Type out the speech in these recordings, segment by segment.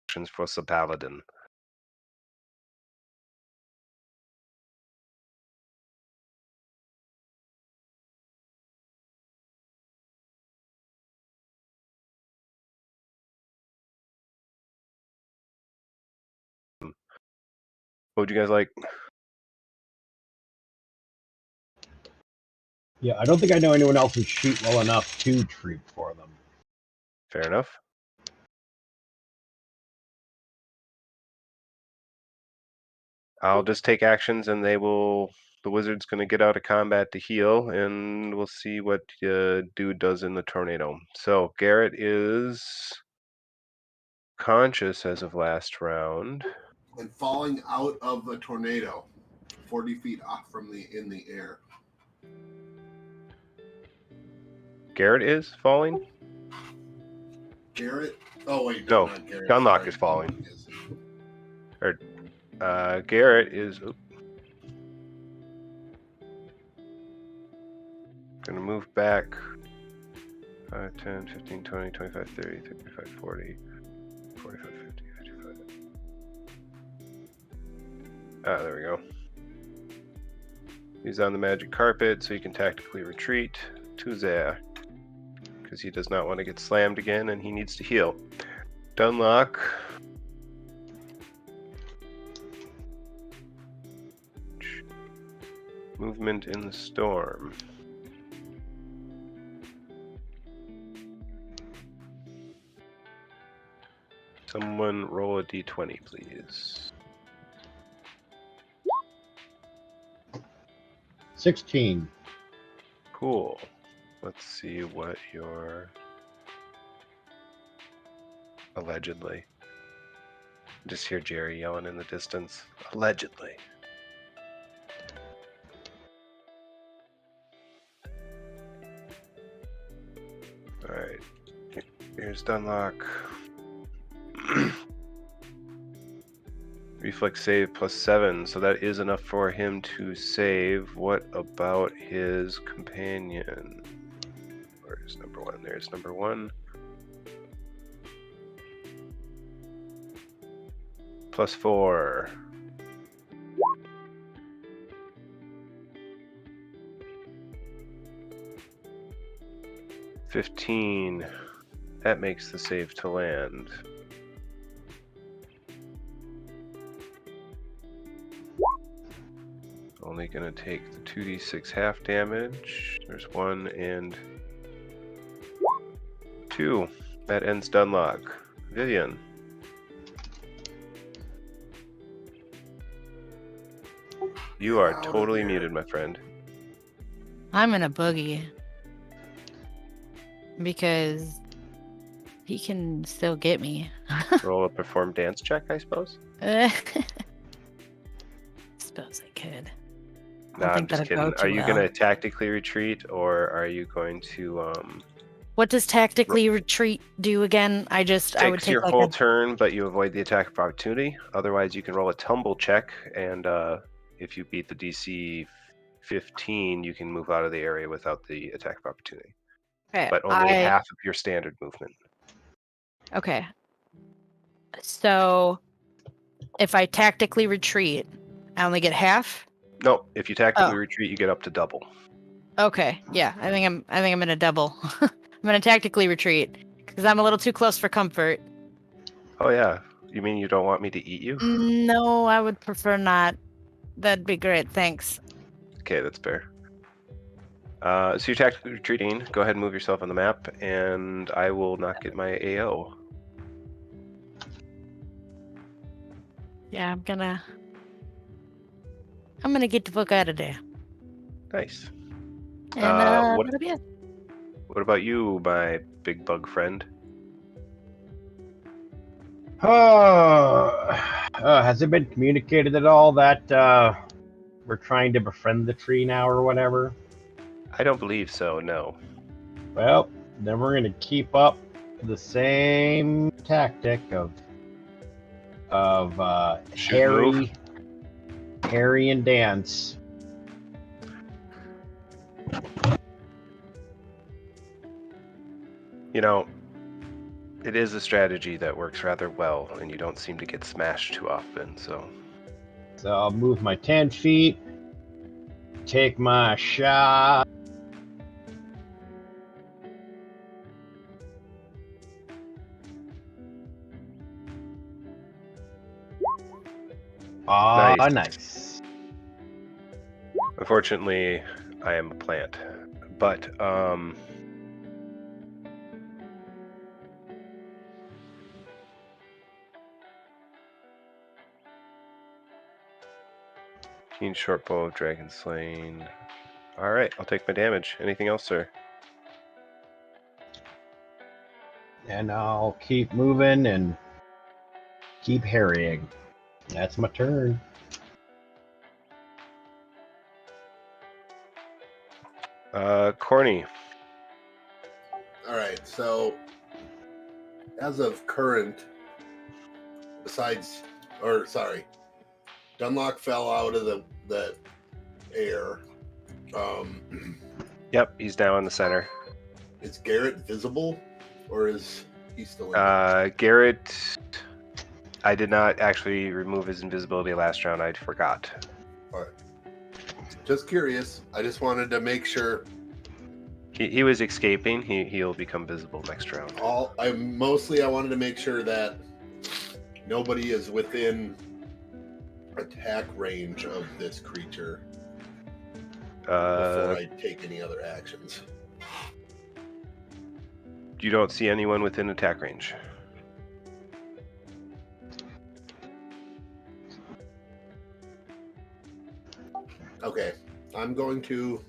actions for the paladin. What would you guys like? Yeah, I don't think I know anyone else who shoot well enough to treat for them. Fair enough. I'll just take actions, and the wizard's going to get out of combat to heal, and we'll see what dude does in the tornado. So Garret is conscious as of last round. And falling out of a tornado, 40 feet off from in the air. Garret is falling? Garret? Oh, wait. No, not Garret. Dunlock is falling. Garret is... Gonna move back 5, 10, 15, 20, 25, 30, 35, 40, 45, 50, 55. Ah, there we go. He's on the magic carpet, so he can tactically retreat to there. Because he does not want to get slammed again, and he needs to heal. Dunlock. Movement in the storm. Someone roll a d20, please. 16. Cool. Let's see what your... Allegedly. Just hear Jerry yelling in the distance. Allegedly. Alright. Here's Dunlock. Reflex save +7, so that is enough for him to save. What about his companion? Where's number one? There's number one. +4. $15. That makes the save to land. Only gonna take the 2d6 half damage. There's 1 and 2. That ends Dunlock. Vivian. You are totally muted, my friend. I'm in a boogie. Because he can still get me. Roll a perform dance check, I suppose? Suppose I could. No, I'm just kidding. Are you going to tactically retreat, or are you going to... What does tactically retreat do again? I would take your like whole turn, but you avoid the attack of opportunity. Otherwise, you can roll a tumble check, and if you beat the DC 15, you can move out of the area without the attack of opportunity. Okay, but only half of your standard movement. Okay. So, if I tactically retreat, I only get half? No, if you tactically retreat, you get up to double. Okay, yeah, I think I'm gonna double. I'm gonna tactically retreat because I'm a little too close for comfort. Oh yeah, you mean you don't want me to eat you? No, I would prefer not. That'd be great, thanks. Okay, that's fair. So you're tactically retreating. Go ahead and move yourself on the map, and I will not get my AO. Yeah, I'm gonna get the fuck out of there. Nice. And that'll be it. What about you, my big bug friend? Has it been communicated at all that we're trying to befriend the tree now or whatever? I don't believe so, no. Well, then we're going to keep up the same tactic of harry and dance. You know, It is a strategy that works rather well, and you don't seem to get smashed too often, so... So I'll move my 10 feet, take my shot. Ah, nice. Unfortunately, I am a plant, but keen short bow of dragon slain. All right, I'll take my damage. Anything else, sir? And I'll keep moving and keep harrying. That's my turn. Corny. All right, so as of current, Dunlock fell out of the air. Yep, he's now in the center. Is Garret visible, or is he still in there? Garret, I did not actually remove his invisibility last round. I forgot. All right. Just curious. I just wanted to make sure. He was escaping. He'll become visible next round. I wanted to make sure that nobody is within attack range of this creature before I take any other actions. You don't see anyone within attack range. Okay, I'm going to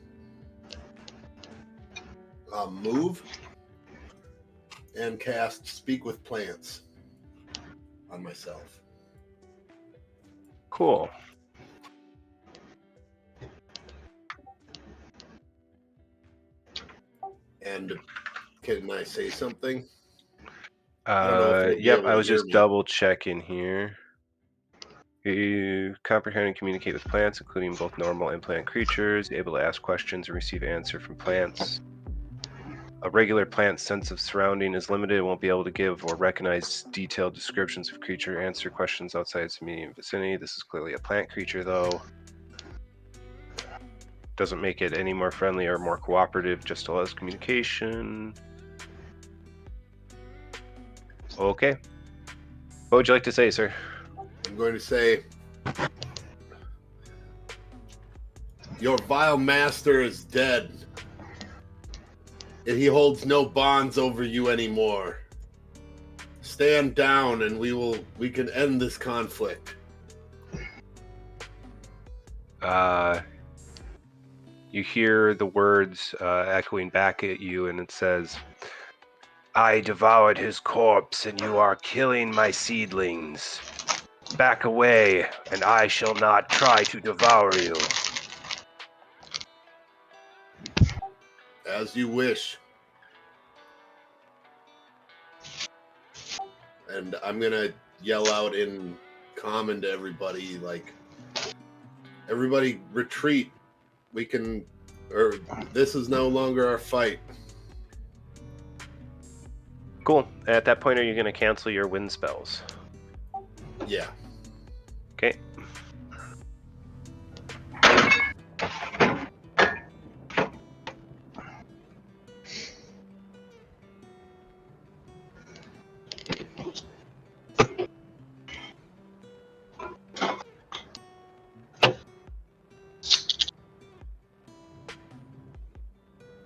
move and cast Speak with Plants on myself. Cool. And can I say something? Yep, I was just double checking here. You comprehend and communicate with plants, including both normal and plant creatures, able to ask questions and receive answer from plants. A regular plant's sense of surrounding is limited and won't be able to give or recognize detailed descriptions of creature, answer questions outside its immediate vicinity. This is clearly a plant creature, though. Doesn't make it any more friendly or more cooperative, just allows communication. Okay. What would you like to say, sir? I'm going to say, your vile master is dead, and he holds no bonds over you anymore. Stand down, and we can end this conflict. You hear the words echoing back at you, and it says, I devoured his corpse, and you are killing my seedlings. Back away, and I shall not try to devour you. As you wish. And I'm gonna yell out in common to everybody, like, everybody retreat. This is no longer our fight. Cool. At that point, are you going to cancel your wind spells? Yeah. Okay.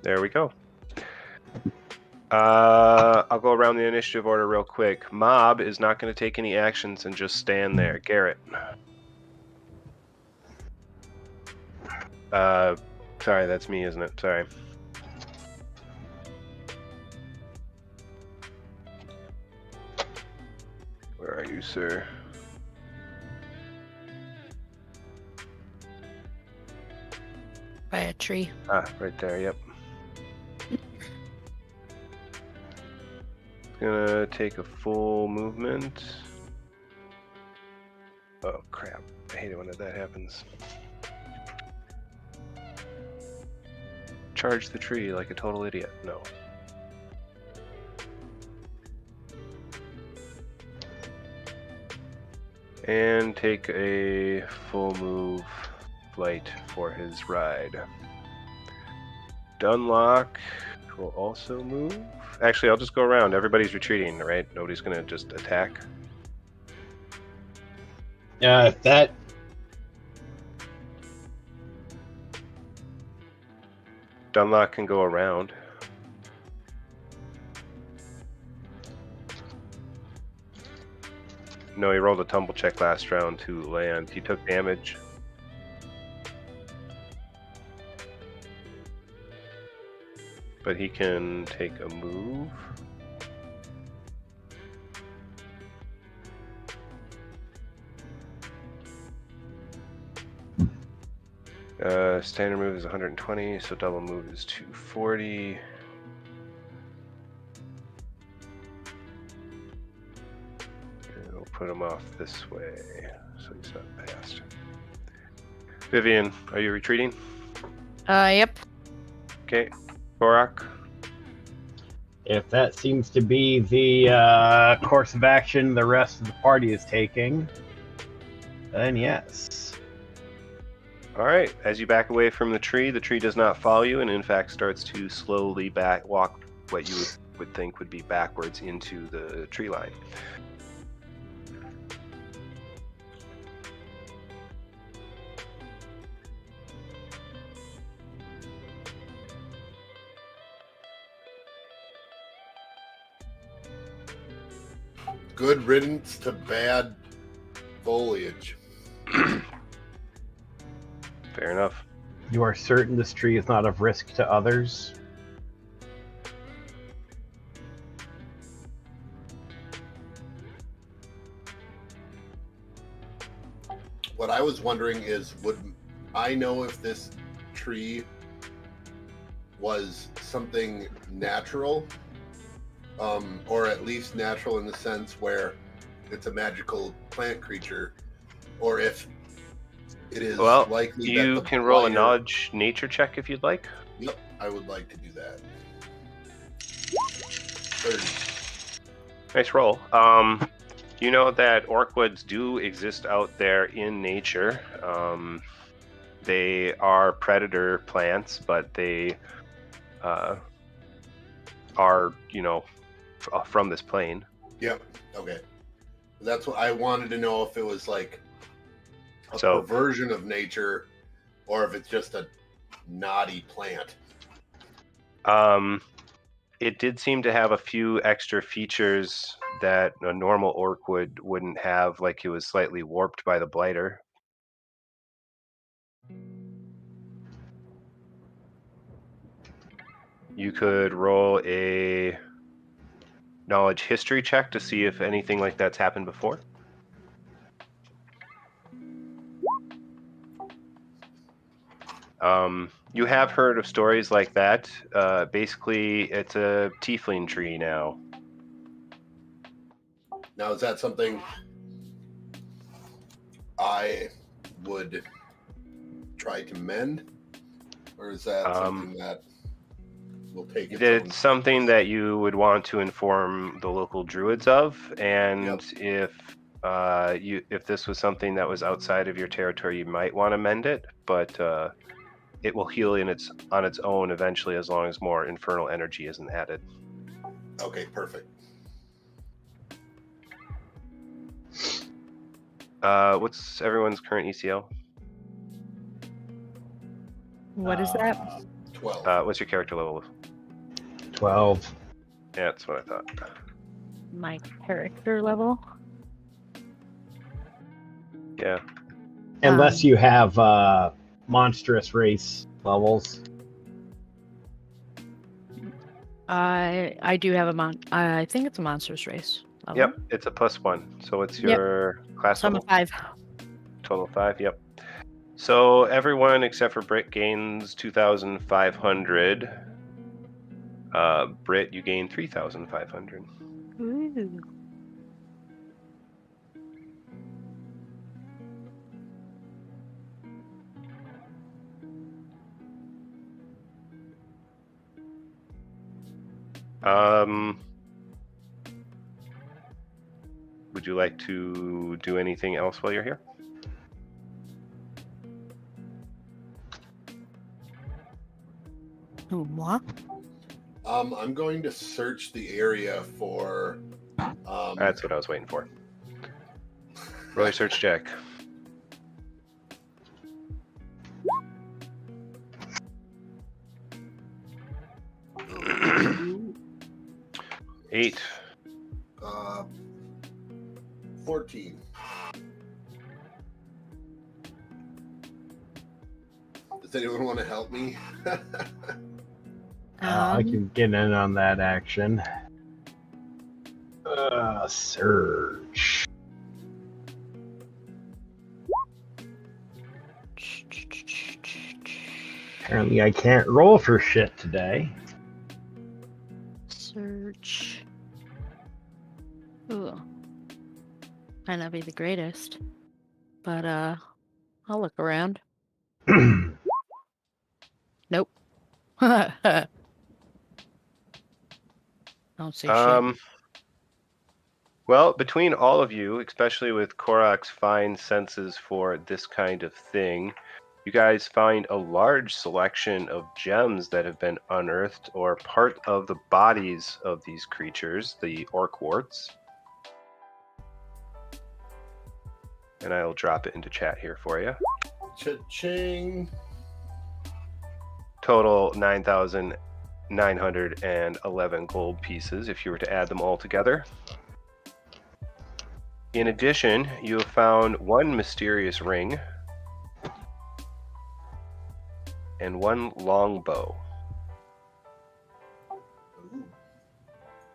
There we go. I'll go around the initiative order real quick. Mob is not going to take any actions and just stand there. Garret. Sorry, that's me, isn't it? Sorry. Where are you, sir? By a tree. Ah, right there, yep. Gonna take a full movement. Oh crap, I hate it when that happens. Charge the tree like a total idiot. No. And take a full move flight for his ride. Dunlock will also move. Actually, I'll just go around. Everybody's retreating, right? Nobody's going to just attack. That Dunlock can go around. No, he rolled a tumble check last round to land. He took damage. But he can take a move. Standard move is 120, so double move is 240. And we'll put him off this way, so he's not past. Vivian, are you retreating? Yep. Okay. Borak? if that seems to be the course of action the rest of the party is taking, then yes. All right. As you back away from the tree does not follow you, and in fact starts to slowly walk what you would think would be backwards into the tree line. Good riddance to bad foliage. Fair enough. You are certain this tree is not of risk to others? What I was wondering is, would I know if this tree was something natural, or at least natural in the sense where it's a magical plant creature, or if it is likely you that the can roll a blighter... knowledge nature check if you'd like. Yep, I would like to do that. 30. Nice roll. You know that orcwoods do exist out there in nature. They are predator plants, but they are, from this plane. Yep. Okay. That's what I wanted to know, if it was like a perversion of nature, or if it's just a naughty plant. It did seem to have a few extra features that a normal orcwood wouldn't have, like it was slightly warped by the blighter. You could roll a knowledge history check to see if anything like that's happened before. You have heard of stories like that. Basically, it's a tiefling tree now. Now, is that something I would try to mend? Or is that something that will take its own... It's something that you would want to inform the local druids of, and if this was something that was outside of your territory, you might want to mend it, but it will heal on its own eventually, as long as more infernal energy isn't added. Okay, perfect. What's everyone's current ECL? What is that? 12. What's your character level? 12. Yeah, that's what I thought. My character level? Yeah. Unless you have monstrous race levels. I do have I think it's a monstrous race level. Yep, it's a +1. So what's your class So I'm a level? 5. Total 5, yep. So everyone except for Britt gains 2,500. Britt, you gain 3,500. Ooh. Would you like to do anything else while you're here? Moi? I'm going to search the area for. That's what I was waiting for. Roll your search check. Eight. 14. Does anyone want to help me? I can get in on that action. Search. Apparently I can't roll for shit today. Search. Ooh. Might not be the greatest. But I'll look around. Nope. Don't see shit. Well, between all of you, especially with Korok's fine senses for this kind of thing, you guys find a large selection of gems that have been unearthed or part of the bodies of these creatures, the orcwoods. And I'll drop it into chat here for you. Cha-ching. Total 9,911 gold pieces if you were to add them all together. In addition, you have found one mysterious ring and one longbow.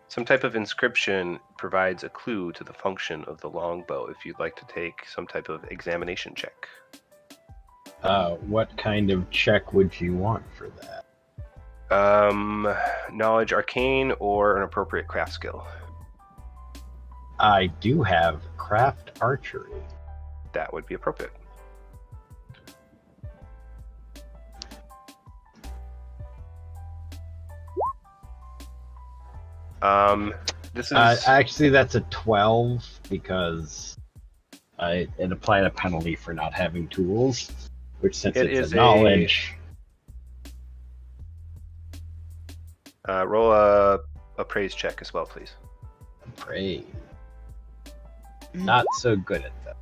Some type of inscription provides a clue to the function of the longbow if you'd like to take some type of examination check. What kind of check would you want for that? Knowledge arcane or an appropriate craft skill. I do have craft archery. That would be appropriate. This is actually that's a 12 because it applied a penalty for not having tools, which since it's a knowledge. Roll a praise check as well, please. Praise. Not so good at that.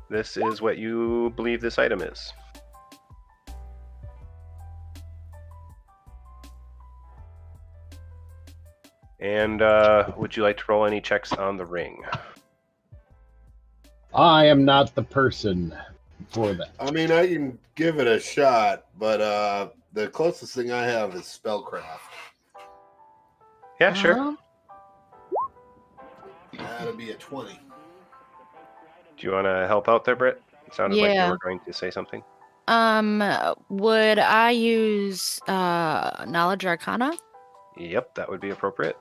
This is what you believe this item is. And would you like to roll any checks on the ring? I am not the person for that. I mean, I can give it a shot, but the closest thing I have is spellcraft. Yeah, sure. That'll be a 20. Do you want to help out there, Britt? It sounded like you Yeah. were going to say something. Would I use Knowledge Arcana? Yep, that would be appropriate.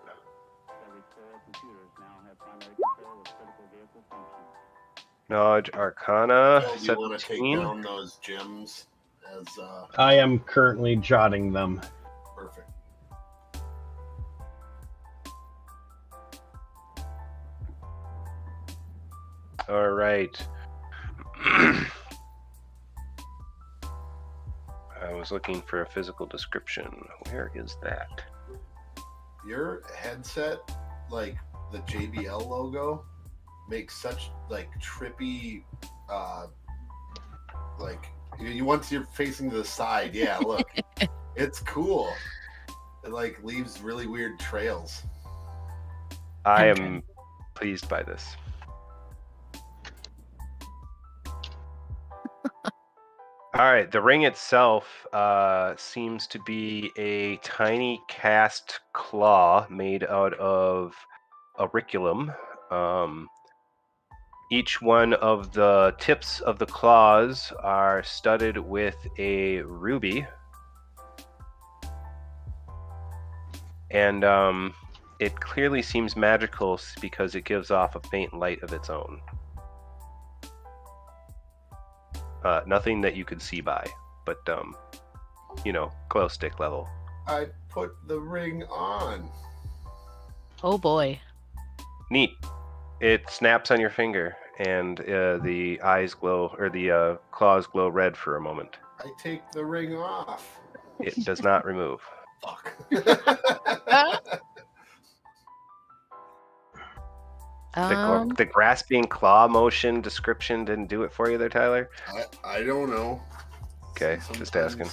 Knowledge Arcana, Do you want to take 17. down those gems as I am currently jotting them. perfect? All right. I was looking for a physical description. Where is that? Your headset, like the JBL logo, makes such like trippy, like once you're facing to the side, yeah, look, it's cool. It like leaves really weird trails. I am pleased by this. All right, the ring itself seems to be a tiny cast claw made out of auriculum. Each one of the tips of the claws are studded with a ruby. And it clearly seems magical because it gives off a faint light of its own. Nothing that you could see by, but glow stick level. I put the ring on. Oh boy. Neat. It snaps on your finger, and the eyes glow, or the claws glow red for a moment. I take the ring off. It does not remove. Fuck. The grasping claw motion description didn't do it for you there, Tyler? I don't know. Okay, just asking.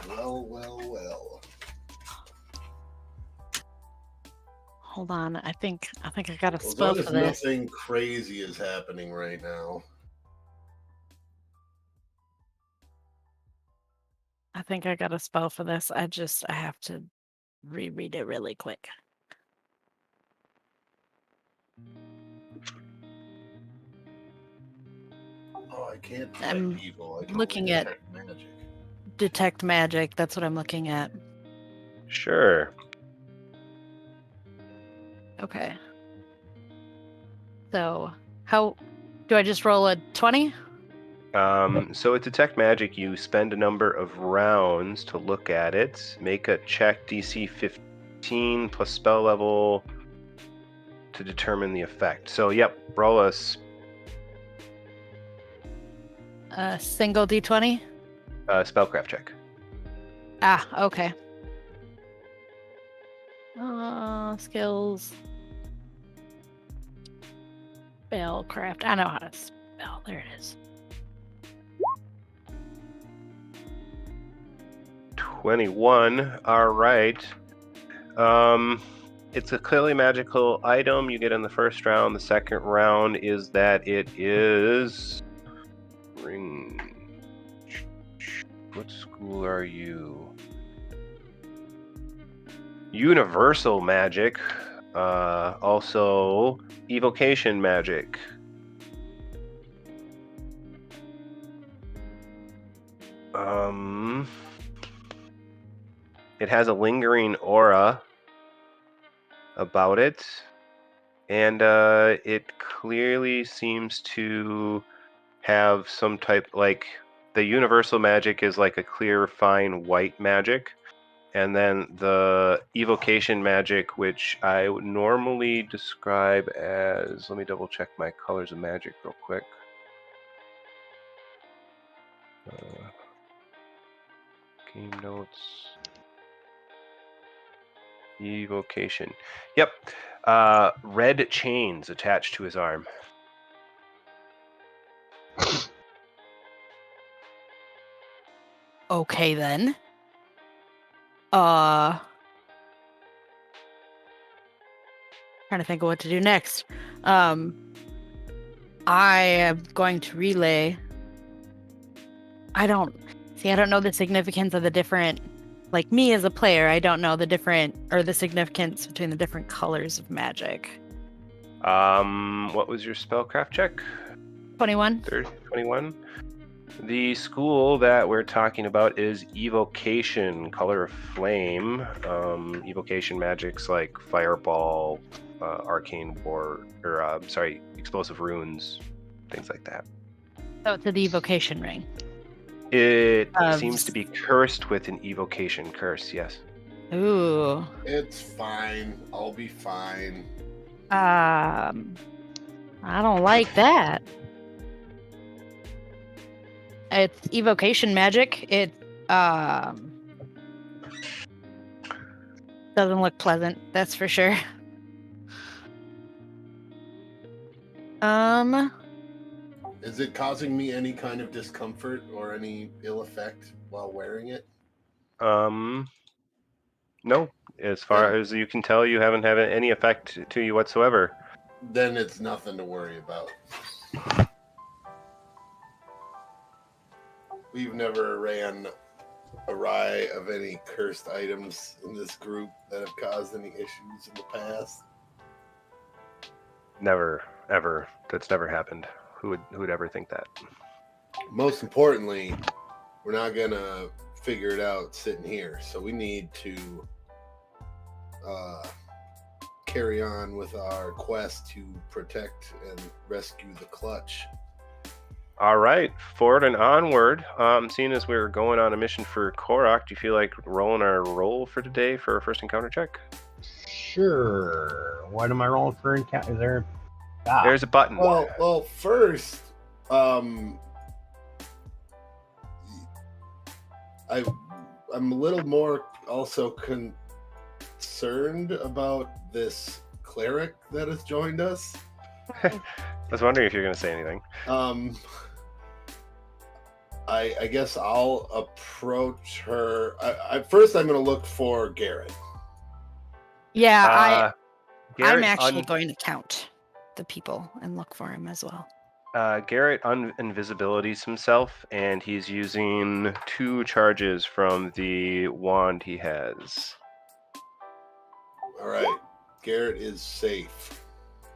Well. Hold on, I think I got a Well, spell as for long as this. nothing crazy is happening right now. I think I got a spell for this. I have to reread it really quick. Oh, I can't I'm detect evil. I can looking only at- detect magic. Detect magic, that's what I'm looking at. Sure. Okay. So, how do I just roll a 20? So at detect magic, you spend a number of rounds to look at it. Make a check DC 15 plus spell level to determine the effect. So, yep, roll a Single D20? spellcraft check. Ah, okay. Skills. Spellcraft. I know how to spell. There it is. 21. All right. It's a clearly magical item you get in the first round. The second round is that it is ring. What school are you? Universal magic. Also evocation magic. It has a lingering aura about it, and it clearly seems to have some type, like, the universal magic is like a clear, fine white magic, and then the evocation magic, which I would normally describe as, let me double check my colors of magic real quick. Game notes. Evocation. Yep. Red chains attached to his arm. Okay then. Trying to think of what to do next. I am going to relay. I don't know the significance of the different, like me as a player, I don't know the significance between the different colors of magic. What was your spellcraft check? 21. 21. The school that we're talking about is evocation, color of flame. Evocation magic's like fireball, arcane war, or explosive runes, things like that. So it's the evocation ring. It seems to be cursed with an evocation curse, yes. Ooh. It's fine. I'll be fine. I don't like that. It's evocation magic. It doesn't look pleasant, that's for sure. Is it causing me any kind of discomfort or any ill effect while wearing it? No. As far as you can tell, you haven't had any effect to you whatsoever. Then it's nothing to worry about. We've never ran awry of any cursed items in this group that have caused any issues in the past. Never, ever. That's never happened. Who would ever think that? Most importantly, we're not gonna figure it out sitting here, so we need to carry on with our quest to protect and rescue the clutch. All right, forward and onward. Seeing as we're going on a mission for Korok, do you feel like rolling our roll for today for our first encounter check? Sure. What am I rolling for encounter? Is there? There's a button. Well, first, I'm a little more also concerned about this cleric that has joined us. I was wondering if you're going to say anything. I guess I'll approach her. First, I'm going to look for Garret. Yeah, Garret I'm actually going to count the people and look for him as well. Garret invisibilities himself, and he's using 2 charges from the wand he has. All right, Garret is safe.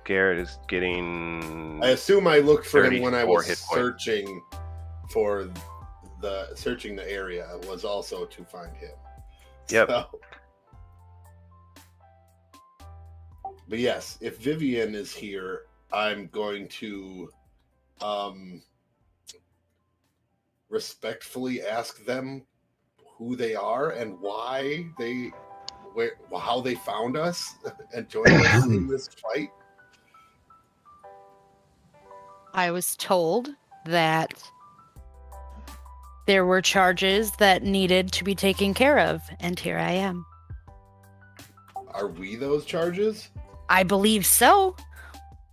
Garret is getting. I assume I looked for him when I 34 was hit points. searching the area was also to find him. Yep. So, but yes, if Vivian is here, I'm going to respectfully ask them who they are and how they found us and joined us in this fight. I was told that there were charges that needed to be taken care of, and here I am. Are we those charges? I believe so.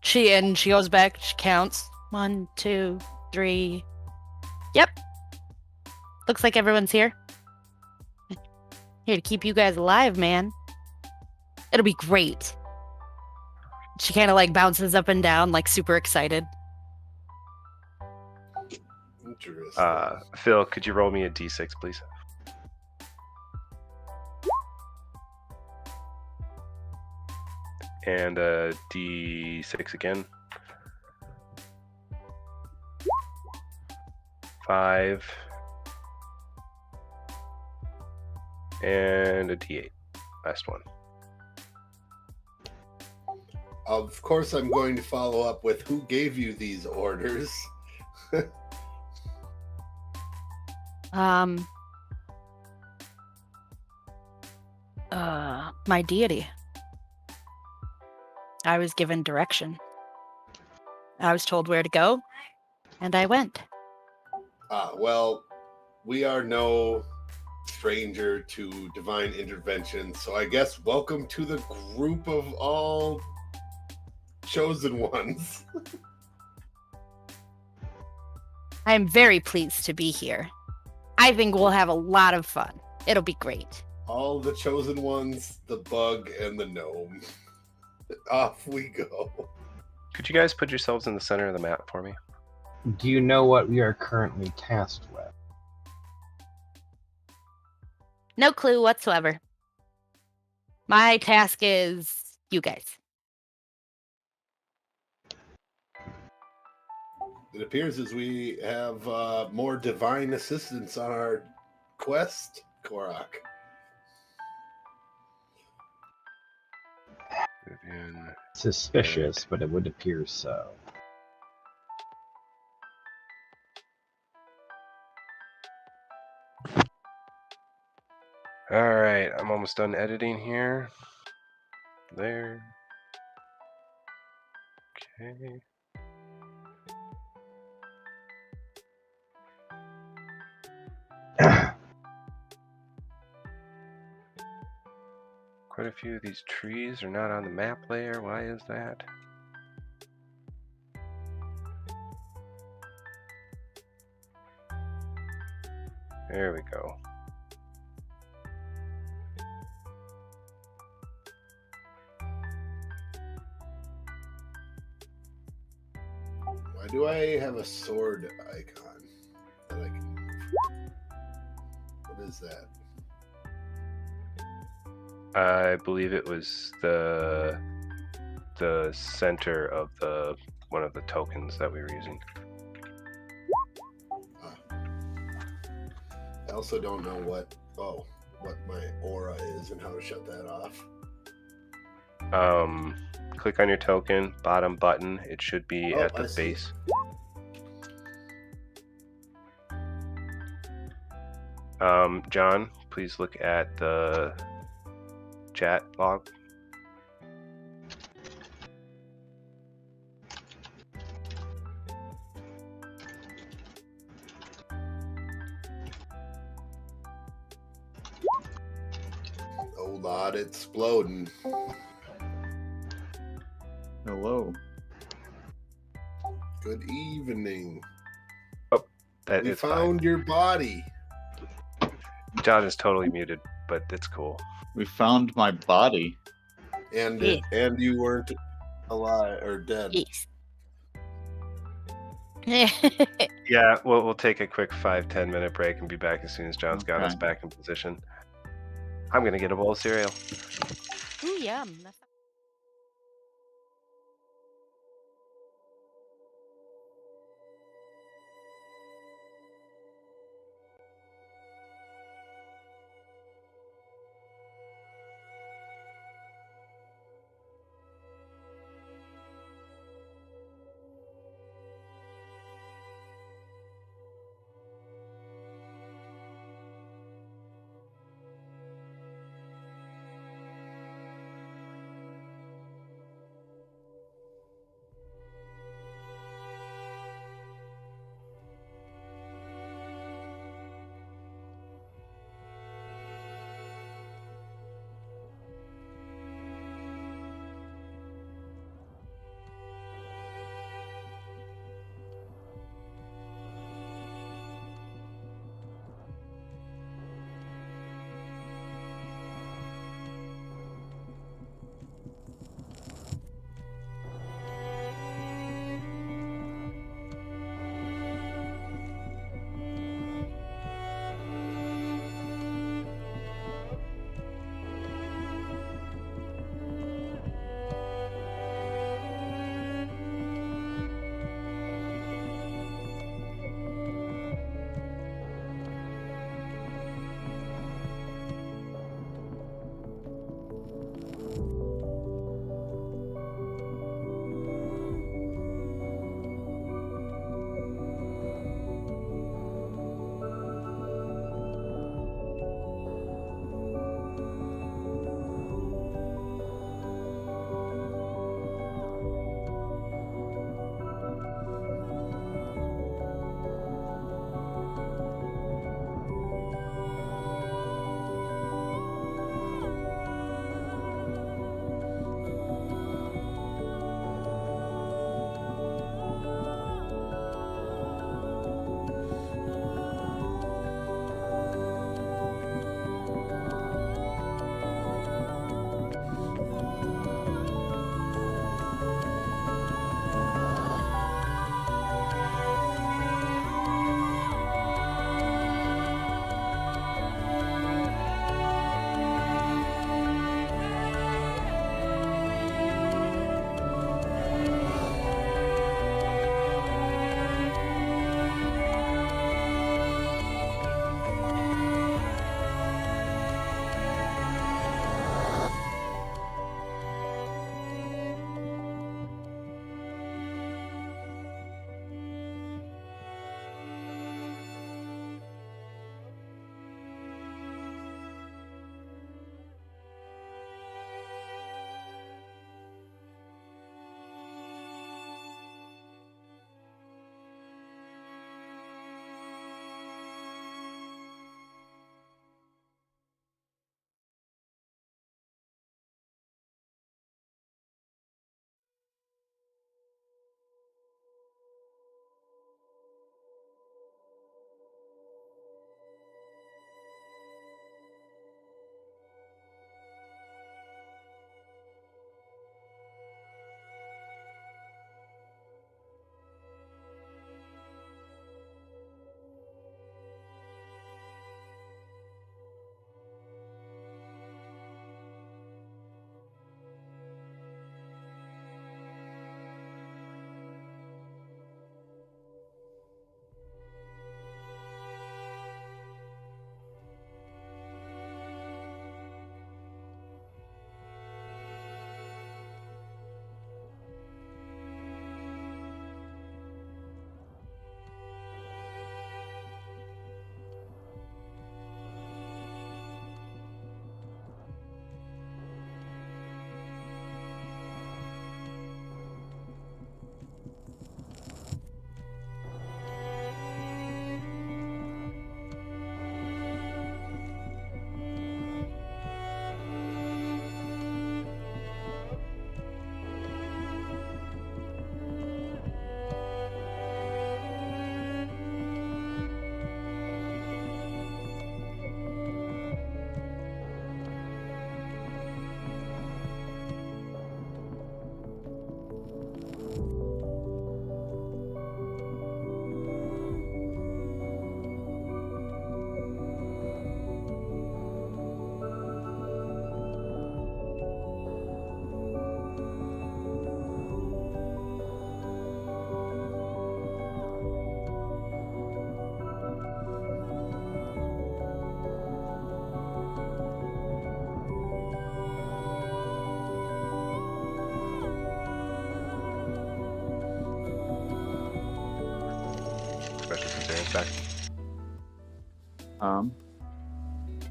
She goes back, she counts. 1, 2, 3. Yep. Looks like everyone's here. Here to keep you guys alive, man. It'll be great. She kind of like bounces up and down, like super excited. Interesting. Phil, could you roll me a d6, please? And a d6 again. 5. And a d8. Last one. Of course, I'm going to follow up with who gave you these orders. My deity. I was given direction. I was told where to go, and I went. Well, we are no stranger to divine intervention, so I guess welcome to the group of all chosen ones. I am very pleased to be here. I think we'll have a lot of fun. It'll be great. All the chosen ones, the bug, and the gnome. Off we go. Could you guys put yourselves in the center of the map for me? Do you know what we are currently tasked with? No clue whatsoever. My task is you guys. It appears as we have more divine assistance on our quest, Korok. Vivian. Suspicious, but it would appear so. All right, I'm almost done editing here. There. Okay. Quite a few of these trees are not on the map layer. Why is that? There we go. Why do I have a sword icon that I can move? What is that? I believe it was the center of the one of the tokens that we were using. I also don't know what my aura is and how to shut that off. Click on your token, bottom button. It should be at the I see. base. John, please look at the chat log. Oh, lot exploding. Hello. Good evening. That We it's found your body. fine. John is totally muted, but it's cool. We found my body. And Yeah. and you weren't alive or dead. Yes. Yeah, we'll take a quick 5-10 minute break and be back as soon as John's got us Okay. back in position. I'm gonna get a bowl of cereal. Ooh, yum. That's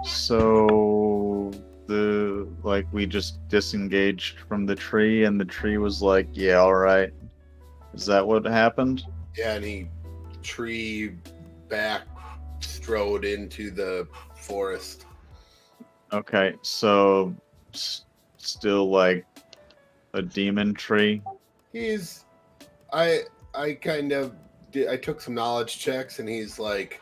So we just disengaged from the tree, and the tree was like, "Yeah, all right." Is that what happened? Yeah, and he tree back strode into the forest. Okay, so still like a demon tree. He's, I kind of did. I took some knowledge checks, and he's like,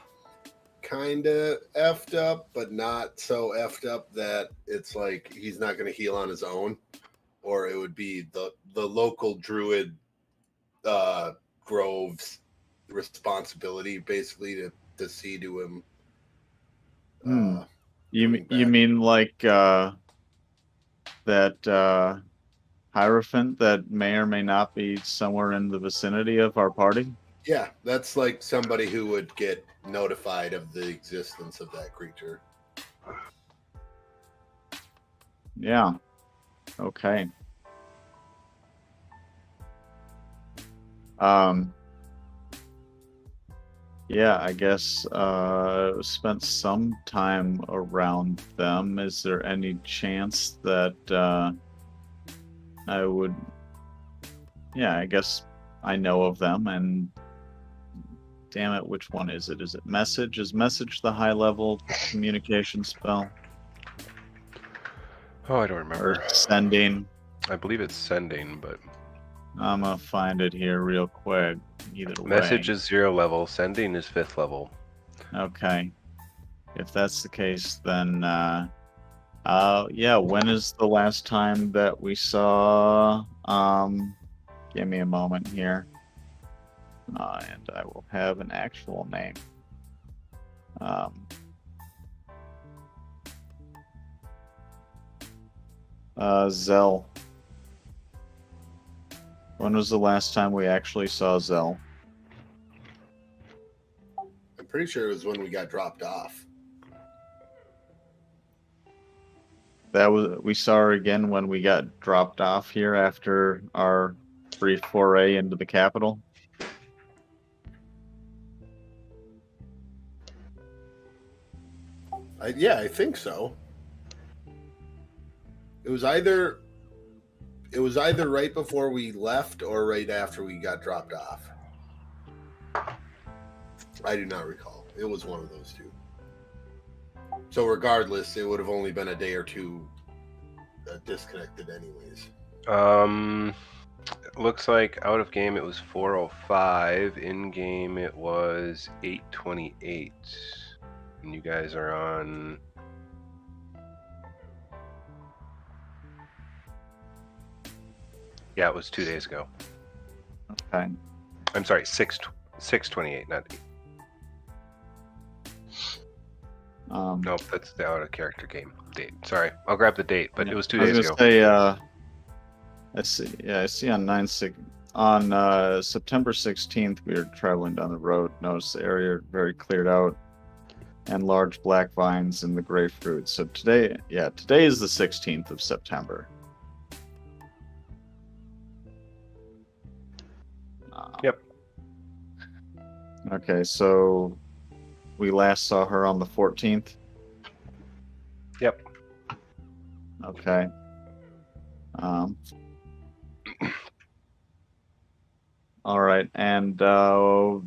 kind of effed up, but not so effed up that it's like he's not going to heal on his own, or it would be the local druid grove's responsibility, basically, to see to him. You mean like that Hierophant that may or may not be somewhere in the vicinity of our party? Yeah, that's like somebody who would get notified of the existence of that creature. Yeah. Okay. Yeah, I guess spent some time around them. Is there any chance that I would... Yeah, I guess I know of them, and damn it, which one is it? Is it message? Is message the high-level communication spell? Oh, I don't remember. Or sending? I believe it's sending, but I'm gonna find it here real quick. Either way. message is 0 level, sending is 5th level. Okay. If that's the case, then yeah, when is the last time that we saw give me a moment here. And I will have an actual name. Zell. When was the last time we actually saw Zell? I'm pretty sure it was when we got dropped off. We saw her again when we got dropped off here after our brief foray into the capital. Yeah, I think so. It was either right before we left or right after we got dropped off. I do not recall. It was one of those two. So regardless, it would have only been a day or two disconnected anyways. Looks like out of game it was 4:05. In game it was 8:28. And you guys are on. Yeah, it was 2 days ago. Okay. I'm sorry, 6:28, not 8. Nope, that's the out of character game date. Sorry, I'll grab the date, but it was 2 days ago. I see on September 16th we were traveling down the road. Noticed the area very cleared out and large black vines in the grapefruit. So today is the 16th of September. Yep. Okay, so we last saw her on the 14th? Yep. Okay. All right, and do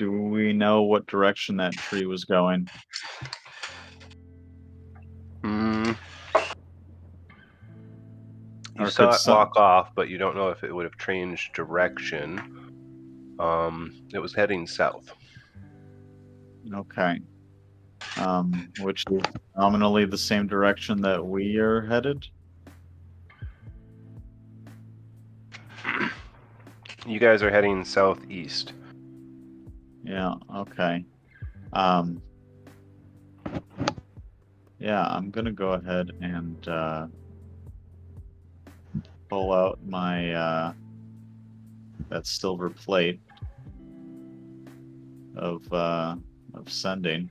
we know what direction that tree was going? You saw it walk off, but you don't know if it would have changed direction. It was heading south. Okay. Which is nominally the same direction that we are headed? You guys are heading southeast. Yeah, okay. Yeah, I'm gonna go ahead and pull out my that silver plate of sending,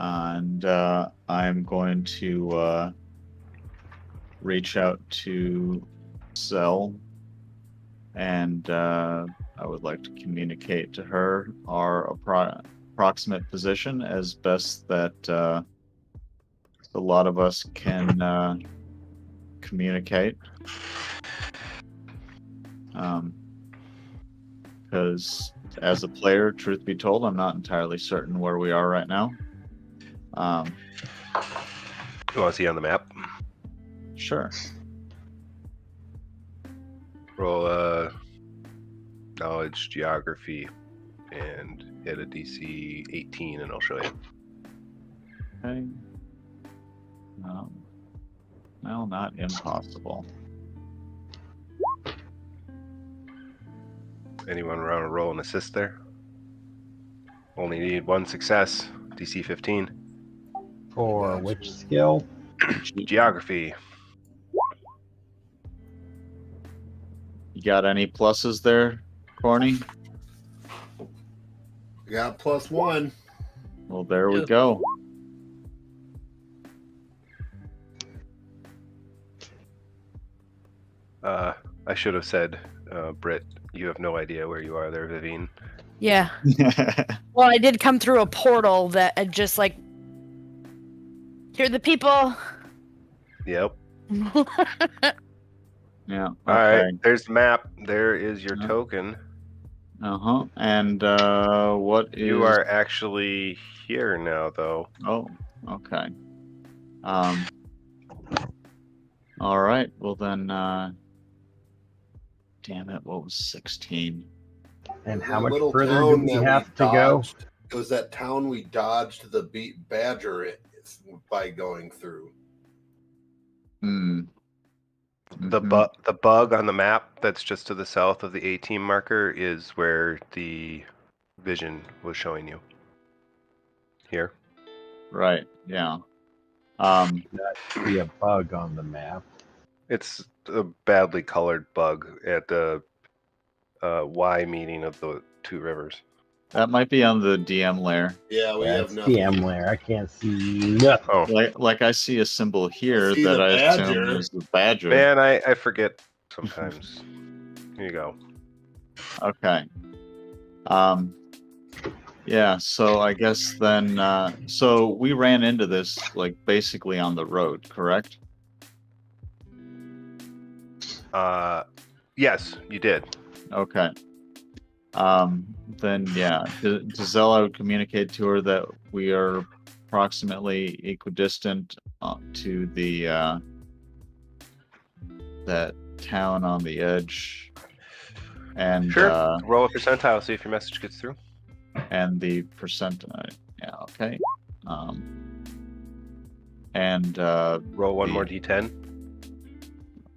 and I'm going to reach out to Zell, and I would like to communicate to her our approximate position as best that a lot of us can communicate. Because as a player, truth be told, I'm not entirely certain where we are right now. You want to see on the map? Sure. Roll knowledge, geography, and hit a DC 18, and I'll show you. Okay. Well, not impossible. Anyone want to roll an assist there? Only need one success. DC 15. For which skill? Geography. You got any pluses there, Corny? I got +1. Well, there we go. I should have said, Britt, you have no idea where you are there, Vivian. Yeah. Well, I did come through a portal that had just like, here are the people. Yep. Yeah. Okay. All right. There's the map. There is your token. Uh-huh. And what is... You are actually here now, though. Oh, okay. All right. Well, then, damn it, what was 16? And how That much little further do town we that have to go? dodged, it was that town we dodged the badger by going through. Hmm. The bug on the map that's just to the south of the A-team marker is where the vision was showing you. Here. Right, yeah. That should be a bug on the map. It's a badly colored bug at the Y meeting of the two rivers. That might be on the DM layer. Yeah, we That's have nothing. DM layer. I can't see nothing. Oh, Like I see a symbol here See that the I assume badger. is the badger. man, I forget sometimes. Here you go. Okay. Yeah, so I guess then, so we ran into this, like, basically on the road, correct? Yes, you did. Okay. Then, yeah, Giselle, I would communicate to her that we are approximately equidistant to the, that town on the edge. And, Sure. Roll a percentile, see if your message gets through. and the percent, yeah, okay. And, Roll one more D10.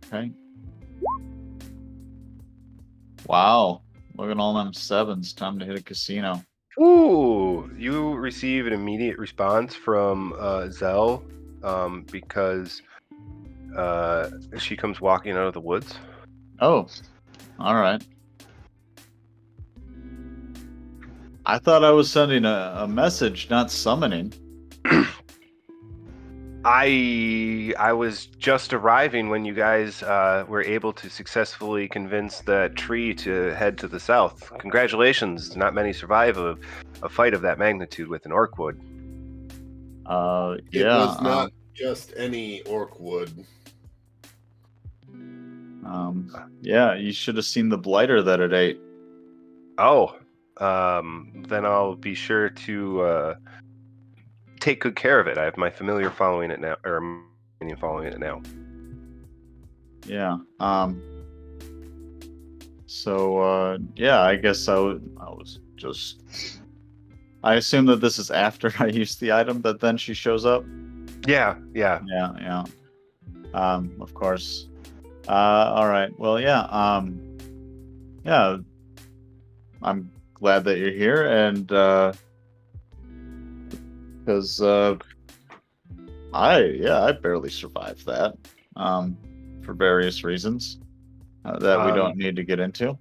okay. Wow, look at all them sevens. Time to hit a casino. Ooh, you receive an immediate response from Zell because she comes walking out of the woods. Oh, all right. I thought I was sending a message, not summoning. I was just arriving when you guys were able to successfully convince the tree to head to the south. Congratulations! Not many survive a fight of that magnitude with an Orcwood. Yeah. It was not just any Orcwood. Yeah, you should have seen the blighter that it ate. Oh, then I'll be sure to take good care of it. I have my familiar following it now, or minion following it now. Yeah. So yeah, I guess I was just. I assume that this is after I used the item that then she shows up. Yeah. Yeah. Of course. All right. Well, yeah. Yeah. I'm glad that you're here, and because I barely survived that for various reasings that we don't need to get into.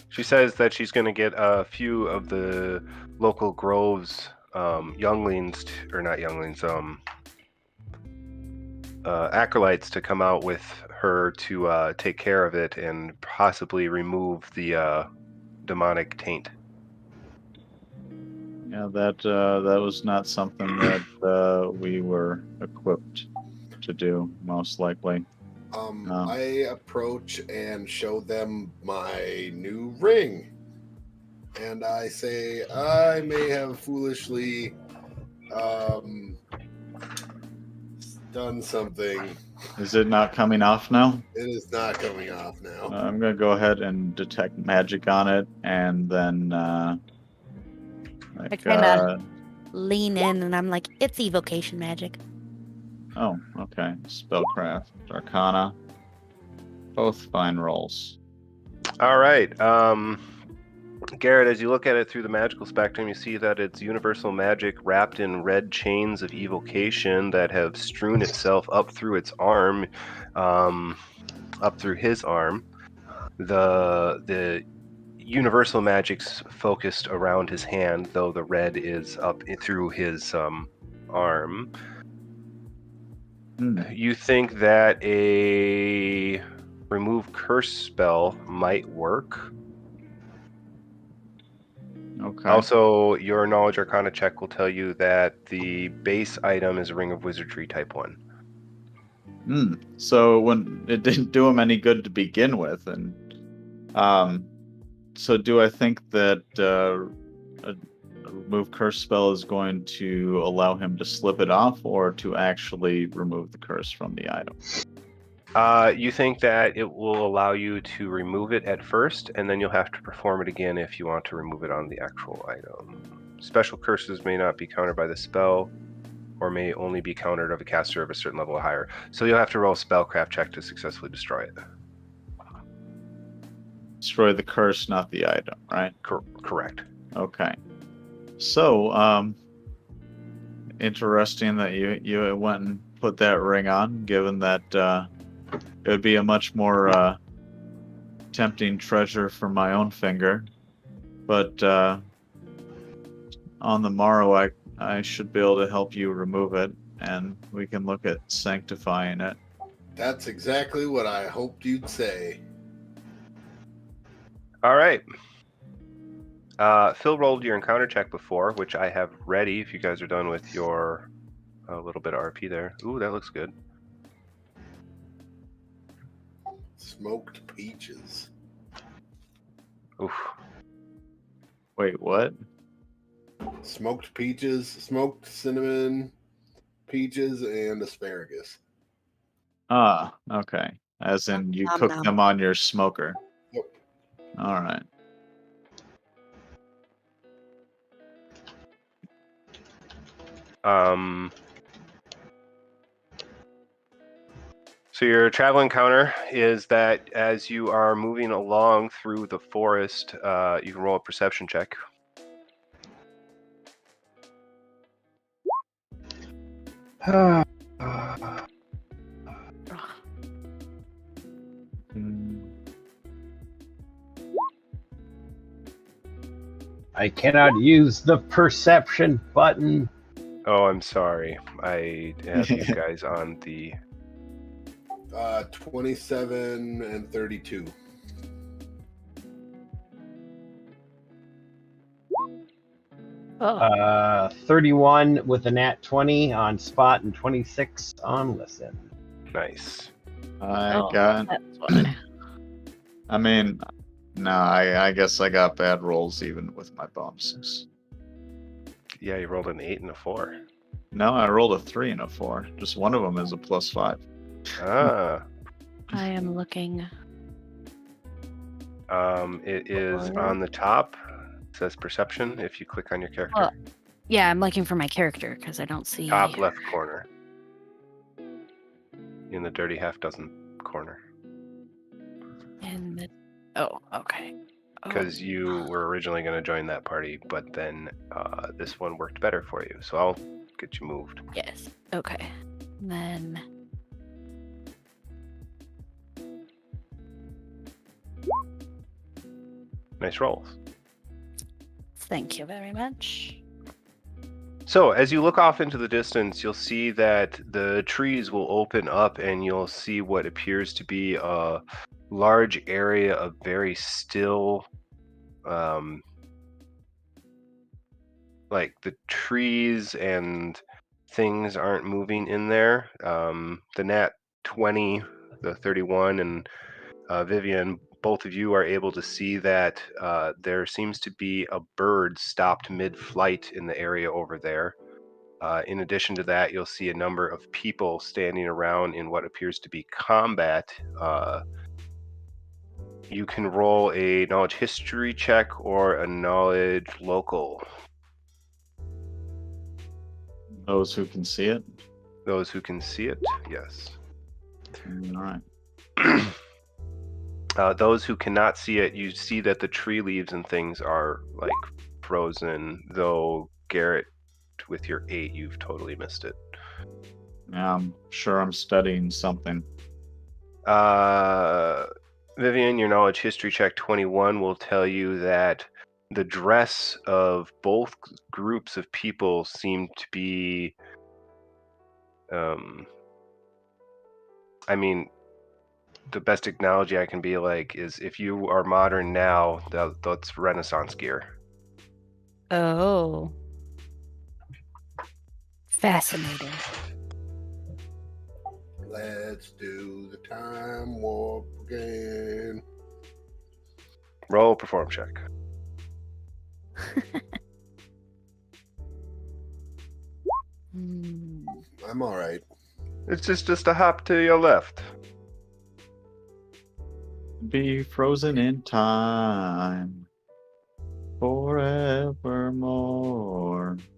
She says that she's going to get a few of the local groves, younglings, or not younglings, acolytes to come out with her to take care of it and possibly remove the demonic taint. Yeah, that was not something that we were equipped to do, most likely. I approach and show them my new ring. And I say, I may have foolishly done something. Is it not coming off now? It is not coming off now. I'm gonna go ahead and detect magic on it, and then I kinda lean in and I'm like, it's evocation magic. oh, okay. Spellcraft, Arcana, both fine rolls. All right. Garret, as you look at it through the magical spectrum, you see that it's universal magic wrapped in red chains of evocation that have strewn itself up through its arm, up through his arm. The universal magic's focused around his hand, though the red is up through his arm. You think that a remove curse spell might work. Okay. Also, your knowledge arcana check will tell you that the base item is a ring of wizardry type 1. So when it didn't do him any good to begin with, and so do I think that a remove curse spell is going to allow him to slip it off, or to actually remove the curse from the item? You think that it will allow you to remove it at first, and then you'll have to perform it again if you want to remove it on the actual item. Special curses may not be countered by the spell, or may only be countered of a caster of a certain level or higher. So you'll have to roll a spellcraft check to successfully destroy it. Destroy the curse, not the item, right? Correct. Okay. So, interesting that you went and put that ring on, given that it would be a much more tempting treasure for my own finger. But on the morrow, I should be able to help you remove it, and we can look at sanctifying it. That's exactly what I hoped you'd say. All right. Phil rolled your encounter check before, which I have ready if you guys are done with your little bit of RP there. Ooh, that looks good. Smoked peaches. Oof. Wait, what? Smoked peaches, smoked cinnamon, peaches, and asparagus. Ah, okay. As in you Nom cook nom. them on your smoker. Yep. All right. So your travel encounter is that as you are moving along through the forest, you can roll a perception check. I cannot use the perception button. Oh, I'm sorry. I have you guys on the... 27 and 32. Oh, 31 with a nat 20 on spot and 26 on listen. Nice. I got... that's why. I mean, no, I guess I got bad rolls even with my bonuses. Yeah, you rolled an 8 and a 4. No, I rolled a 3 and a 4. Just one of them is a +5. Ah. I am looking. It is on the top. It says perception if you click on your character. Well, yeah, I'm looking for my character because I don't see. Top left corner. In the dirty half dozen corner. In the. Oh, okay. Because you were originally going to join that party, but then this one worked better for you. So I'll get you moved. Yes. Okay. And then. Nice rolls. Thank you very much. So as you look off into the distance, you'll see that the trees will open up and you'll see what appears to be a large area of very still like the trees and things aren't moving in there. The nat 20, the 31, and Vivian, both of you are able to see that there seems to be a bird stopped mid-flight in the area over there. In addition to that, you'll see a number of people standing around in what appears to be combat. You can roll a knowledge history check or a knowledge local. Those who can see it. Those who can see it, yes. All right. Those who cannot see it, you see that the tree leaves and things are like frozen, though Garret, with your 8, you've totally missed it. Yeah, I'm sure I'm studying something. Vivian, your knowledge history check 21 will tell you that the dress of both groups of people seem to be, I mean, the best analogy I can be like is if you are modern now, that's Renaissance gear. Oh. Fascinating. Let's do the time warp again. Roll perform check. I'm all right. It's just a hop to your left. Be frozen in time forevermore.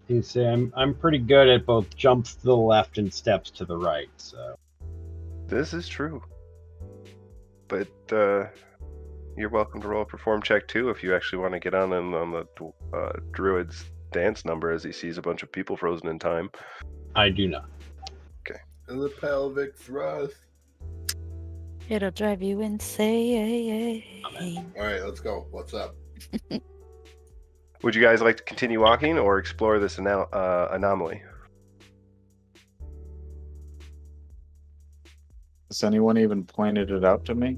You say I'm pretty good at both jumps to the left and steps to the right. So This is true. But you're welcome to roll a perform check too if you actually want to get on the druid's dance number as he sees a bunch of people frozen in time. I do not. And the pelvic thrust. It'll drive you insane. All right, let's go. What's up? Would you guys like to continue walking or explore this anomaly? Has anyone even pointed it out to me?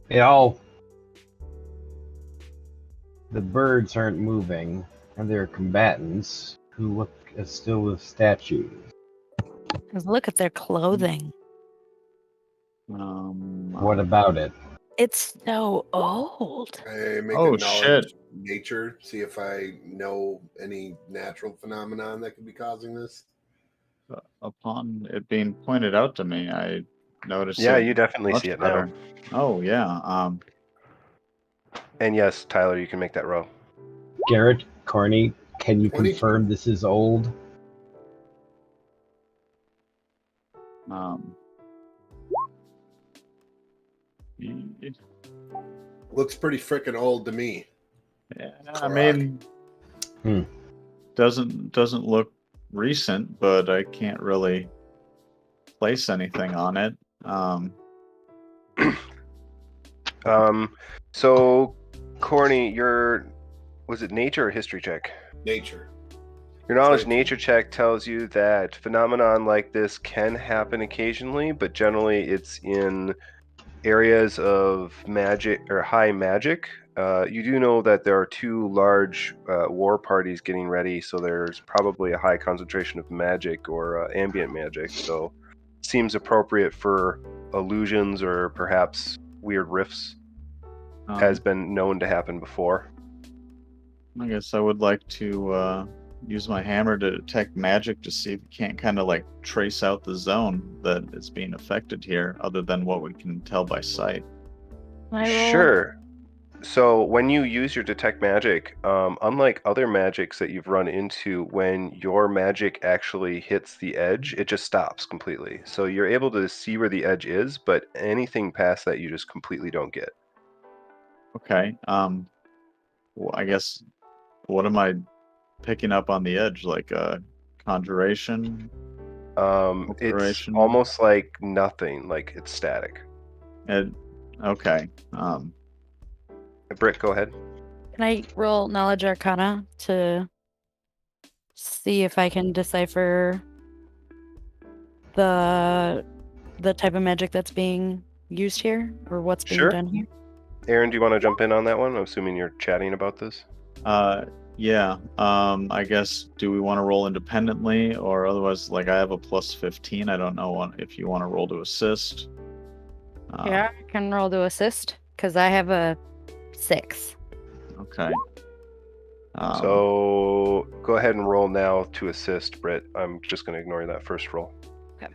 The birds aren't moving, and they're combatants who look as still as statues. Look at their clothing. What about it? It's so old. I make Oh, a knowledge nature, see if I know any natural phenomenon that could be causing this. Upon it being pointed out to me, I noticed. Yeah, it you definitely much see it better. now. Oh yeah. And yes, Tyler, you can make that roll. Garret, Corny, can you 22. confirm this is old? Looks pretty freaking old to me. Yeah, I mean, doesn't look recent, but I can't really place anything on it. So Corny, was it nature or history check? Nature. Your knowledge Right. nature check tells you that phenomenon like this can happen occasionally, but generally it's in areas of magic or high magic. You do know that there are 2 large war parties getting ready, so there's probably a high concentration of magic or ambient magic. So it seems appropriate for illusions or perhaps weird rifts. Has been known to happen before. I guess I would like to use my hammer to detect magic to see if we can't kind of like trace out the zone that is being affected here, other than what we can tell by sight. Sure. So when you use your detect magic, unlike other magics that you've run into, when your magic actually hits the edge, it just stops completely. So you're able to see where the edge is, but anything past that you just completely don't get. Okay. Well, I guess what am I picking up on the edge? Like a conjuration? It's Alteration? almost like nothing, like it's static. Okay. Britt, go ahead. Can I roll knowledge arcana to see if I can decipher the type of magic that's being used here or what's being Sure. done here? Aaron, do you want to jump in on that one? I'm assuming you're chatting about this. Yeah. I guess, do we want to roll independently, or otherwise, like, I have a plus 15. I don't know if you want to roll to assist. Yeah, I can roll to assist because I have a 6. Okay. So go ahead and roll now to assist, Britt. I'm just going to ignore that first roll. Okay.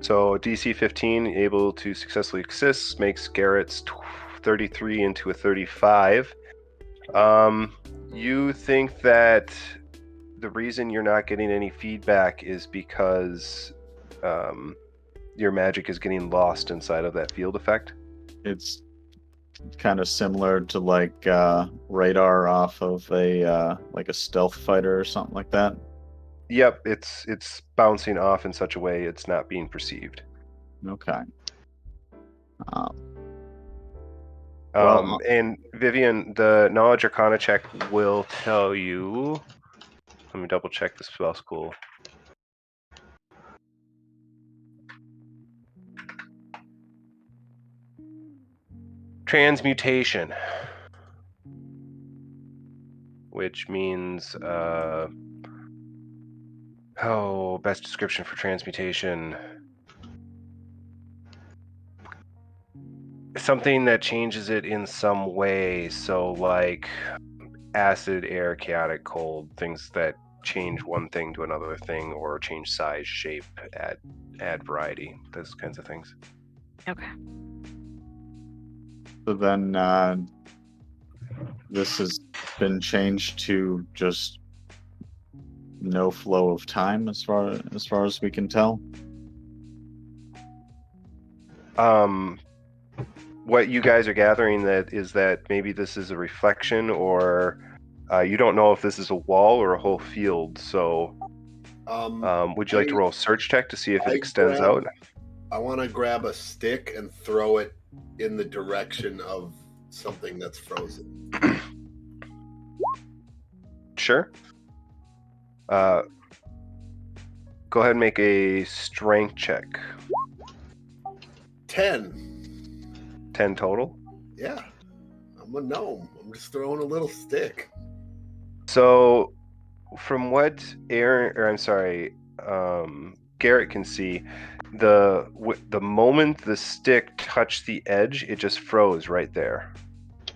So DC 15, able to successfully assist, makes Garrett's 33 into a 35. You think that the reason you're not getting any feedback is because your magic is getting lost inside of that field effect? It's kind of similar to like radar off of a like a stealth fighter or something like that. Yep, it's bouncing off in such a way it's not being perceived. Okay. And Vivian, the Knowledge Arcana check will tell you. Let me double check the spell school. Transmutation, which means best description for transmutation. Something that changes it in some way, so like acid, air, chaotic, cold, things that change one thing to another thing or change size, shape, add variety, those kinds of things. Okay. So then this has been changed to just no flow of time as far as we can tell. What you guys are gathering is that maybe this is a reflection, or you don't know if this is a wall or a whole field. So, would you like to roll a search check to see if it extends out? I want to grab a stick and throw it in the direction of something that's frozen. Sure. Go ahead and make a strength check. 10. 10 total? Yeah. I'm a gnome. I'm just throwing a little stick. So, from what Garret can see, the moment the stick touched the edge, it just froze right there.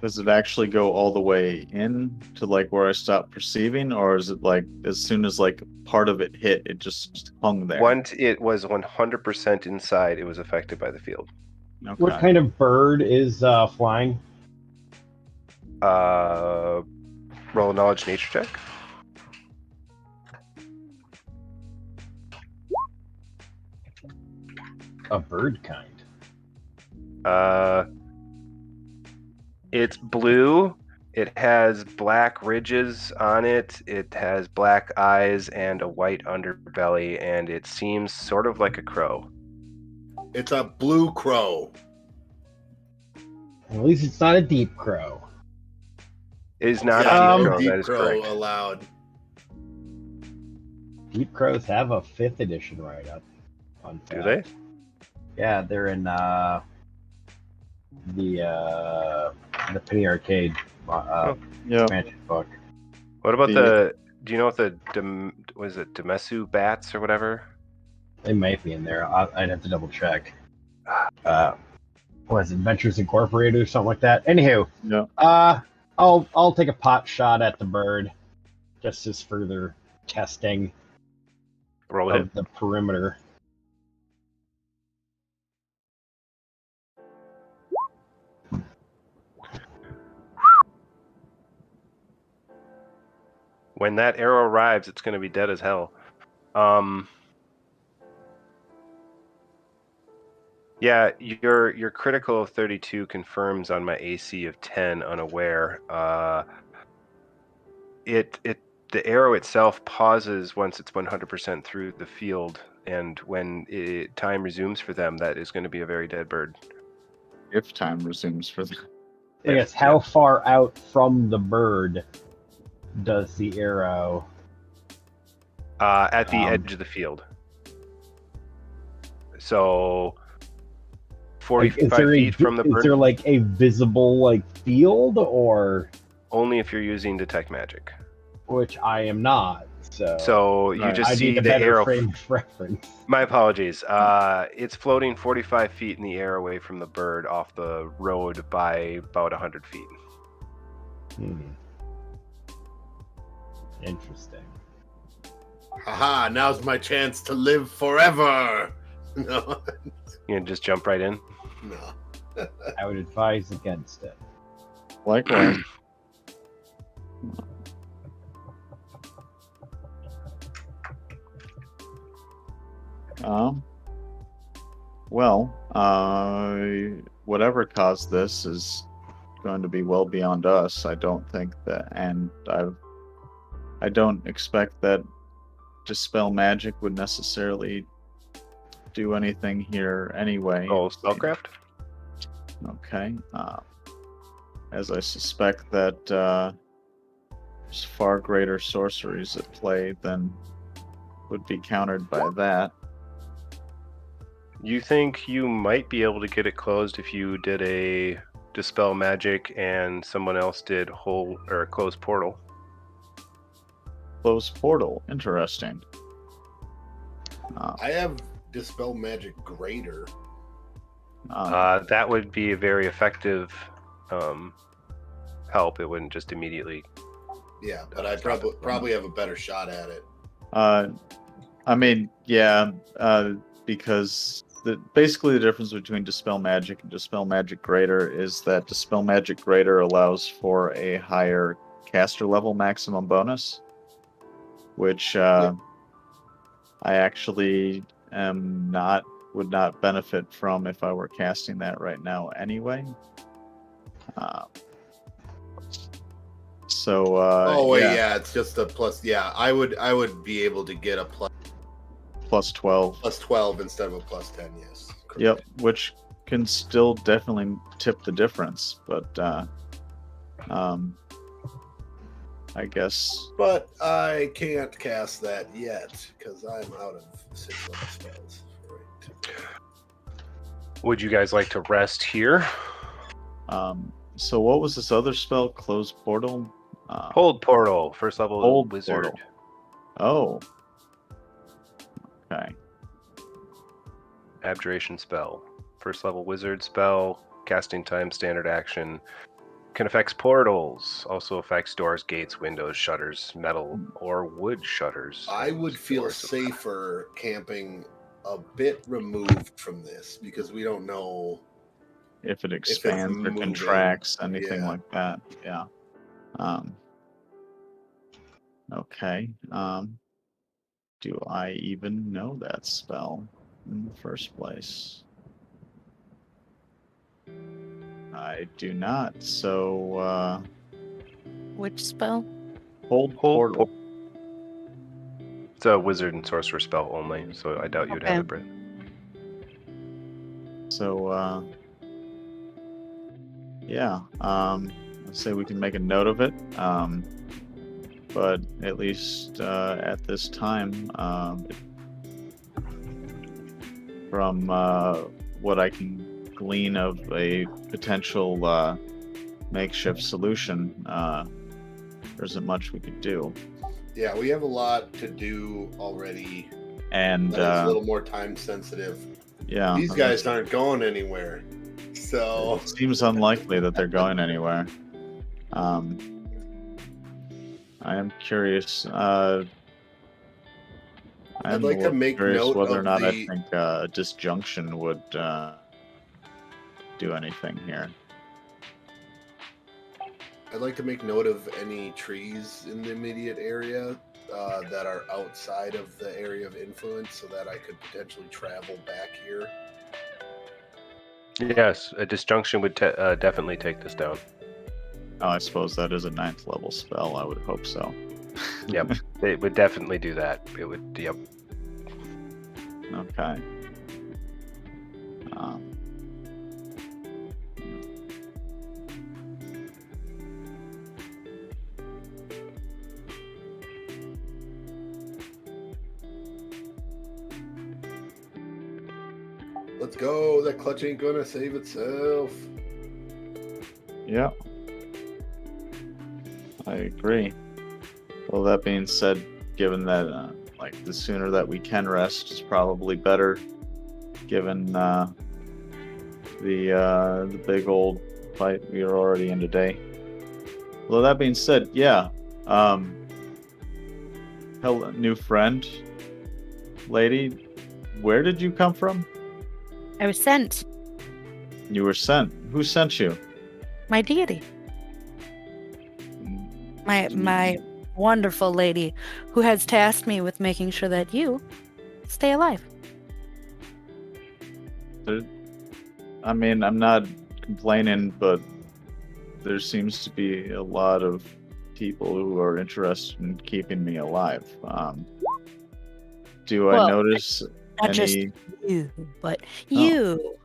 Does it actually go all the way in to like where I stopped perceiving, or is it like as soon as like part of it hit, it just hung there? Once it was 100% inside, it was affected by the field. Okay. What kind of bird is flying? Roll a knowledge nature check. A bird kind. It's blue. It has black ridges on it. It has black eyes and a white underbelly, and it seems sort of like a crow. It's a blue crow. At least it's not a deep crow. It is not Yeah, a deep no crow. deep That is crow correct. allowed. Deep crows have a 5th edition write-up. Do they? Yeah, they're in the Penny Arcade Yeah. expansion book. What about do you know what was it Demesu bats or whatever? They might be in there. I'd have to double check. Was Adventures Incorporated or something like that? Anywho, Yeah. I'll take a pot shot at the bird, just as further testing Roll it. of the perimeter. When that arrow arrives, it's going to be dead as hell. Yeah, your critical of 32 confirms on my AC of 10 unaware. The arrow itself pauses once it's 100% through the field, and when time resumes for them, that is going to be a very dead bird. If time resumes for them. I guess how far out from the bird does the arrow? At the edge of the field. So 45 Like, feet from the is bird. there like a visible like field, or Only if you're using detect magic. which I am not. So you Right. just I see need a the better arrow. frame of reference. My apologies. It's floating 45 feet in the air away from the bird off the road by about 100 feet. Interesting. Haha, now's my chance to live forever. No, You can just jump right in. no. I would advise against it. Likewise. Well, whatever caused this is going to be well beyond us. I don't think that, and I don't expect that dispel magic would necessarily do anything here anyway. Oh, spellcraft? Okay. As I suspect that there's far greater sorceries at play than would be countered by that. You think you might be able to get it closed if you did a dispel magic and someone else did hold or close portal? Close portal. Interesting. I have dispel magic greater. That would be a very effective help. It wouldn't just immediately. Yeah, but I probably have a better shot at it. I mean, yeah, because basically the difference between Dispel Magic and Dispel Magic Greater is that Dispel Magic Greater allows for a higher caster level maximum bonus, which I actually would not benefit from if I were casting that right now anyway. Yeah, it's just a plus. Yeah, I would be able to get a plus 12. plus 12 instead of a plus 10. Yes. Correct. Yep, which can still definitely tip the difference, but I guess. But I can't cast that yet because I'm out of 6 level spells. Right. Would you guys like to rest here? So what was this other spell? Close portal. Hold portal, first level Hold wizard. portal. Oh. Okay. Abjuration spell, first level wizard spell. Casting time, standard action. Can affect portals. Also affects doors, gates, windows, shutters, metal or wood shutters. I would feel Doors. safer camping a bit removed from this because we don't know If it expands or moving, contracts, anything yeah. like that. Yeah. Okay. Do I even know that spell in the first place? I do not. So, Which spell? hold portal. It's a wizard and sorcerer spell only, so I doubt you'd have it, Britt. So, yeah. Let's say we can make a note of it. But at least at this time, from what I can glean of a potential makeshift solution, there isn't much we could do. Yeah, we have a lot to do already. And That is a little more time sensitive. yeah, These guys aren't going anywhere. So it seems unlikely that they're going anywhere. I am curious. I'd like to make curious note whether or of not I the- think disjunction would do anything here. I'd like to make note of any trees in the immediate area that are outside of the area of influence so that I could potentially travel back here. Yes, a disjunction would definitely take this down. Oh, I suppose that is a 9th level spell. I would hope so. Yep, it would definitely do that. It would, yep. Okay. Let's go. That clutch ain't gonna save itself. Yeah. I agree. Well, that being said, given that, like, the sooner that we can rest is probably better, given the big old fight we are already in today. Well, that being said, yeah. Hello, new friend, lady. Where did you come from? I was sent. You were sent. Who sent you? My deity. My wonderful lady who has tasked me with making sure that you stay alive. I mean, I'm not complaining, but there seems to be a lot of people who are interested in keeping me alive. Do I notice not any... just you, but you.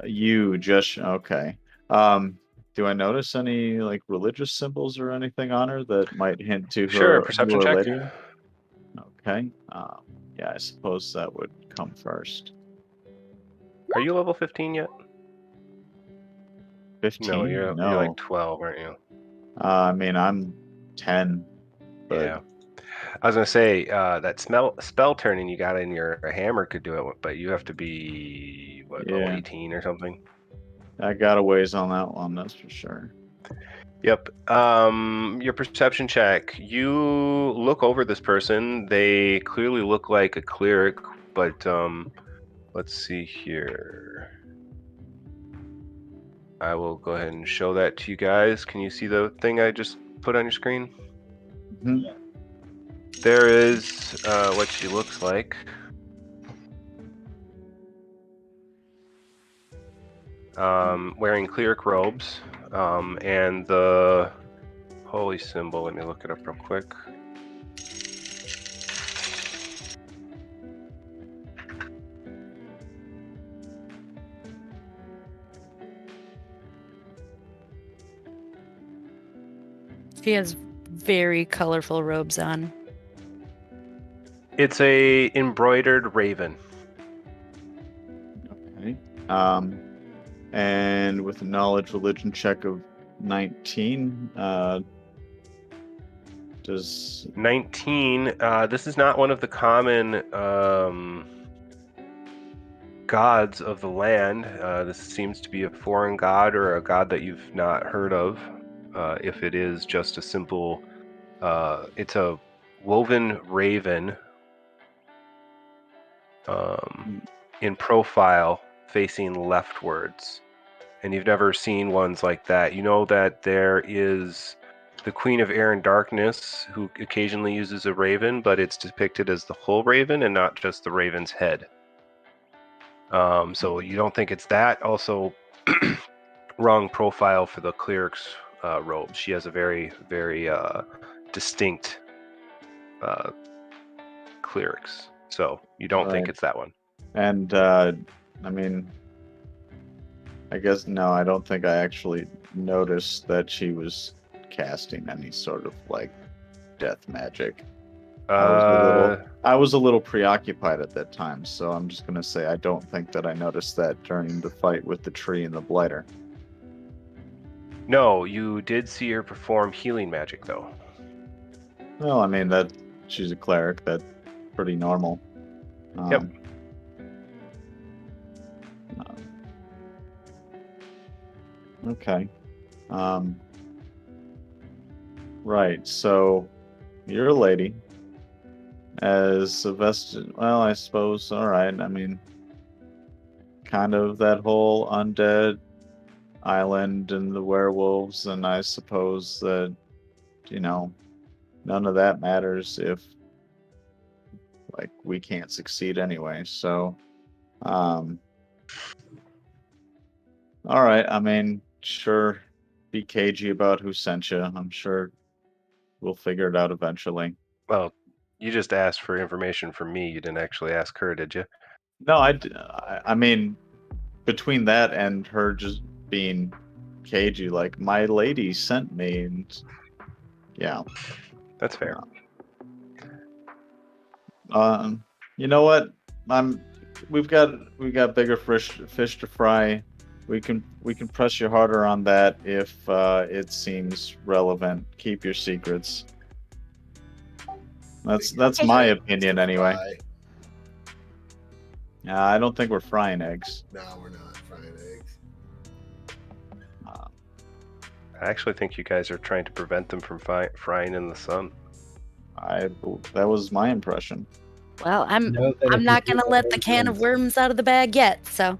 You just okay. Do I notice any like religious symbols or anything on her that might hint to Sure, her perception to her check. lady? Okay. Yeah, I suppose that would come first. Are you level 15 yet? 15? No, you're like 12, aren't you? I mean, I'm 10. But... Yeah. I was gonna say that spell turning you got in your hammer could do it, but you have to be level 18 or something. I got a ways on that one, that's for sure. Yep. Your perception check. You look over this person. They clearly look like a cleric, but let's see here. I will go ahead and show that to you guys. Can you see the thing I just put on your screen? Mm-hmm. There is what she looks like. Wearing cleric robes, and the holy symbol. Let me look it up real quick. She has very colorful robes on. It's a embroidered raven. Okay. And with a knowledge religion check of 19, does 19? This is not one of the common gods of the land. This seems to be a foreign god or a god that you've not heard of. If it is just a simple, it's a woven raven in profile facing leftwards. And you've never seen ones like that. You know that there is the Queen of Air and Darkness who occasionally uses a raven, but it's depicted as the whole raven and not just the raven's head. So you don't think it's that. Also, wrong profile for the cleric's robe. She has a very, very distinct clerics. So you don't think it's that one. And I mean, I guess no, I don't think I actually noticed that she was casting any sort of like death magic. I was a little preoccupied at that time, so I'm just gonna say I don't think that I noticed that during the fight with the tree and the blighter. No, you did see her perform healing magic though. Well, I mean that she's a cleric, that's pretty normal. Yep. Okay. Right, so you're a lady. As a vested, well, I suppose, alright, I mean, kind of that whole undead island and the werewolves, and I suppose that, you know, none of that matters if, like, we can't succeed anyway, so, alright, I mean, sure, be cagey about who sent you. I'm sure we'll figure it out eventually. Well, you just asked for information from me. You didn't actually ask her, did you? No, I mean, between that and her just being cagey, like, my lady sent me, and yeah. That's fair. You know what? we've got bigger fish to fry. We can press you harder on that if it seems relevant. Keep your secrets. That's my opinion anyway. I don't think we're frying eggs. No, we're not frying eggs. I actually think you guys are trying to prevent them from frying in the sun. That was my impression. Well, I'm Know that if you not gonna prove a let the can of hindrance- worms out of the bag yet. So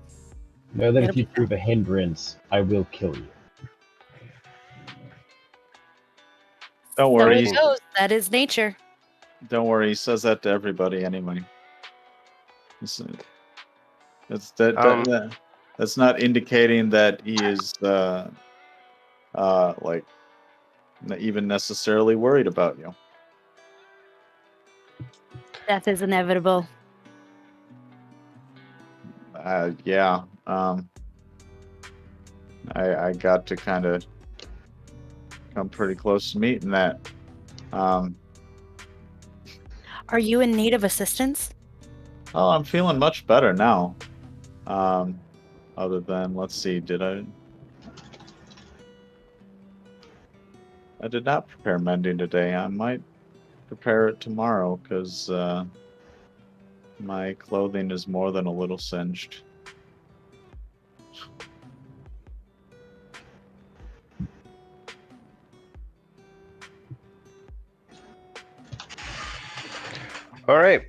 Know that if It'll you be- prove a hindrance, I will kill you. Don't so worry. it goes. That is nature. Don't worry. He says that to everybody anyway. That's not indicating that he is like even necessarily worried about you. Death is inevitable. Yeah. I got to kind of come pretty close to meeting that. Are you in need of assistance? Oh, I'm feeling much better now. Other than, let's see, I did not prepare mending today. I might prepare it tomorrow because my clothing is more than a little singed. All right.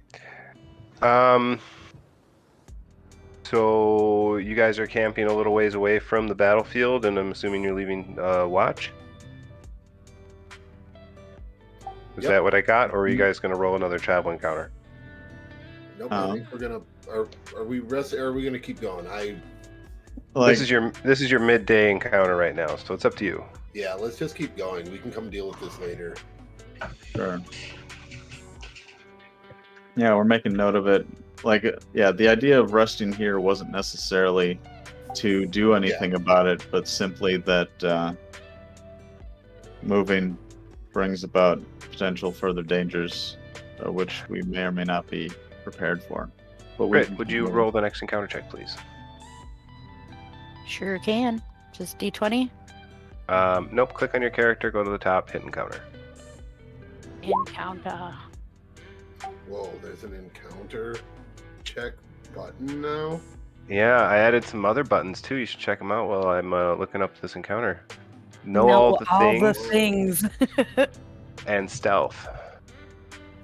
So you guys are camping a little ways away from the battlefield, and I'm assuming you're leaving watch. Is Yep. that what I got, or are you guys going to roll another travel encounter? Nope, I think we're gonna. Are we rest? Or are we gonna keep going? This is your midday encounter right now, so it's up to you. Yeah, let's just keep going. We can come deal with this later. Sure. Yeah, we're making note of it. The idea of resting here wasn't necessarily to do anything about it, but simply that moving brings about potential further dangers, which we may or may not be prepared for. But Great. Would you roll the next encounter check, please? Sure can. Just D20. Nope. Click on your character, go to the top, hit encounter. Encounter. Whoa, there's an encounter check button now. Yeah, I added some other buttons too. You should check them out while I'm looking up this encounter. Know all the things and stealth.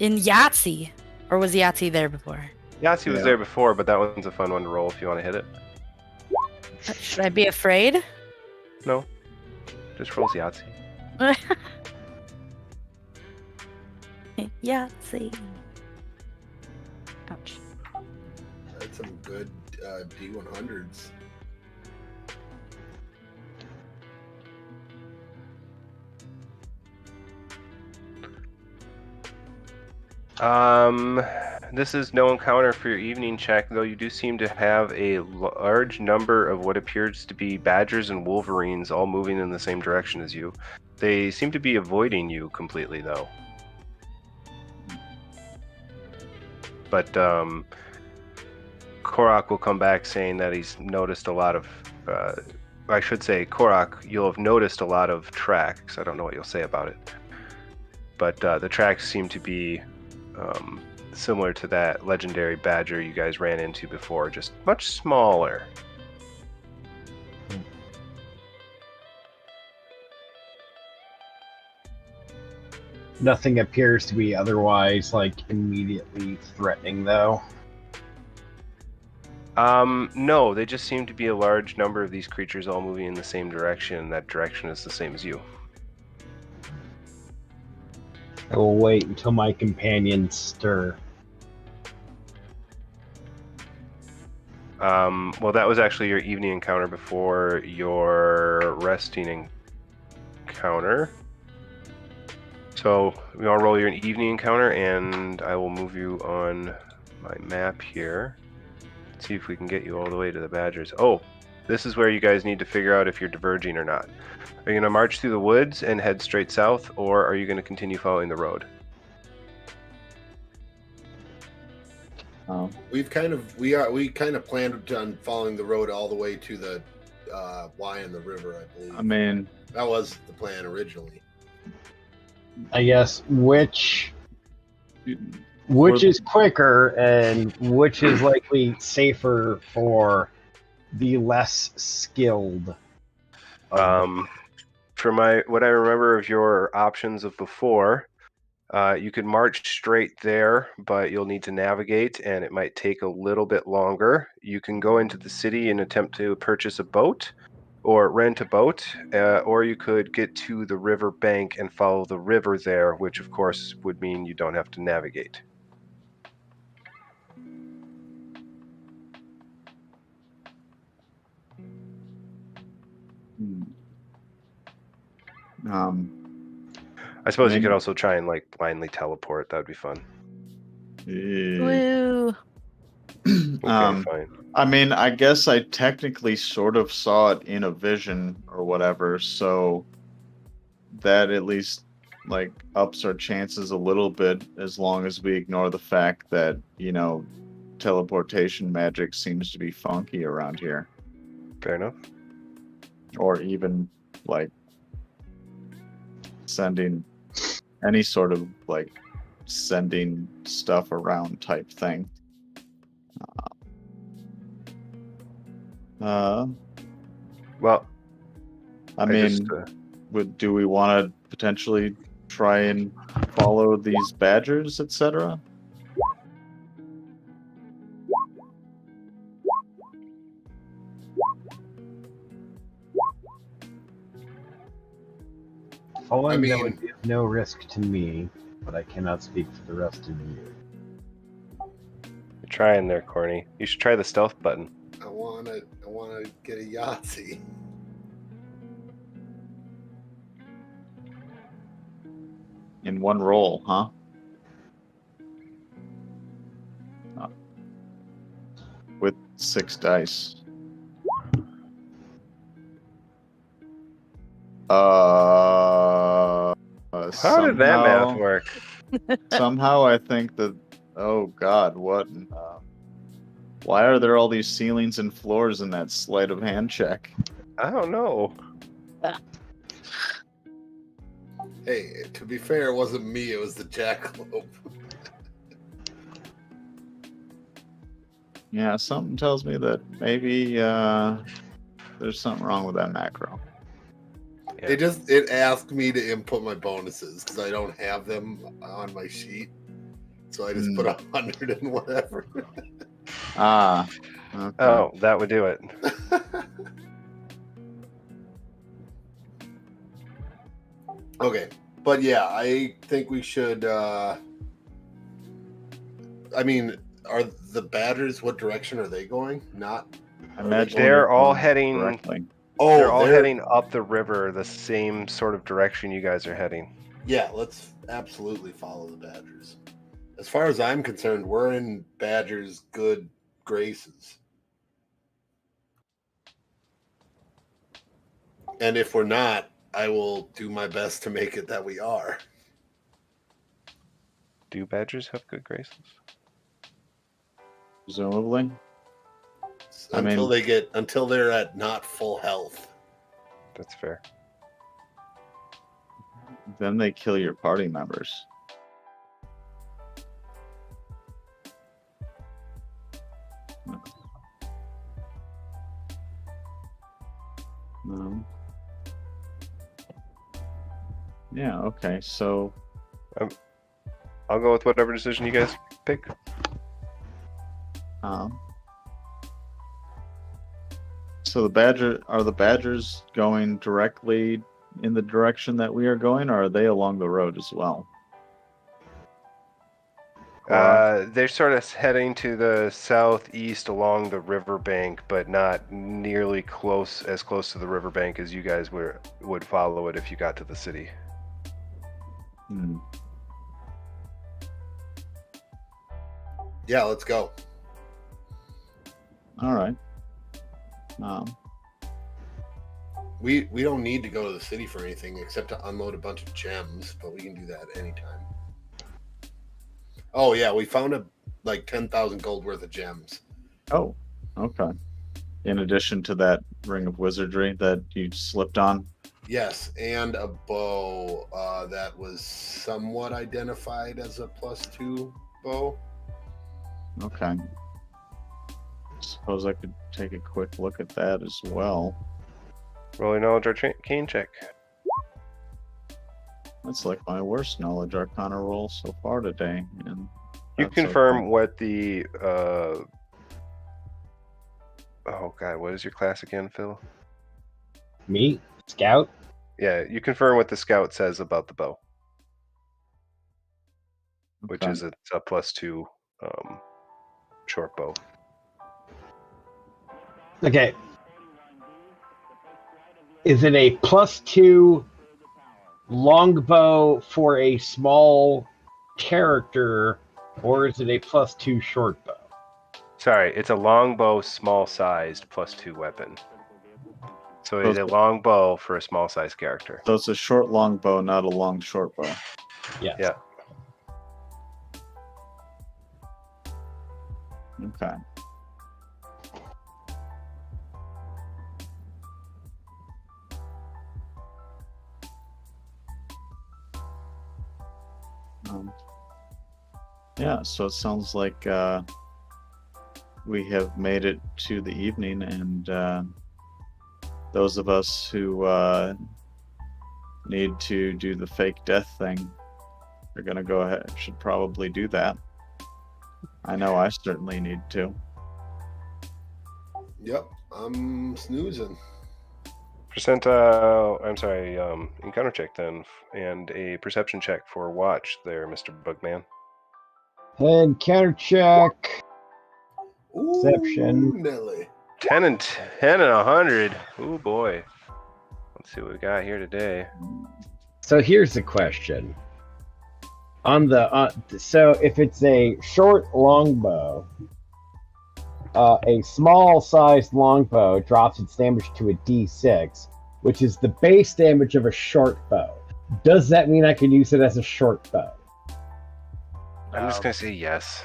In Yahtzee. Or was Yahtzee there before? Yahtzee was there before, but that one's a fun one to roll if you want to hit it. Should I be afraid? No. Just rolls Yahtzee. Yahtzee. Ouch. That's some good D100s. This is no encounter for your evening check, though you do seem to have a large number of what appears to be badgers and wolverines all moving in the same direction as you. They seem to be avoiding you completely, though. But Korak will come back saying that he's noticed a lot of, I should say, Korak, you'll have noticed a lot of tracks. I don't know what you'll say about it. But the tracks seem to be similar to that legendary badger you guys ran into before, just much smaller. Nothing appears to be otherwise, immediately threatening, though. No, they just seem to be a large number of these creatures all moving in the same direction. That direction is the same as you. I will wait until my companions stir. Well, that was actually your evening encounter before your resting encounter. So we all roll your evening encounter, and I will move you on my map here. Let's see if we can get you all the way to the badgers. Oh, this is where you guys need to figure out if you're diverging or not. Are you going to march through the woods and head straight south, or are you going to continue following the road? We kind of planned on following the road all the way to the Y in the river, I believe. I mean, that was the plan originally. I guess which is quicker and which is likely safer for the less skilled. From what I remember of your options of before, you could march straight there, but you'll need to navigate, and it might take a little bit longer. You can go into the city and attempt to purchase a boat, or rent a boat, or you could get to the river bank and follow the river there, which of course would mean you don't have to navigate. I suppose you could also try and like blindly teleport. That would be fun. Woo. Okay, fine. I mean, I guess I technically sort of saw it in a vision or whatever, so that at least like ups our chances a little bit, as long as we ignore the fact that, you know, teleportation magic seems to be funky around here. Fair enough. Or even like sending any sort of like sending stuff around type thing. Well, I mean, do we want to potentially try and follow these badgers, etc.? Following them would be of no risk to me, but I cannot speak for the rest of you. You're trying there, Corny. You should try the stealth button. I wanna get a Yahtzee. In one roll, huh? With 6 dice. How did that math work? Somehow I think that, oh god, what? Why are there all these ceilings and floors in that sleight of hand check? I don't know. Hey, to be fair, it wasn't me, it was the jackalope. Yeah, something tells me that maybe there's something wrong with that macro. Yeah. It asked me to input my bonuses because I don't have them on my sheet. So I just put 100 and whatever. Okay. Oh, that would do it. Okay, but yeah, I think we should. I mean, are the badgers? What direction are they going? Not. I imagine they're all heading. directly. Oh, they're all heading up the river, the same sort of direction you guys are heading. Yeah, let's absolutely follow the badgers. As far as I'm concerned, we're in badgers' good graces. And if we're not, I will do my best to make it that we are. Do badgers have good graces? Presumably. Until they're at not full health. That's fair. Then they kill your party members. No. Yeah, okay, so I'll go with whatever decision you guys pick. So are the badgers going directly in the direction that we are going, or are they along the road as well? They're sort of heading to the southeast along the riverbank, but not nearly as close to the riverbank as you guys would follow it if you got to the city. Yeah, let's go. All right. We don't need to go to the city for anything except to unload a bunch of gems, but we can do that anytime. Oh yeah, we found like 10,000 gold worth of gems. Oh, okay. In addition to that ring of wizardry that you slipped on. Yes, and a bow that was somewhat identified as a +2 bow. Okay. Suppose I could take a quick look at that as well. Roll your knowledge arcane check. That's like my worst knowledge arcana roll so far today. And You that's confirm okay. what the oh god, what is your class again, Phil? Me, scout. Yeah, you confirm what the scout says about the bow, which Okay. is it's a +2 short bow. Okay. Is it a +2 longbow for a small character, or is it a +2 short bow? Sorry, it's a longbow, small-sized +2 weapon. So it's a longbow for a small-sized character. So it's a short long bow, not a long short bow. Yes. Yeah. Okay. Yeah, so it sounds like we have made it to the evening, and those of us who need to do the fake death thing are going to go ahead, should probably do that. I know I certainly need to. Yep, I'm snoozing. Encounter check then, and a perception check for watch there, Mr. Bugman. And counter check. Ooh, Perception. Nelly. 10 and 100. Ooh boy. Let's see what we got here today. So here's the question. On the so if it's a short longbow, a small-sized longbow drops its damage to a D6, which is the base damage of a short bow. Does that mean I can use it as a short bow? I'm just gonna say yes.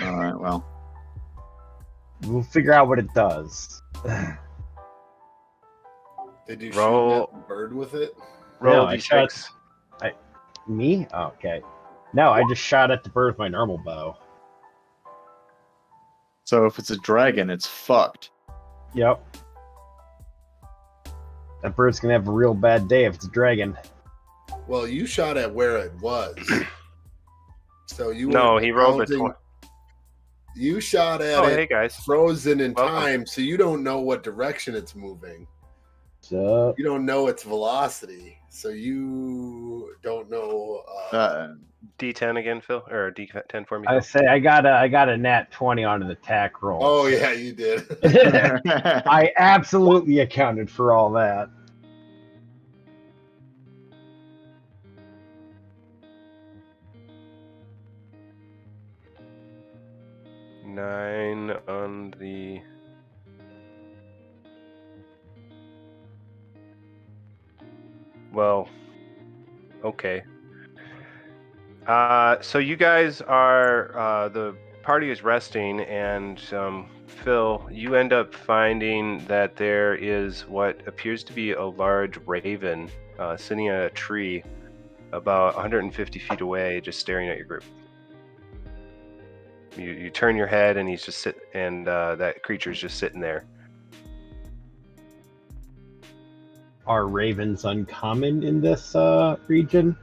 All right, well. We'll figure out what it does. Did you Roll- shoot that bird with it? Roll I d6. Me? Oh, okay. No, I just shot at the bird with my normal bow. So if it's a dragon, it's fucked. Yep. That bird's gonna have a real bad day if it's a dragon. Well, you shot at where it was. So you No, weren't he rolled a counting- 20. You shot at Oh, it hey guys. frozen in Welcome. time, so you don't know what direction it's moving. So You don't know its velocity, so you don't know. D10 again, Phil, or D10 for me. I say I got a nat 20 on an attack roll. Oh yeah, you did. I absolutely accounted for all that. Nine on the. Well, okay. So you guys are the party is resting, and Phil, you end up finding that there is what appears to be a large raven sitting at a tree about 150 feet away, just staring at your group. You turn your head, and he's just that creature's just sitting there. Are ravens uncommon in this region?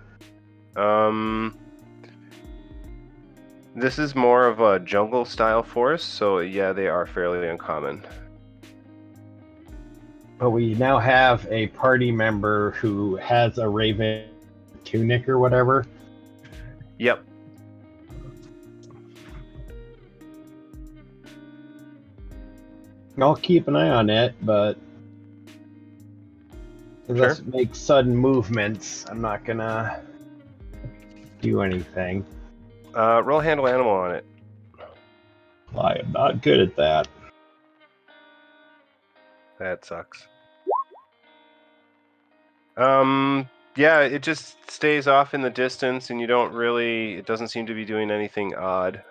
This is more of a jungle style forest, so yeah, they are fairly uncommon. But we now have a party member who has a raven tunic or whatever. Yep. I'll keep an eye on it, but unless it makes sudden movements, I'm not gonna do anything. Roll handle animal on it. I am not good at that. That sucks. Yeah, it just stays off in the distance, and you don't really. It doesn't seem to be doing anything odd.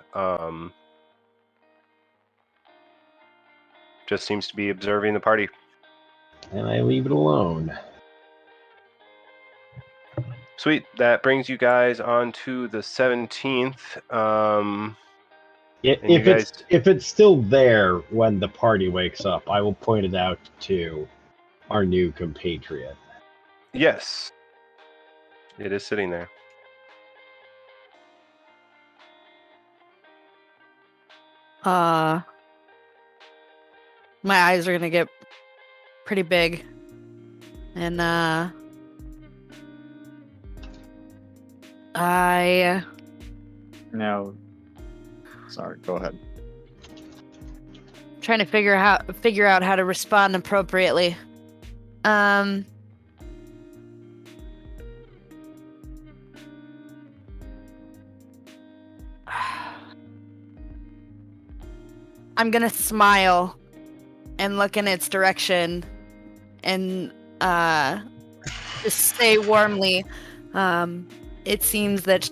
Just seems to be observing the party. And I leave it alone. Sweet. That brings you guys on to the 17th. And you guys- If it's still there when the party wakes up, I will point it out to our new compatriot. Yes. It is sitting there. My eyes are gonna get pretty big. And Now, sorry, go ahead. trying to figure out how to respond appropriately. I'm gonna smile and look in its direction and just say warmly, it seems that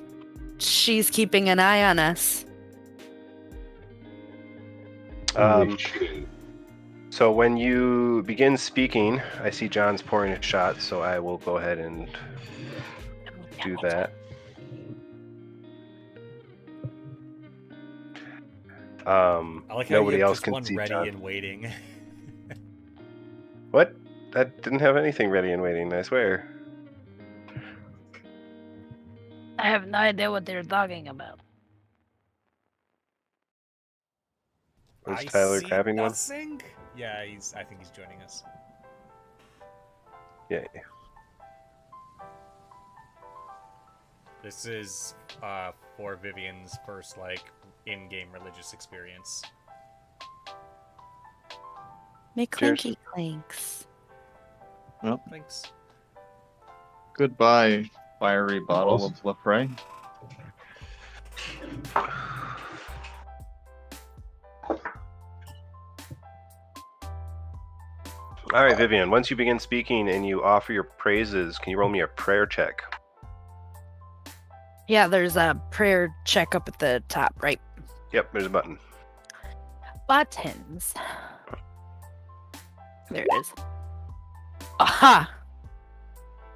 she's keeping an eye on us. So when you begin speaking, I see John's pouring a shot, so I will go ahead and do that. I like how Nobody you have else just can one see ready John. and waiting. What? That didn't have anything ready and waiting, I swear. I have no idea what they're talking about. Was I Tyler see grabbing one? nothing? Yeah, I think he's joining us. Yeah. This is for Vivian's first in-game religious experience. Make Cheers. clinky clinks. Thanks. Goodbye, fiery bottle of Lafray. All right, Vivian, once you begin speaking and you offer your praises, can you roll me a prayer check? Yeah, there's a prayer check up at the top, right? Yep, there's a button. Buttons. There it is. Aha!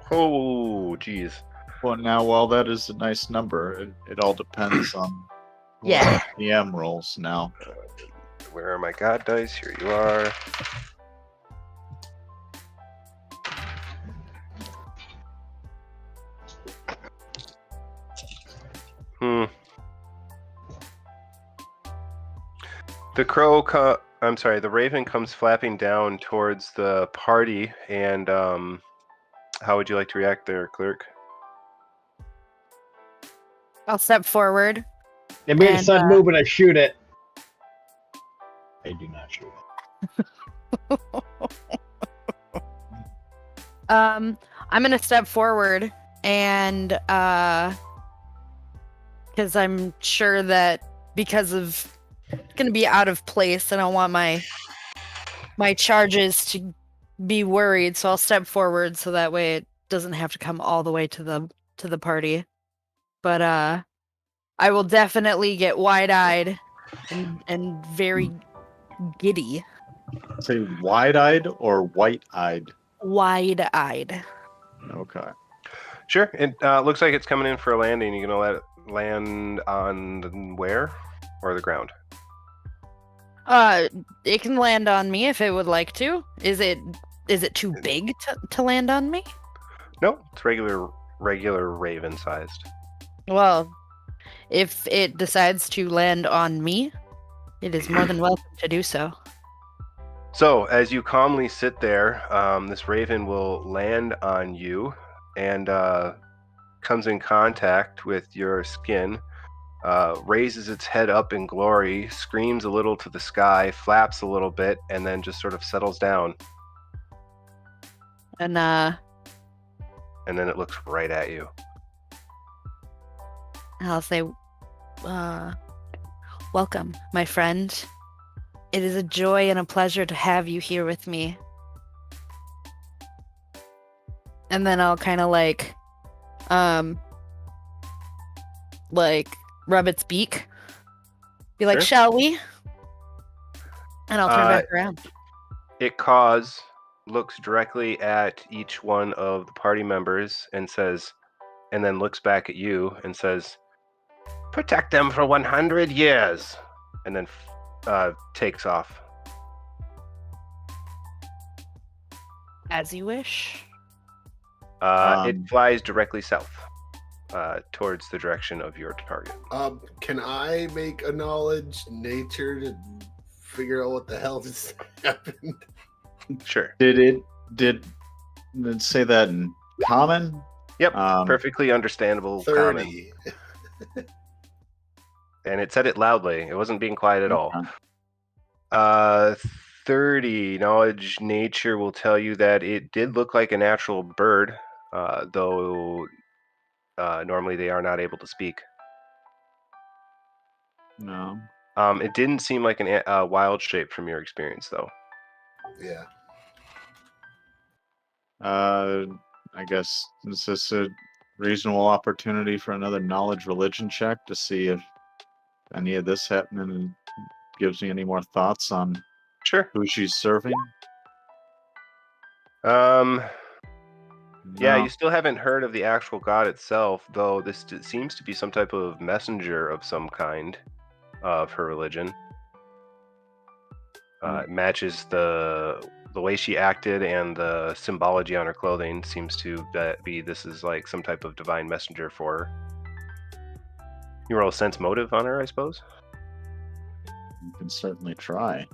Oh, geez. Well, now, while that is a nice number, it all depends on what Yeah. PM rolls now. Where are my god dice? Here you are. The raven comes flapping down towards the party, and how would you like to react there, clerk? I'll step forward. It made a And, sudden move and I shoot it. I do not shoot it. I'm gonna step forward and because I'm sure that because of it's gonna be out of place, I don't want my charges to be worried, so I'll step forward so that way it doesn't have to come all the way to the party. But I will definitely get wide-eyed and very giddy. Say wide-eyed or white-eyed? Wide-eyed. Okay. Sure. It looks like it's coming in for a landing. You gonna let it land on where? Or the ground? It can land on me if it would like to. Is it too big to land on me? No, it's regular raven sized. Well, if it decides to land on me, it is more than welcome to do so. So, as you calmly sit there, this raven will land on you and comes in contact with your skin, raises its head up in glory, screams a little to the sky, flaps a little bit, and then just sort of settles down. And then it looks right at you. I'll say, welcome, my friend. It is a joy and a pleasure to have you here with me. and then I'll kind of like rub its beak. Be like, Sure. shall we? And I'll turn back around. It looks directly at each one of the party members and says, and then looks back at you and says, "Protect them for 100 years," and then takes off. As you wish. It flies directly south, towards the direction of your target. Can I make a knowledge nature to figure out what the hell just happened? Sure. Did it say that in common? Yep. Perfectly understandable. 30. Common. And it said it loudly. It wasn't being quiet at all. 30 knowledge nature will tell you that it did look like a natural bird, though normally they are not able to speak. No. It didn't seem like a wild shape from your experience, though. Yeah. I guess is this a reasonable opportunity for another knowledge religion check to see if any of this happening gives me any more thoughts on Sure. who she's serving? Yeah, No. you still haven't heard of the actual god itself, though this seems to be some type of messenger of some kind of her religion. It matches the way she acted, and the symbology on her clothing seems to be this is like some type of divine messenger for her. You roll a sense motive on her, I suppose? You can certainly try.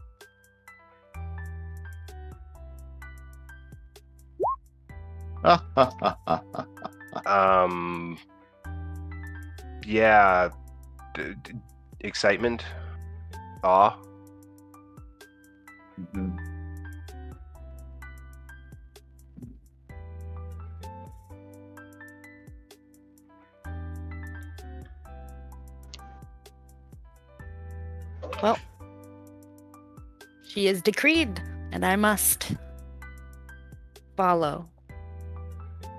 Yeah, excitement, awe. Mhm. Well, she is decreed, and I must follow.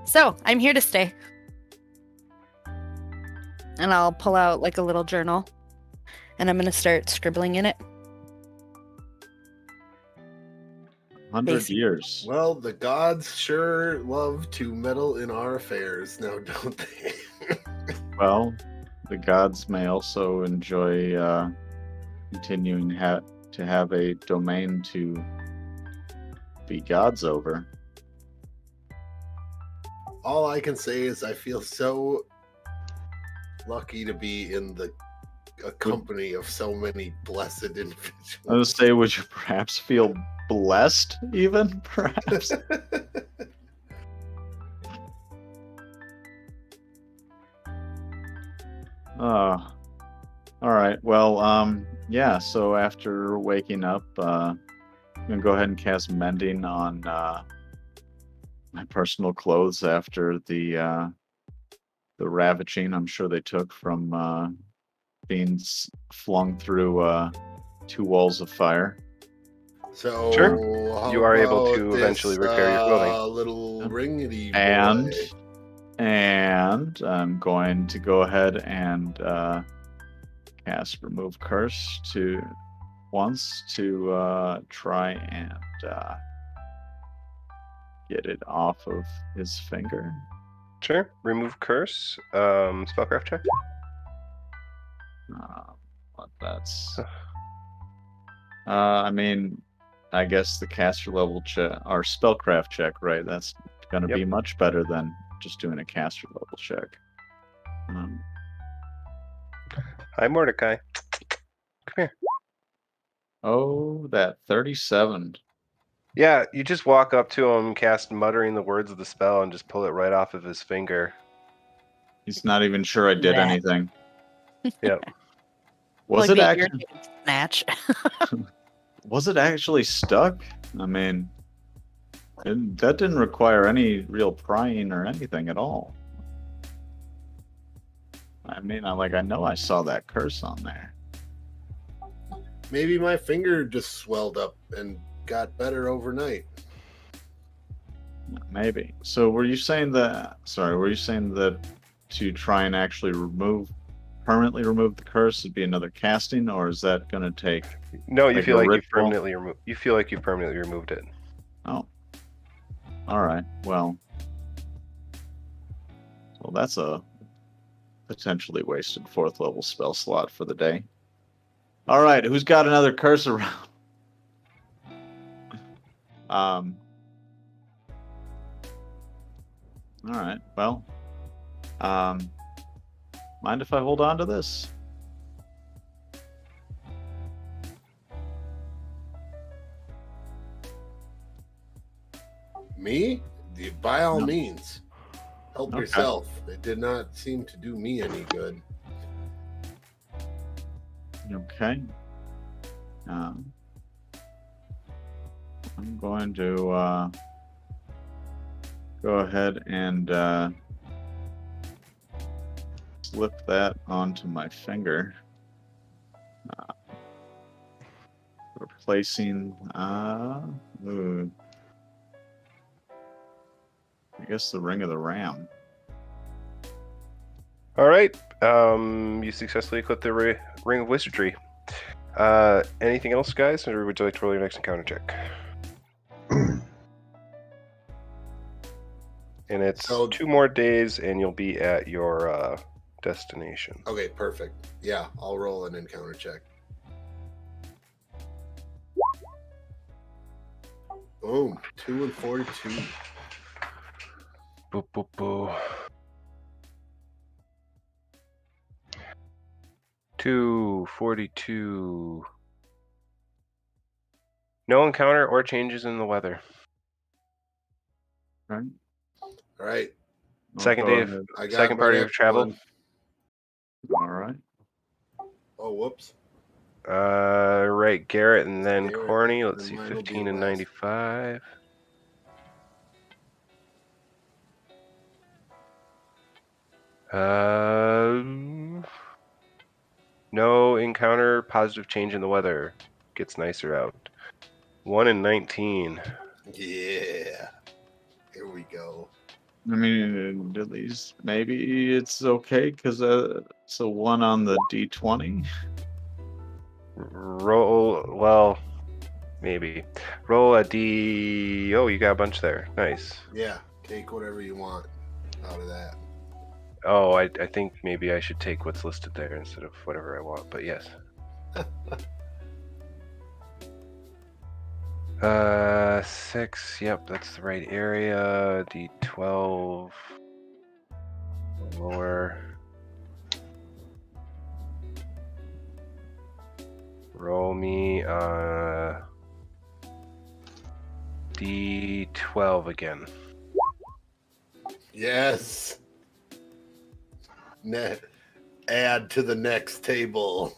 So, I'm here to stay. And I'll pull out like a little journal, and I'm going to start scribbling in it. 100 Basically. years. Well, the gods sure love to meddle in our affairs now, don't they? Well, the gods may also enjoy continuing to have a domain to be gods over. All I can say is I feel so lucky to be in a company of so many blessed individuals. I would say, would you perhaps feel blessed, even perhaps? All right. Well, yeah. So after waking up, I'm gonna go ahead and cast mending on my personal clothes after the ravaging I'm sure they took from being flung through 2 walls of fire. So Sure. how You are able about to this, eventually repair your clothing. Little ringety And boy? and I'm going to go ahead and cast remove curse once to try and get it off of his finger. Sure. Remove curse. Spellcraft check. But that's I mean, I guess the caster level check or spellcraft check, right? That's going to be much better than just doing a caster level check. Hi, Mordecai. Come here. Oh, that 37. Yeah, you just walk up to him, cast muttering the words of the spell, and just pull it right off of his finger. He's not even sure I did Nah. anything. Yep. Was Like it the actually? irritated snatch. Was it actually stuck? I mean, that didn't require any real prying or anything at all. I mean, I know I saw that curse on there. Maybe my finger just swelled up and got better overnight. Maybe. So were you saying that? Sorry, were you saying that to try and actually permanently remove the curse would be another casting, or is that going to take? No, you Like feel a like you've ritual? permanently removed. You feel like you've permanently removed it. Oh. All right. Well, that's a potentially wasted 4th level spell slot for the day. All right, who's got another curse around? All right. Well, mind if I hold on to this? Me? By all No. means. Help Okay. yourself. It did not seem to do me any good. Okay. I'm going to go ahead and slip that onto my finger. Replacing, ooh, I guess the Ring of the Ram. All right. You successfully equipped the Ring of Wizardry. Anything else, guys, or would you like to roll your next encounter check? And it's So- 2 more days, and you'll be at your destination. Okay, perfect. Yeah, I'll roll an encounter check. Boom. 2 and 42. Boo, boo, boo. 242. No encounter or changes in the weather. Right? All right. Second Go day of ahead. I got second my part of your next travel. one. All right. Oh, whoops. Right, Garret and then Garret, Corny. Let's and see, mine will be 15 and last. 95. No encounter, positive change in the weather. Gets nicer out. 1 and 19. Yeah. Here we go. I mean, at least maybe it's okay because it's a 1 on the D20. Roll, well, maybe. Roll a D. Oh, you got a bunch there. Nice. Yeah, take whatever you want out of that. Oh, I think maybe I should take what's listed there instead of whatever I want, but yes. 6, yep, that's the right area. D12. Lower. Roll me D12 again. Yes. Add to the next table.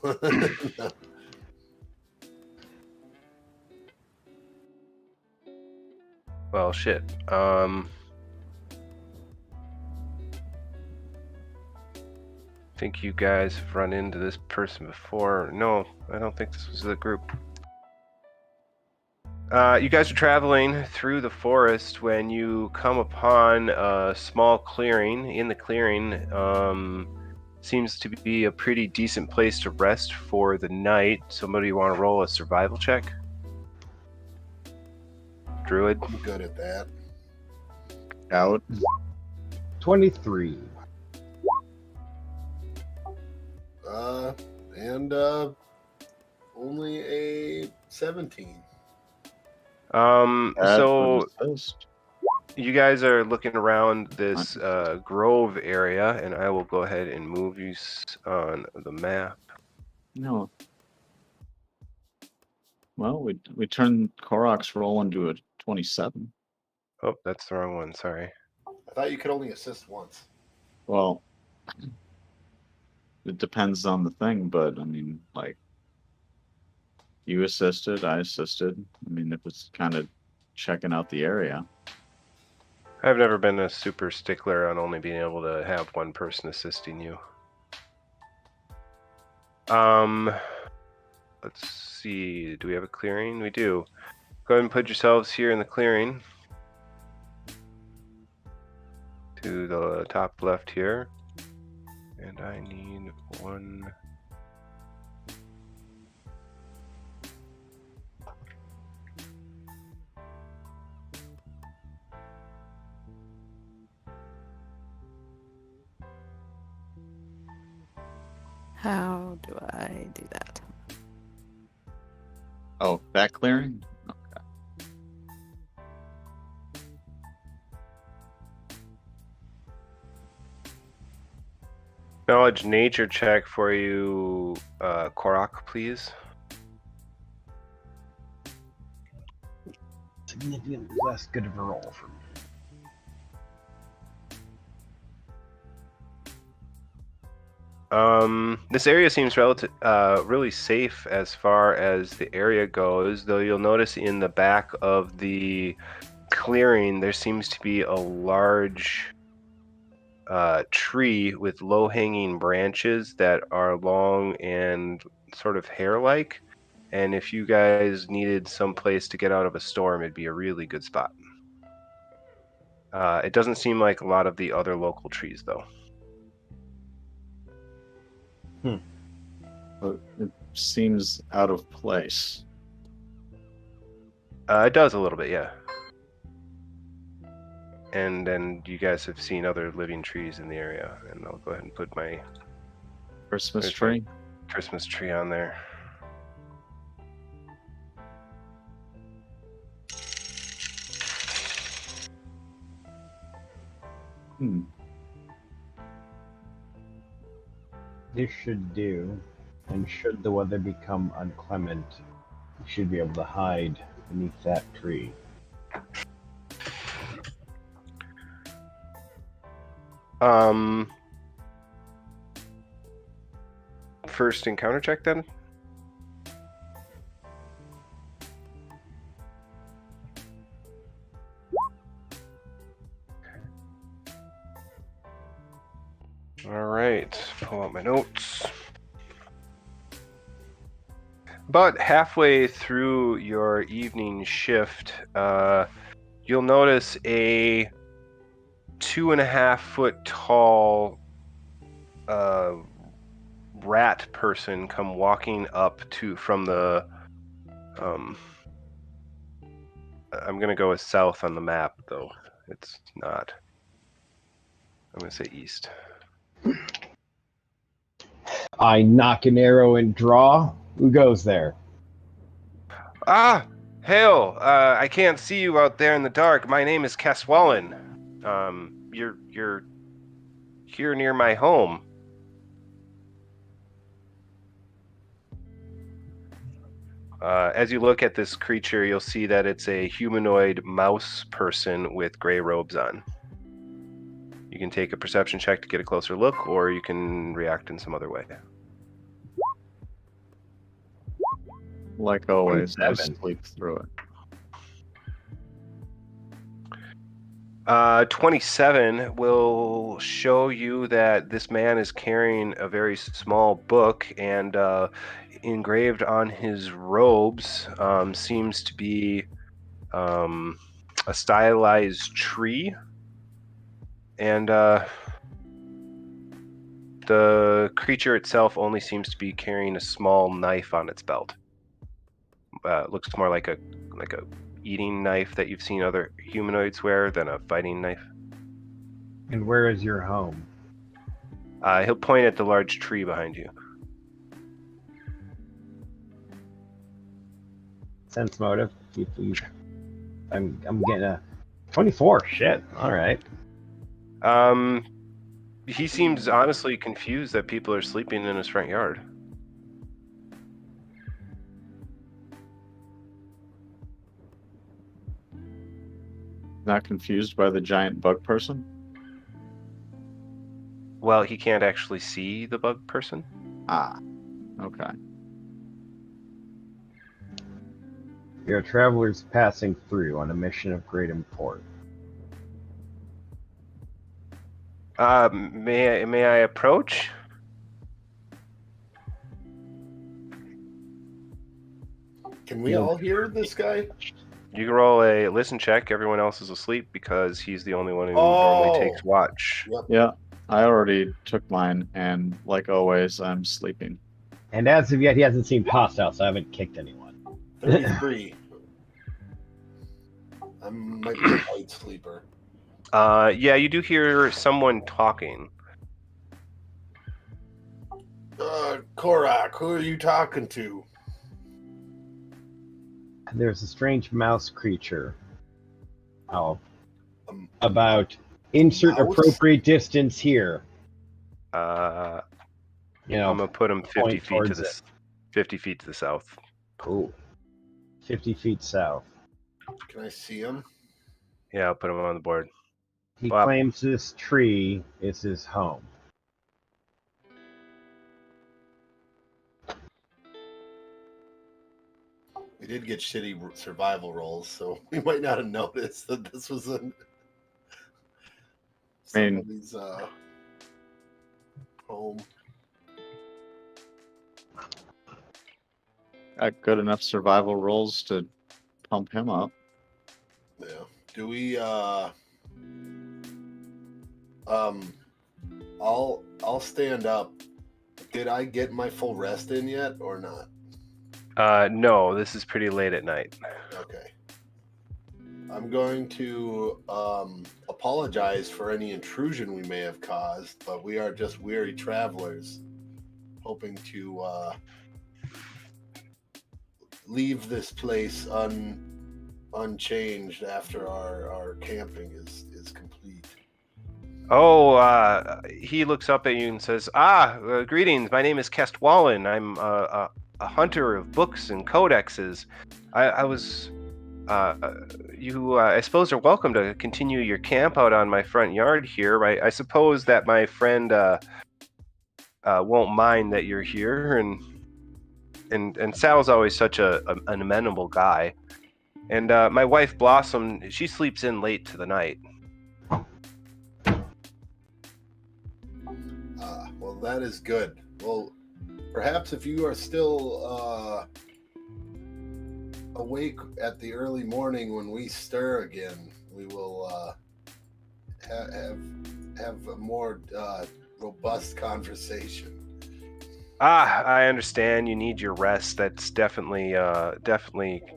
Well, shit. Think you guys have run into this person before. No, I don't think this was the group. You guys are traveling through the forest when you come upon a small clearing. In the clearing, seems to be a pretty decent place to rest for the night. Somebody want to roll a survival check? Druid? I'm good at that. Out. 23. And only a 17. So Assist. you guys are looking around this grove area, and I will go ahead and move you on the map. No. Well, we turned Korok's roll into a 27. Oh, that's the wrong one. Sorry. I thought you could only assist once. Well, it depends on the thing, but I mean, like, you assisted, I assisted. I mean, if it's kind of checking out the area. I've never been a super stickler on only being able to have one person assisting you. Let's see. Do we have a clearing? We do. Go ahead and put yourselves here in the clearing. to the top left here. And I need one. How do I do that? Oh, back clearing? Okay. Knowledge nature check for you, Korok, please. Significantly less good of a roll for me. This area seems really safe as far as the area goes, though you'll notice in the back of the clearing there seems to be a large tree with low-hanging branches that are long and sort of hair-like, and if you guys needed some place to get out of a storm, it'd be a really good spot. It doesn't seem like a lot of the other local trees, though. But it seems out of place. It does a little bit, yeah. And then you guys have seen other living trees in the area, and I'll go ahead and put my Christmas tree? Christmas tree on there. This should do, and should the weather become inclement, you should be able to hide beneath that tree. First encounter check then. All right, pull out my notes. About halfway through your evening shift, you'll notice a 2.5 foot tall rat person come walking up from the I'm gonna go with south on the map, though it's not. I'm gonna say east. I knock an arrow and draw. Who goes there? Ah, hail! I can't see you out there in the dark. My name is Caswallen. You're here near my home. As you look at this creature, you'll see that it's a humanoid mouse person with gray robes on. You can take a perception check to get a closer look, or you can react in some other way. Like always, I 27. sleep through it. 27 will show you that this man is carrying a very small book, and engraved on his robes seems to be a stylized tree, and the creature itself only seems to be carrying a small knife on its belt. Looks more like a eating knife that you've seen other humanoids wear than a fighting knife. And where is your home? He'll point at the large tree behind you. Sense motive. I'm getting a 24. Shit. All right. He seems honestly confused that people are sleeping in his front yard. Not confused by the giant bug person? Well, he can't actually see the bug person. Ah, okay. You're travelers passing through on a mission of great import. May I approach? Can we all hear this guy? You can roll a listen check. Everyone else is asleep because he's the only one who normally takes watch. Yep. Yeah, I already took mine, and like always, I'm sleeping. And as of yet, he hasn't seen hostile, so I haven't kicked anyone. 33. I might be a light sleeper. Yeah, you do hear someone talking. Korak, who are you talking to? There's a strange mouse creature. Oh, Um, about insert mouse? appropriate distance here. I'm You know, gonna put him 50 point feet to towards the it. 50 feet to the south. Cool. 50 feet south. Can I see him? Yeah, I'll put him on the board. He Bob. claims this tree is his home. We did get shitty survival rolls, so we might not have noticed that this was somebody's home. Got good enough survival rolls to pump him up. Yeah. Do we I'll stand up. Did I get my full rest in yet or not? No, this is pretty late at night. Okay. I'm going to apologize for any intrusion we may have caused, but we are just weary travelers hoping to leave this place unchanged after our camping is complete. Oh, he looks up at you and says, greetings, my name is Kest Wallen. I'm a hunter of books and codexes. I suppose are welcome to continue your camp out on my front yard here. I suppose that my friend won't mind that you're here, and Sal's always such an amenable guy. And my wife Blossom, she sleeps in late to the night. Well, that is good. Well, perhaps if you are still awake at the early morning when we stir again, we will have a more robust conversation. I understand you need your rest. That's definitely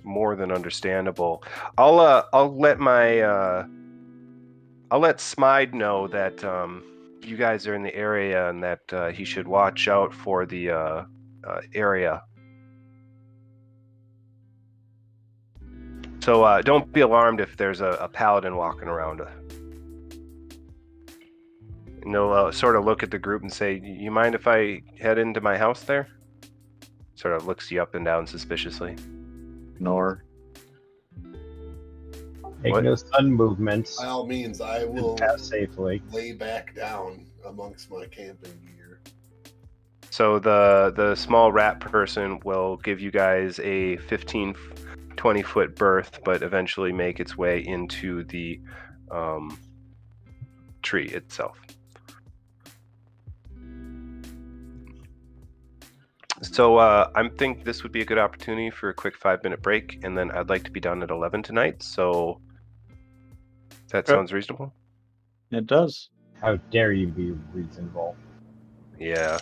more than understandable. I'll let Smide know that you guys are in the area and that he should watch out for the area. So don't be alarmed if there's a paladin walking around. And they'll sort of look at the group and say, "You mind if I head into my house there?" Sort of looks you up and down suspiciously. Ignore. Make What? no sun movements. By all means, I will Pass safely. lay back down amongst my camping gear. So the small rat person will give you guys a 15, 20-foot berth, but eventually make its way into the tree itself. So I think this would be a good opportunity for a quick 5-minute break, and then I'd like to be done at 11 tonight. So that sounds reasonable? It does. How dare you be reasonable? Yeah.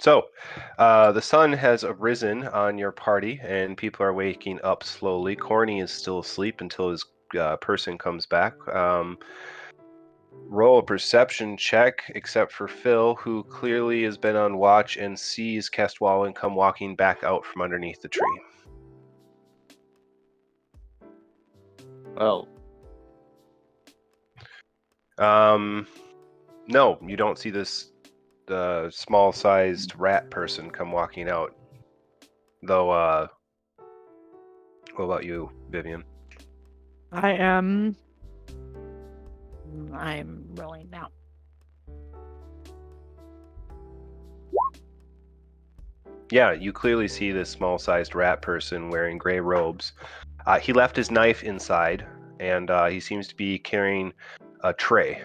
So, the sun has arisen on your party, and people are waking up slowly. Corny is still asleep until his person comes back. Roll a perception check, except for Phil, who clearly has been on watch and sees Castwallen come walking back out from underneath the tree. Well, No, you don't see this small-sized rat person come walking out. Though, what about you, Vivian? I'm rolling now. Yeah, you clearly see this small-sized rat person wearing gray robes. He left his knife inside, and he seems to be carrying a tray.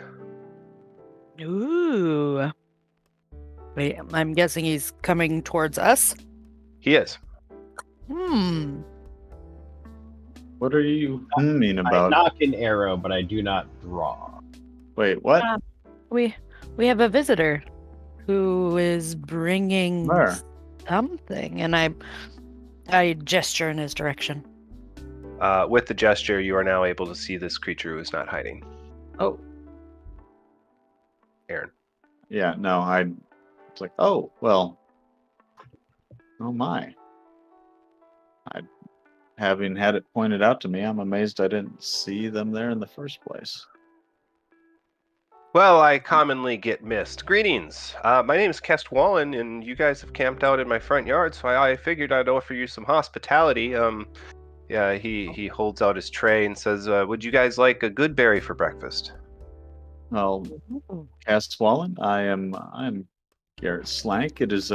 Ooh. Wait, I'm guessing he's coming towards us? He is. what are you mean I about? knock an arrow, but I do not draw. Wait, what? We have a visitor who is bringing Where? something, and I gesture in his direction. With the gesture, you are now able to see this creature who is not hiding. Oh. Aaron. Yeah, no, it's like, oh, well. Oh my. Having had it pointed out to me, I'm amazed I didn't see them there in the first place. Well, I commonly get missed. Greetings. My name is Castwallen, and you guys have camped out in my front yard, so I figured I'd offer you some hospitality. Yeah, he holds out his tray and says, would you guys like a good berry for breakfast? Well, Castwallen, I'm Garret Slank. It is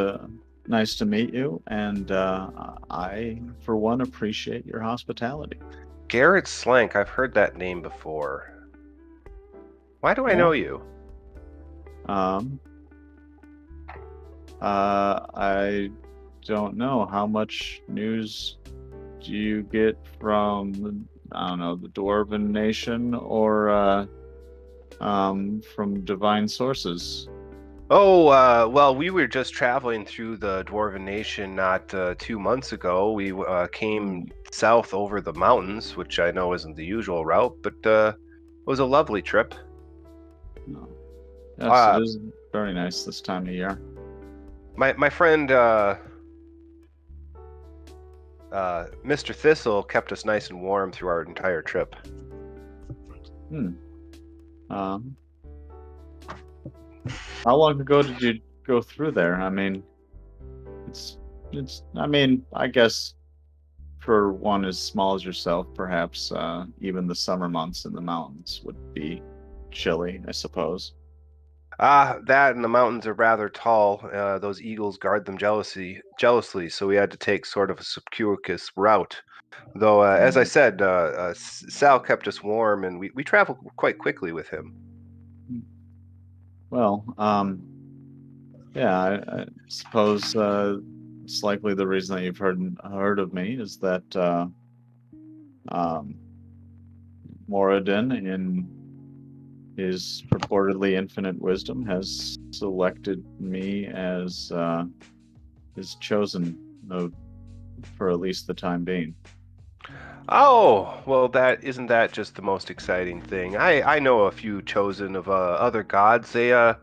nice to meet you, and I, for one, appreciate your hospitality. Garret Slank, I've heard that name before. Why do I know you? I don't know. How much news do you get from, I don't know, the Dwarven Nation or from divine sources? Oh, well, we were just traveling through the Dwarven Nation not 2 months ago. We came south over the mountains, which I know isn't the usual route, but it was a lovely trip. No. Yes, it is very nice this time of year. My friend, Mr. Thistle, kept us nice and warm through our entire trip. How long ago did you go through there? I mean, I guess for one as small as yourself, perhaps even the summer months in the mountains would be chilly, I suppose. That and the mountains are rather tall. Those eagles guard them jealously, so we had to take sort of a circuitous route. Though, as I said, Sal kept us warm, and we traveled quite quickly with him. Well, yeah, I suppose it's likely the reason that you've heard of me is that Moradin, in his purportedly infinite wisdom, has selected me as his chosen node for at least the time being. Oh, well, isn't that just the most exciting thing? I know a few chosen of other gods. They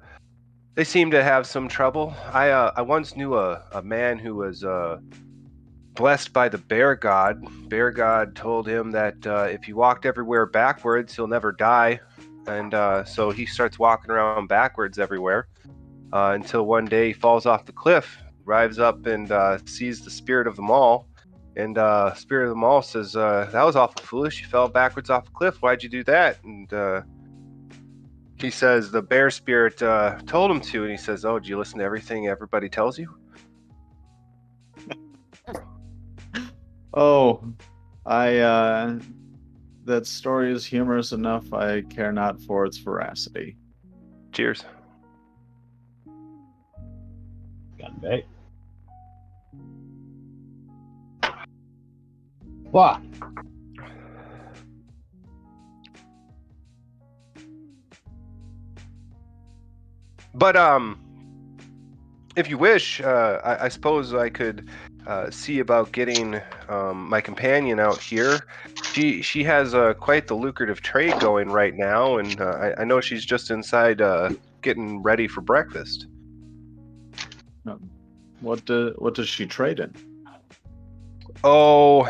seem to have some trouble. I once knew a man who was blessed by the bear god. Bear god told him that if he walked everywhere backwards, he'll never die. And so he starts walking around backwards everywhere until one day he falls off the cliff, arrives up and sees the spirit of them all. And spirit of them all says, that was awful foolish. You fell backwards off a cliff. Why'd you do that? And he says the bear spirit told him to. And he says, oh, do you listen to everything everybody tells you? Oh, that story is humorous enough. I care not for its veracity. Cheers. Gun bait. What? But If you wish, I suppose I could see about getting my companion out here. She has quite the lucrative trade going right now, and I know she's just inside getting ready for breakfast. What does she trade in? Oh,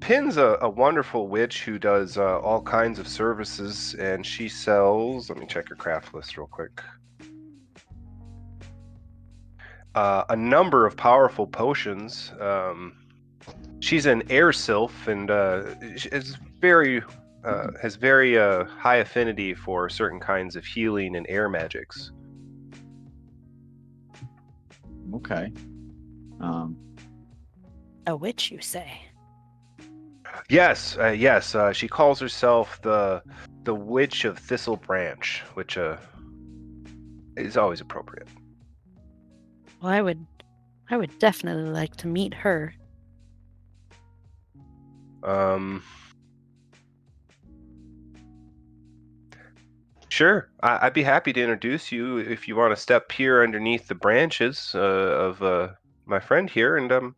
Pin's a wonderful witch who does all kinds of services, and she sells. Let me check her craft list real quick. A number of powerful potions. She's an air sylph and is very has very high affinity for certain kinds of healing and air magics. Okay. A witch, you say? Yes, yes. She calls herself the Witch of Thistle Branch, which is always appropriate. Well, I would definitely like to meet her. Sure. I'd be happy to introduce you if you want to step here underneath the branches of my friend here, and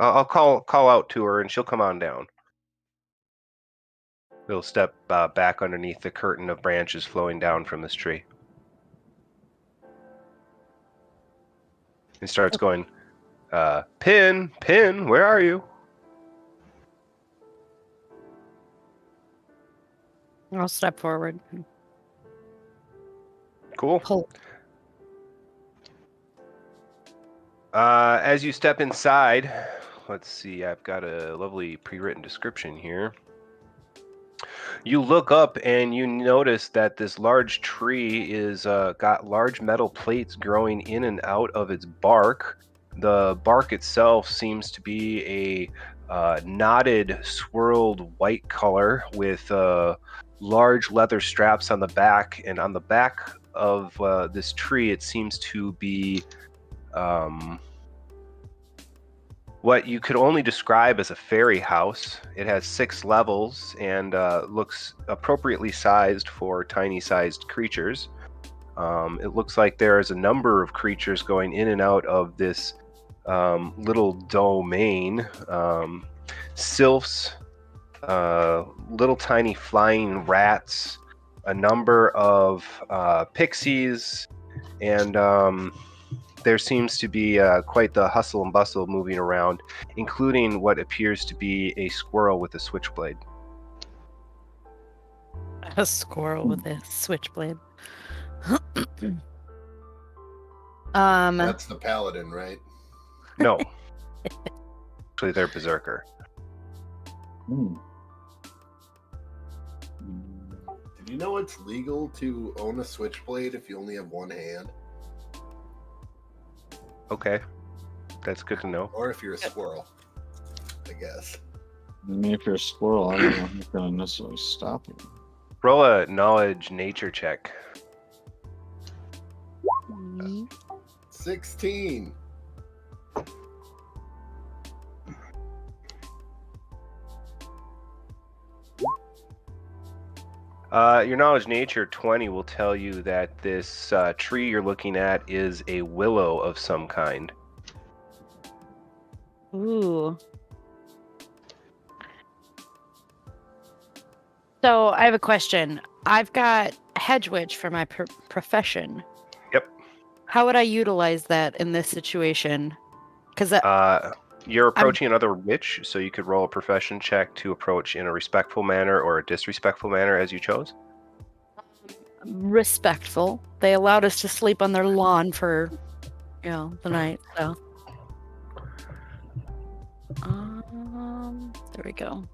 I'll call out to her, and she'll come on down. He'll step back underneath the curtain of branches flowing down from this tree. He starts going, Pin, where are you? I'll step forward. Cool. Pull. As you step inside, let's see, I've got a lovely pre-written description here. You look up and you notice that this large tree is got large metal plates growing in and out of its bark. The bark itself seems to be a knotted, swirled white color with large leather straps on the back. And on the back of this tree, it seems to be what you could only describe as a fairy house. It has 6 levels and looks appropriately sized for tiny-sized creatures. It looks like there is a number of creatures going in and out of this little domain. Sylphs, little tiny flying rats, a number of pixies, and there seems to be quite the hustle and bustle moving around, including what appears to be a squirrel with a switchblade. A squirrel with a switchblade. That's the paladin, right? No. Actually, they're berserker. Did you know it's legal to own a switchblade if you only have one hand? Okay. That's good to know. Or if you're a squirrel, I guess. I mean, if you're a squirrel, I don't know if it's going to necessarily stop you. Roll a knowledge nature check. 16. Your knowledge nature 20 will tell you that this tree you're looking at is a willow of some kind. Ooh. So I have a question. I've got hedge witch for my profession. Yep. How would I utilize that in this situation? Because you're approaching another witch, so you could roll a profession check to approach in a respectful manner or a disrespectful manner as you chose. Respectful. They allowed us to sleep on their lawn for, the night. So, there we go.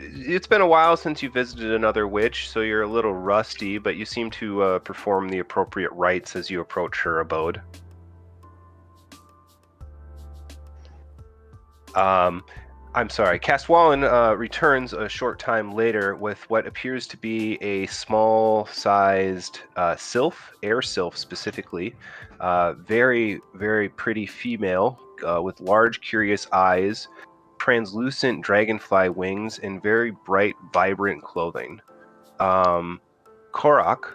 It's been a while since you visited another witch, so you're a little rusty, but you seem to perform the appropriate rites as you approach her abode. I'm sorry, Caswallen returns a short time later with what appears to be a small-sized sylph, air sylph specifically, very, very pretty female with large, curious eyes, translucent dragonfly wings, and very bright, vibrant clothing. Korok,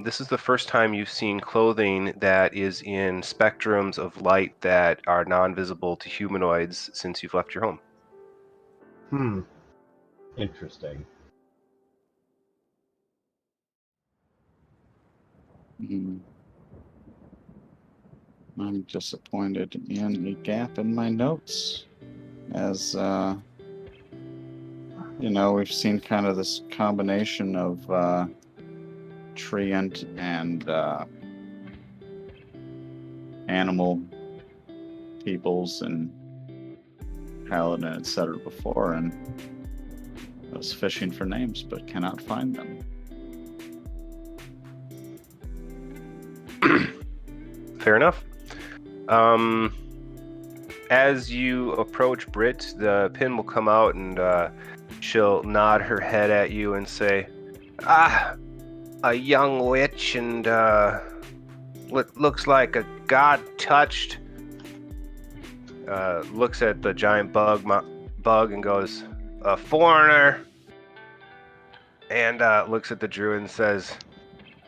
this is the first time you've seen clothing that is in spectrums of light that are non-visible to humanoids since you've left your home. Interesting. I'm disappointed in a gap in my notes, as we've seen kind of this combination of treant and animal peoples and paladin, etc. before, and I was fishing for names but cannot find them. Fair enough. As you approach Brit, the pin will come out and she'll nod her head at you and say, a young witch and looks like a god-touched. Looks at the giant bug and goes, a foreigner. And looks at the druid and says,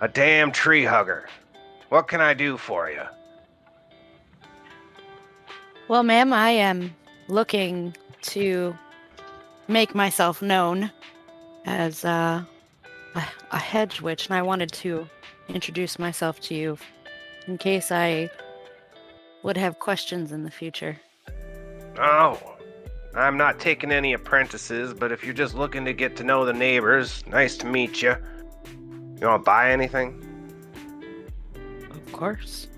a damn tree hugger. What can I do for you? Well, ma'am, I am looking to make myself known as a hedge witch, and I wanted to introduce myself to you in case I would have questions in the future. Oh, I'm not taking any apprentices, but if you're just looking to get to know the neighbors, nice to meet you. You want to buy anything? Of course.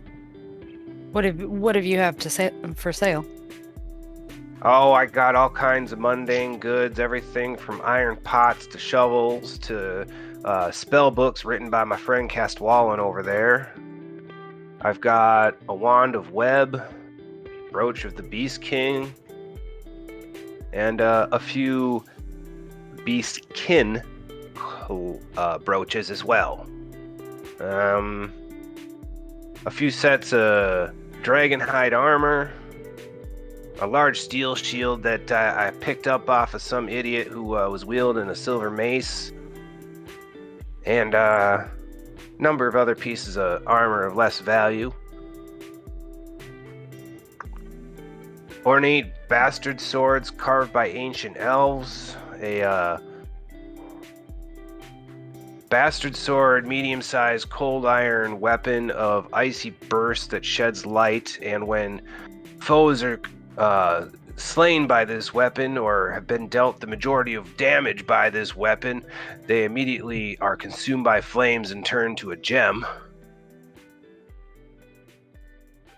What have you have to say for sale? Oh, I got all kinds of mundane goods, everything from iron pots to shovels to spell books written by my friend Castwallen over there. I've got a wand of web, brooch of the Beast King, and a few Beast Kin brooches as well. A few sets of dragonhide armor, a large steel shield that I picked up off of some idiot who was wielding a silver mace, and a number of other pieces of armor of less value. Ornate bastard swords carved by ancient elves, a bastard sword, medium-sized cold iron weapon of icy burst that sheds light, and when foes are slain by this weapon or have been dealt the majority of damage by this weapon, they immediately are consumed by flames and turn to a gem.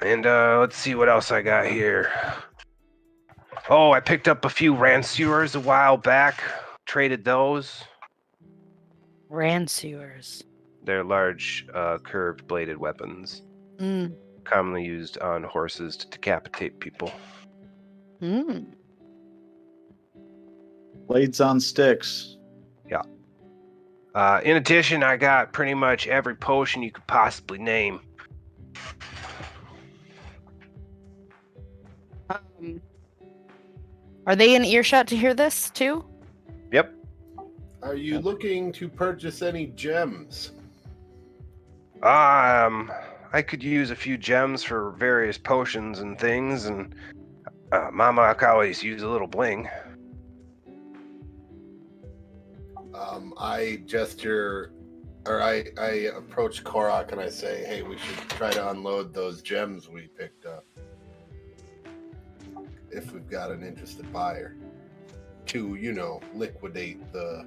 And let's see what else I got here. Oh, I picked up a few ransewers a while back, traded those. Ransewers. They're large, curved bladed weapons, commonly used on horses to decapitate people. Blades on sticks. Yeah. In addition, I got pretty much every potion you could possibly name. Are they in earshot to hear this, too? Yep. Are you looking to purchase any gems? I could use a few gems for various potions and things, and Mama, I could always use a little bling. I approach Korok and I say, hey, we should try to unload those gems we picked up. If we've got an interested buyer to, liquidate the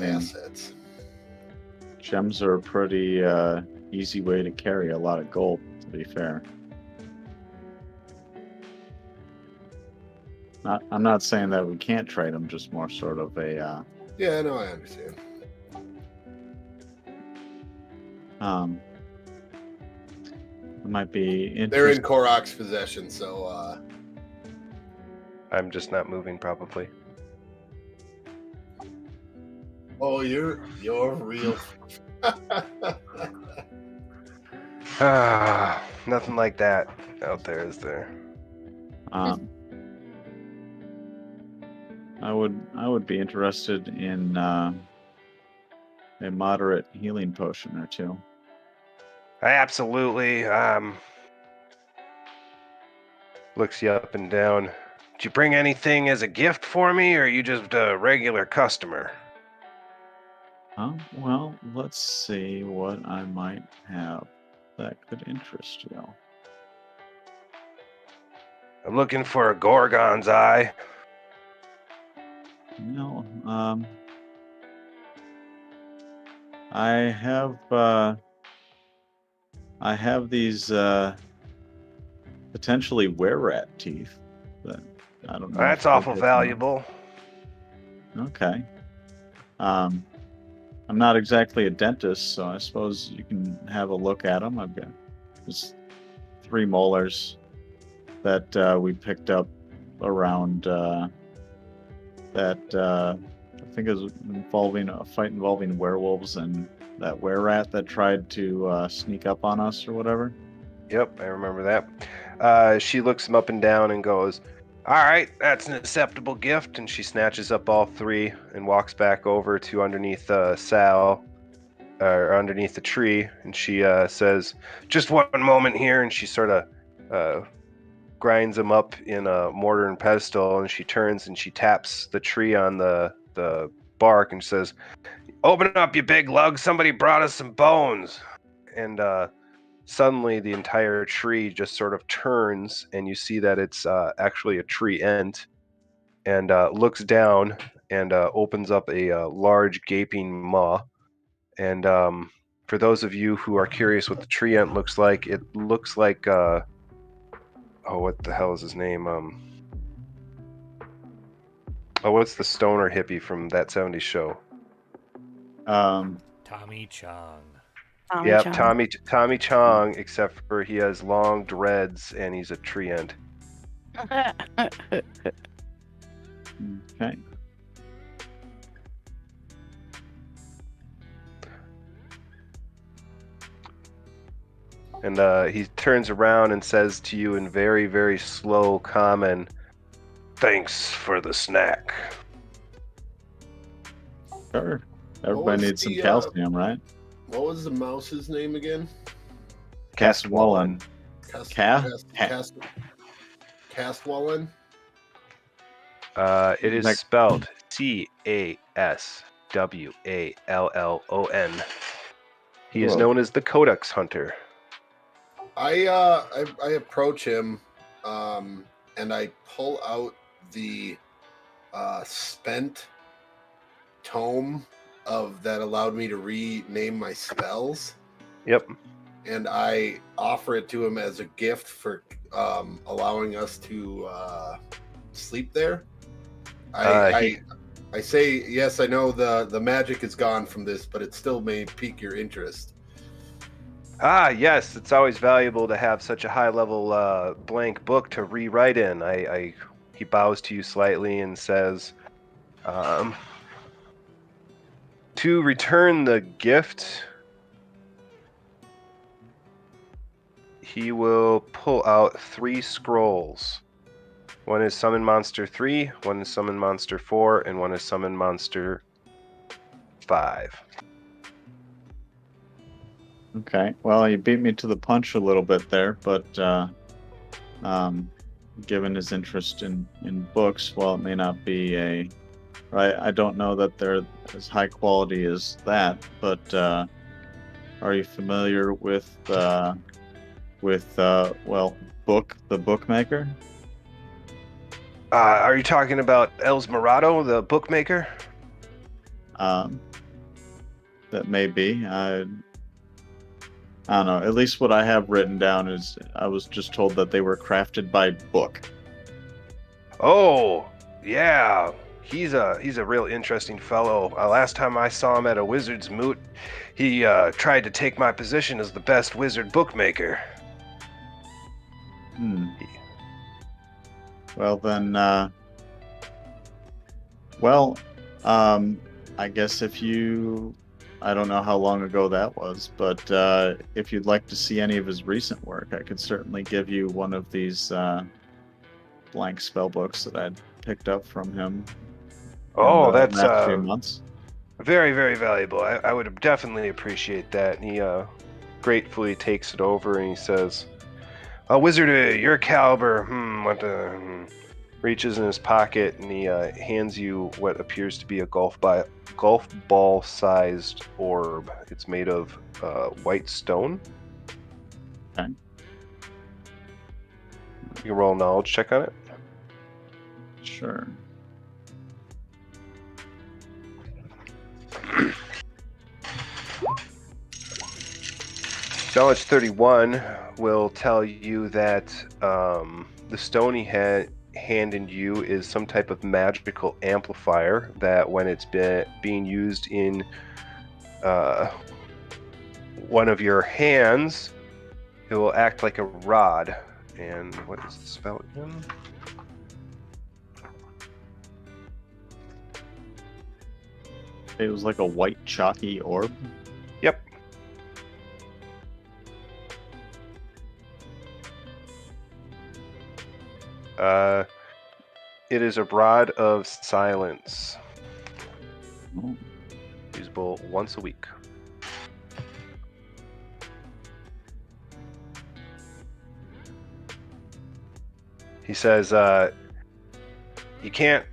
assets. Gems are a pretty easy way to carry a lot of gold, to be fair. I'm not saying that we can't trade them, just more sort of a... Yeah, no, I understand. It might be They're in Korok's possession, so... I'm just not moving, probably. Oh, you're real. Nothing like that out there, is there? I would be interested in a moderate healing potion or two. Absolutely. Looks you up and down. Did you bring anything as a gift for me, or are you just a regular customer? Well, let's see what I might have that could interest you. I'm looking for a Gorgon's eye. No, I have these potentially were-rat teeth, but I don't know. That's awful valuable. Okay. I'm not exactly a dentist, so I suppose you can have a look at them. I've got just 3 molars that we picked up around that I think is involving a fight involving werewolves and that were-rat that tried to sneak up on us or whatever. Yep, I remember that. She looks him up and down and goes, "All right, that's an acceptable gift." And she snatches up all 3 and walks back over to underneath Sal, or underneath the tree. And she says, "Just one moment here." And she sort of grinds them up in a mortar and pestle. And she turns and she taps the tree on the bark and says, "Open up, you big lug. Somebody brought us some bones." And suddenly the entire tree just sort of turns, and you see that it's actually a tree ent, and looks down and opens up a large gaping maw. And for those of you who are curious what the tree ent looks like, it looks like what the hell is his name? What's the stoner hippie from that 70s show? Tommy Chong. Yep, Tommy Chong, except for he has long dreads and he's a tree ent. Okay. And he turns around and says to you in very, very slow common, "Thanks for the snack." Sure. Everybody needs some calcium, right? What was the mouse's name again? Castwallen. Castwallen? It is spelled Caswallon. He is known as the Codex Hunter. I approach him, and I pull out the spent tome that allowed me to rename my spells. Yep. And I offer it to him as a gift for allowing us to sleep there. I say, yes, I know the magic is gone from this, but it still may pique your interest. Yes, it's always valuable to have such a high-level blank book to rewrite in. He bows to you slightly and says, to return the gift, he will pull out 3 scrolls. One is Summon Monster 3, one is Summon Monster 4, and one is Summon Monster 5. Okay, well, you beat me to the punch a little bit there, but given his interest in books, while it may not be I don't know that they're as high quality as that, but are you familiar with the bookmaker? Are you talking about Elsmerado, the bookmaker? That may be. I don't know. At least what I have written down is I was just told that they were crafted by Book. Oh, yeah. He's a real interesting fellow. Last time I saw him at a wizard's moot, he tried to take my position as the best wizard bookmaker. Well then, I guess I don't know how long ago that was, but if you'd like to see any of his recent work, I could certainly give you one of these blank spell books that I'd picked up from him Oh, in the that's last few months. very, very valuable. I would definitely appreciate that. And he gratefully takes it over and he says, "A wizard of your caliber, reaches in his pocket and he hands you what appears to be a golf ball-sized orb. It's made of white stone. Okay. You can roll a knowledge check on it. Sure. Knowledge 31 will tell you that the stone he had handed you is some type of magical amplifier that when it's being used in one of your hands, it will act like a rod. And what is the spell again? It was like a white chalky orb. Yep. It is a rod of silence. Oh. Usable once a week. He says, you can't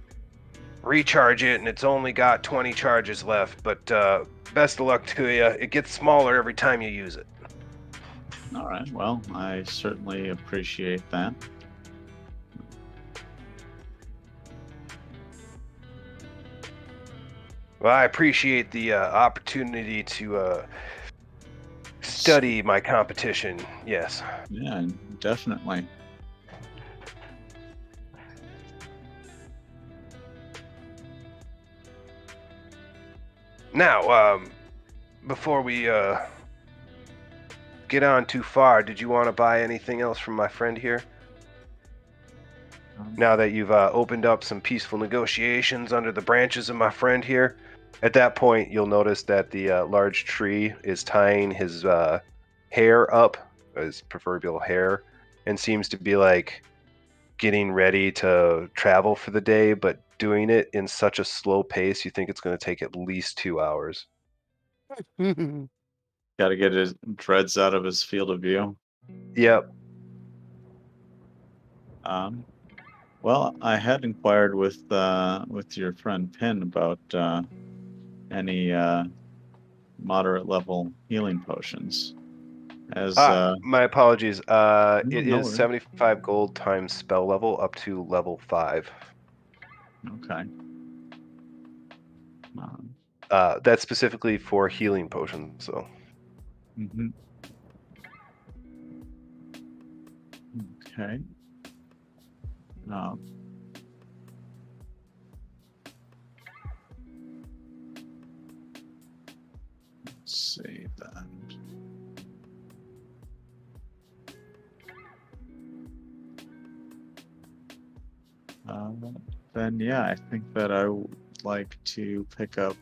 recharge it, and it's only got 20 charges left, but best of luck to you. It gets smaller every time you use it. All right. Well, I certainly appreciate that. Well, I appreciate the opportunity to study my competition. Yes. Yeah, definitely. Now, before we get on too far, did you want to buy anything else from my friend here? Now that you've opened up some peaceful negotiations under the branches of my friend here, at that point you'll notice that the large tree is tying his hair up, his proverbial hair, and seems to be like getting ready to travel for the day, but doing it in such a slow pace you think it's going to take at least 2 hours. Got to get his dreads out of his field of view. Yep. Well, I had inquired with your friend Pin about any moderate level healing potions. As my apologies. It no is worries. 75 gold times spell level up to level 5. Okay. That's specifically for healing potions, so. Mm-hmm. Okay. Let's see that. Then yeah, I think that I would like to pick up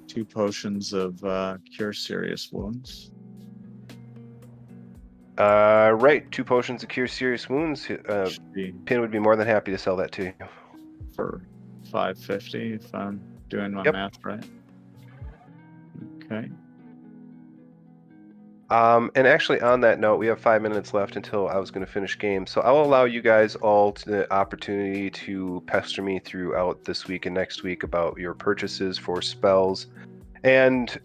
2 potions of cure serious wounds. Right, 2 potions to cure serious wounds. Pin would be more than happy to sell that to you. For 550, if I'm doing my math right. Okay. And actually, on that note, we have 5 minutes left until I was going to finish game, so I'll allow you guys all the opportunity to pester me throughout this week and next week about your purchases for spells. And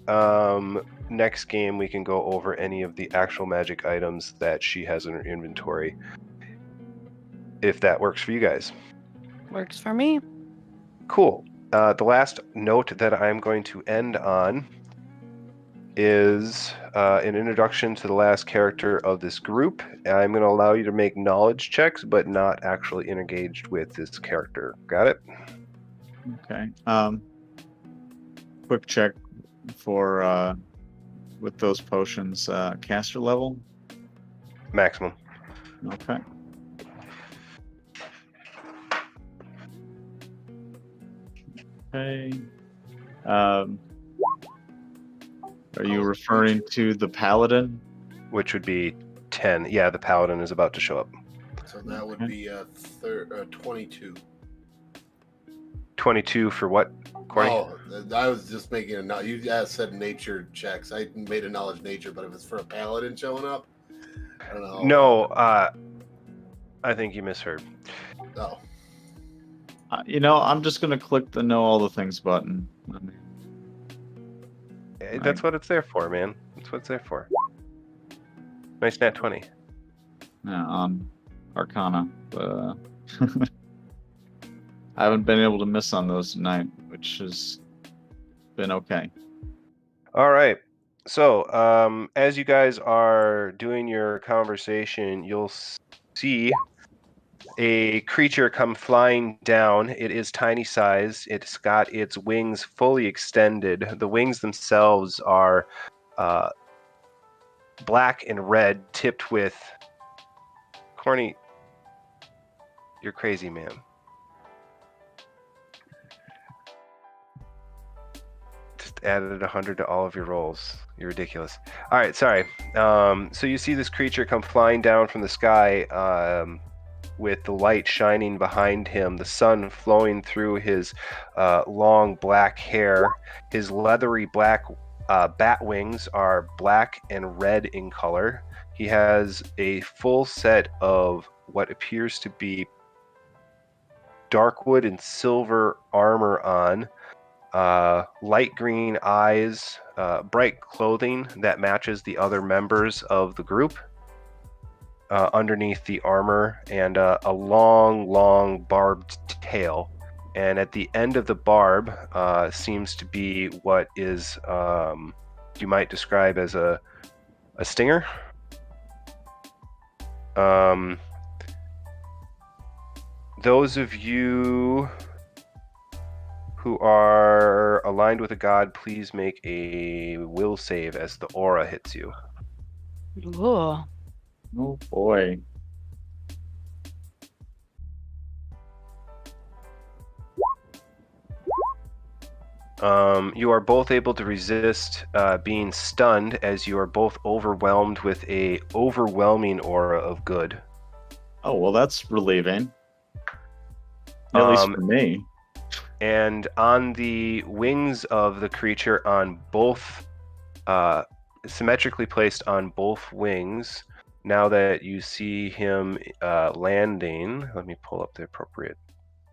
next game, we can go over any of the actual magic items that she has in her inventory, if that works for you guys. Works for me. Cool. The last note that I'm going to end on is an introduction to the last character of this group. I'm going to allow you to make knowledge checks, but not actually engaged with this character. Got it? Okay. Quick check for with those potions, caster level? Maximum. Okay. Okay. Are you referring to the paladin? Which would be 10. Yeah, the paladin is about to show up. So that would be 22. 22 for what, Corny? Oh, I was just making a note. You guys said nature checks. I made a knowledge nature, but if it's for a paladin showing up, I don't know. No, I think you misheard. Oh. I'm just gonna click the know all the things button. I mean, That's what it's there for, man. That's what it's there for. Nice nat 20. yeah, on Arcana, but I haven't been able to miss on those tonight, which has been okay. All right. So, as you guys are doing your conversation, you'll see a creature come flying down. It is tiny size. It's got its wings fully extended. The wings themselves are black and red, tipped with... Corny, you're crazy, man. Just added 100 to all of your rolls. You're ridiculous. All right, sorry. So you see this creature come flying down from the sky with the light shining behind him, the sun flowing through his long black hair. His leathery black bat wings are black and red in color. He has a full set of what appears to be darkwood and silver armor on, light green eyes, bright clothing that matches the other members of the group underneath the armor, and a long barbed tail. And at the end of the barb seems to be what is you might describe as a stinger. Those of you who are aligned with a god, please make a will save as the aura hits you. Ooh. Oh boy. You are both able to resist being stunned, as you are both overwhelmed with a overwhelming aura of good. Oh, well, that's relieving. At least for me. And on the wings of the creature, on both, symmetrically placed on both wings, now that you see him landing, let me pull up the appropriate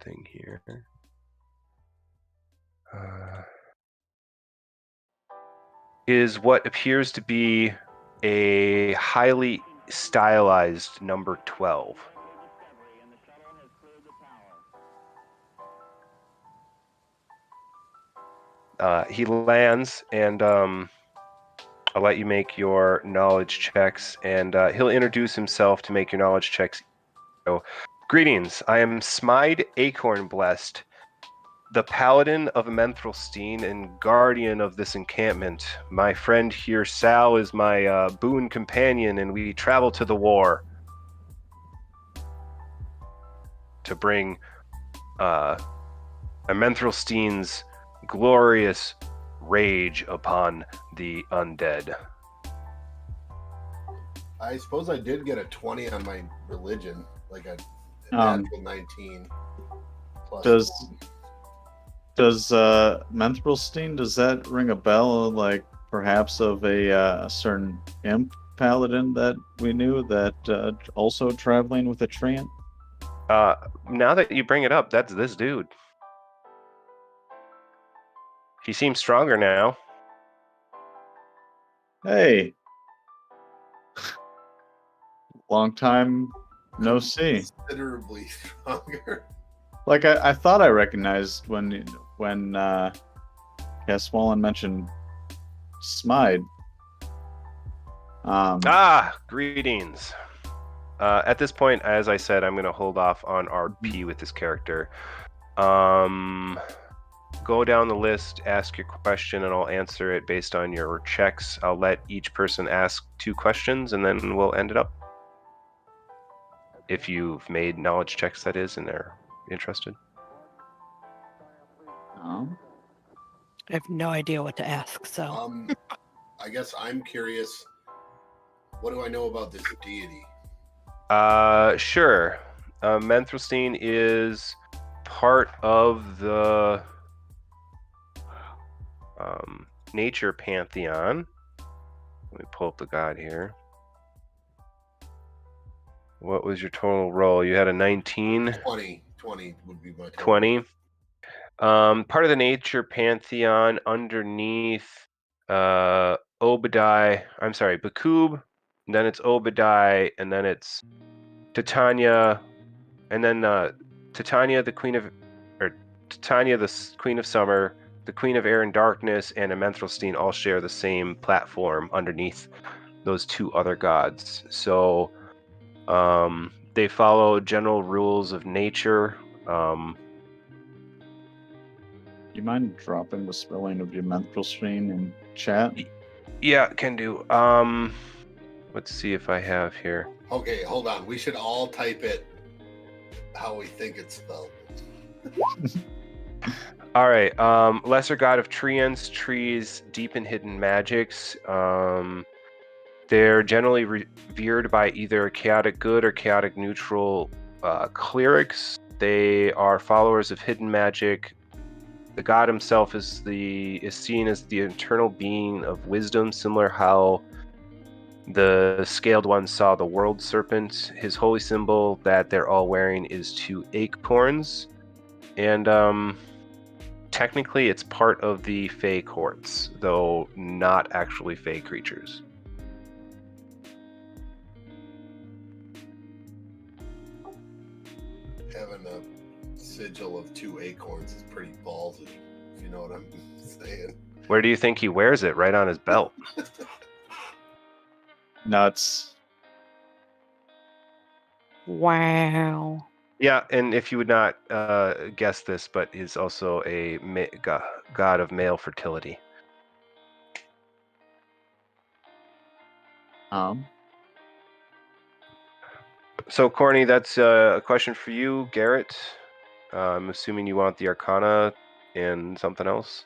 thing here. Is what appears to be a highly stylized number 12. He lands, and I'll let you make your knowledge checks, and he'll introduce himself to make your knowledge checks. So, greetings, I am Smide Acorn Blessed, the paladin of Menthralstein and guardian of this encampment. My friend here, Sal, is my boon companion, and we travel to the war to bring Menthralstein's glorious rage upon the undead. I suppose I did get a 20 on my religion, like a natural 19. Plus Does Menthralstein, does that ring a bell, like perhaps of a certain imp paladin that we knew that also traveling with a treant? Now that you bring it up, that's this dude. He seems stronger now. Hey. Long time no see. Considerably stronger. Like I thought I recognized when Caswallen mentioned Smide. Greetings. At this point, as I said, I'm going to hold off on RP with this character. Go down the list, ask your question, and I'll answer it based on your checks. I'll let each person ask 2 questions, and then we'll end it up. If you've made knowledge checks, that is, and they're interested. I have no idea what to ask, so. I guess I'm curious. What do I know about this deity? Sure. Menthralstein is part of the nature pantheon. Let me pull up the god here. What was your total roll? You had a 19? 20 would be my total. 20. Part of the nature pantheon underneath Bakub, then it's Obadiah, and then it's Titania, and then Titania, the queen of summer, the queen of air and darkness, and Amanthralstein all share the same platform underneath those two other gods. So they follow general rules of nature. You mind dropping the spelling of your Amanthralstein in chat? Yeah, can do. Let's see if I have here. Okay, hold on. We should all type it how we think it's spelled. All right. Lesser god of treants, trees, deep and hidden magics. They're generally revered by either chaotic good or chaotic neutral clerics. They are followers of hidden magic. The god himself is seen as the eternal being of wisdom, similar how the scaled ones saw the world serpent. His holy symbol that they're all wearing is two acorns, and technically it's part of the Fey courts, though not actually Fey creatures. Having a sigil of two acorns is pretty ballsy, if you know what I'm saying. Where do you think he wears it? Right on his belt. Nuts. Wow. Yeah, and if you would not guess this, but is also a god of male fertility. So, Corny, that's a question for you. Garret, I'm assuming you want the Arcana and something else?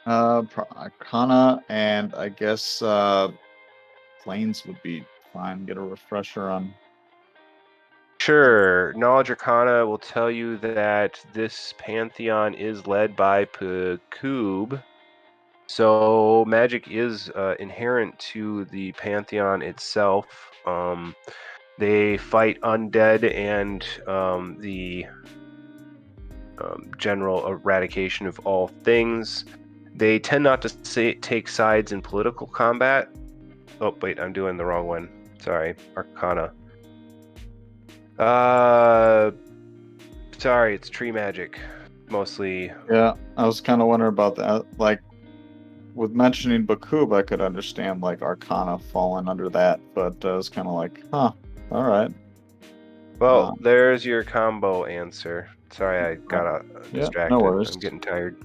Arcana, and I guess Planes would be fine. Get a refresher on. Sure. Knowledge Arcana will tell you that this pantheon is led by Bakub. So magic is inherent to the pantheon itself. They fight undead and the general eradication of all things. They tend not to take sides in political combat. Oh, wait, I'm doing the wrong one. Sorry, Arcana. Sorry, it's tree magic, mostly. Yeah, I was kind of wondering about that. Like, with mentioning Bakub, I could understand, like, Arcana falling under that, but I was kind of like, huh, alright. Well, there's your combo answer. Sorry, I got distracted. No worries. I'm getting tired.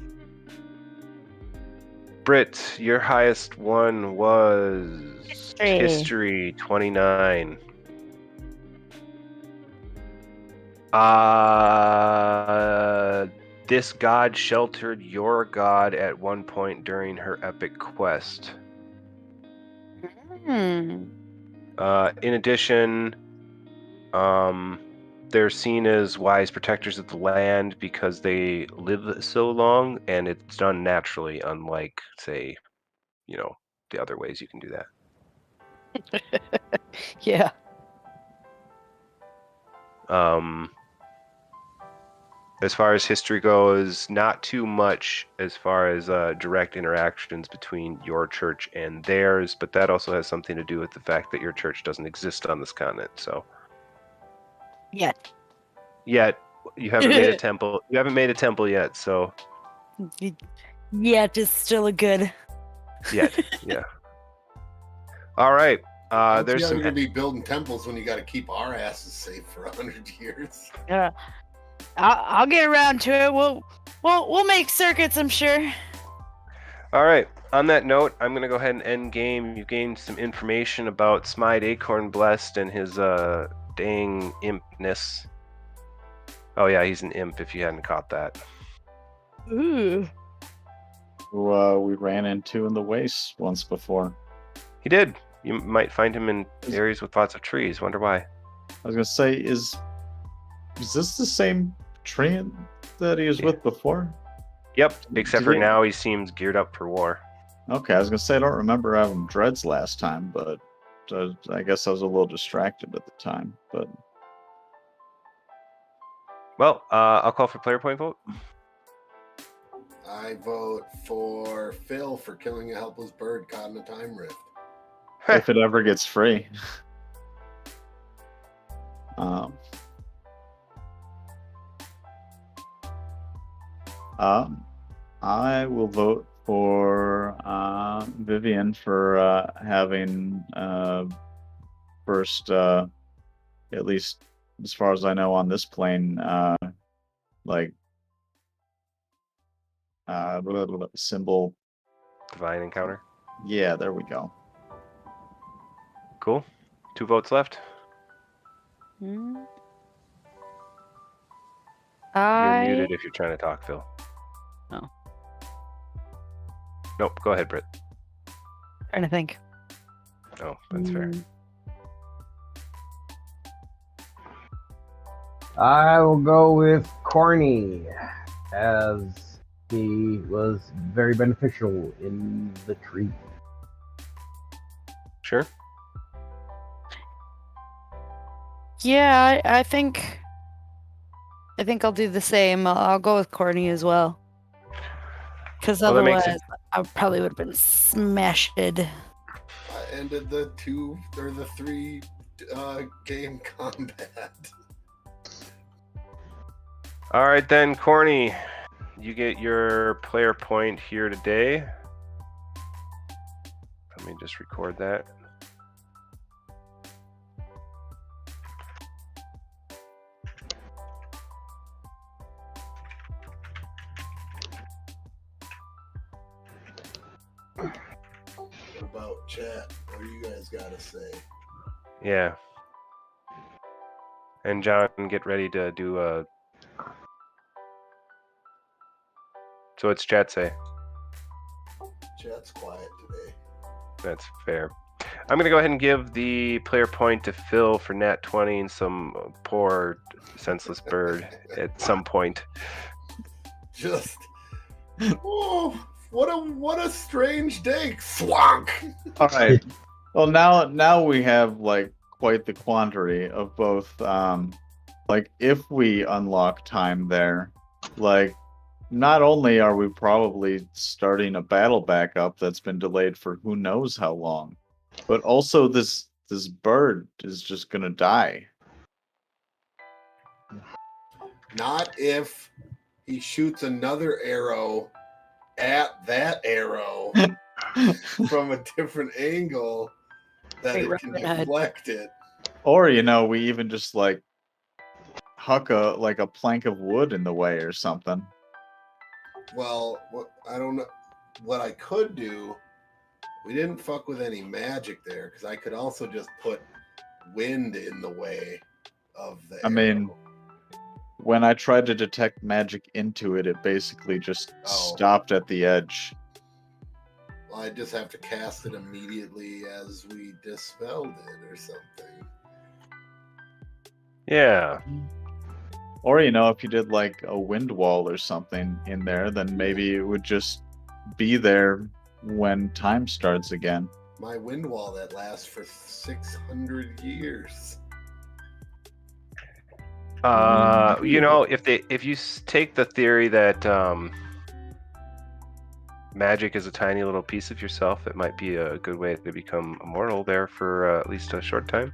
Britt, your highest one was History 29. This god sheltered your god at one point during her epic quest. In addition, they're seen as wise protectors of the land because they live so long, and it's done naturally, unlike, say, the other ways you can do that. Yeah. As far as history goes, not too much as far as direct interactions between your church and theirs, but that also has something to do with the fact that your church doesn't exist on this continent, so... Yet. You haven't made a temple. You haven't made a temple yet, so... Yet is still a good... Yet, yeah. All right. There's some gonna be building temples when you got to keep our asses safe for 100 years. Yeah, I'll get around to it. We'll make circuits, I'm sure. All right. On that note, I'm gonna go ahead and end game. You've gained some information about Smite Acorn Blessed and his dang impness. Oh yeah, he's an imp. If you hadn't caught that. Ooh. Who we ran into in the wastes once before. He did. You might find him in areas with lots of trees. Wonder why. I was gonna say, is this the same treant that he was with before? Yep, except Did for he- now he seems geared up for war. Okay, I was gonna say I don't remember having dreads last time, but I guess I was a little distracted at the time. But Well, I'll call for player point vote. I vote for Phil for killing a helpless bird caught in a time rift. if it ever gets free. I will vote for Vivian for having first, at least as far as I know on this plane, like symbol. Divine encounter. Yeah, there we go. Cool. 2 votes left. Hmm. You're muted if you're trying to talk, Phil. Oh. Nope. Go ahead, Britt. Trying to think. Oh, that's fair. I will go with Corny, as he was very beneficial in the tree. Sure. Yeah, I think I'll do the same. I'll go with Corny as well. Because Well, that makes otherwise, I probably would have been smashed. I ended the 3 game combat. All right then, Corny. You get your player point here today. Let me just record that. What about chat? What do you guys gotta say? Yeah. And John, get ready to do a. So what's chat say? Chat's quiet today. That's fair. I'm gonna go ahead and give the player point to Phil for nat 20 and some poor senseless bird at some point. Just oh, what a strange day. Swank. All right. Well, now we have like quite the quandary of both. Like if we unlock time there, like not only are we probably starting a battle back up that's been delayed for who knows how long, but also this bird is just gonna die. Not if he shoots another arrow at that arrow from a different angle that Right, it can right ahead. deflect it. Or we even just like huck a plank of wood in the way or something. Well, I don't know. What I could do, we didn't fuck with any magic there, because I could also just put wind in the way of the I mean, when I tried to detect magic into it, it basically just stopped at the edge. Well, I just have to cast it immediately as we dispelled it or something. Yeah. Or if you did like a wind wall or something in there, then maybe it would just be there when time starts again. My wind wall that lasts for 600 years. If you take the theory that magic is a tiny little piece of yourself, it might be a good way to become immortal there for at least a short time.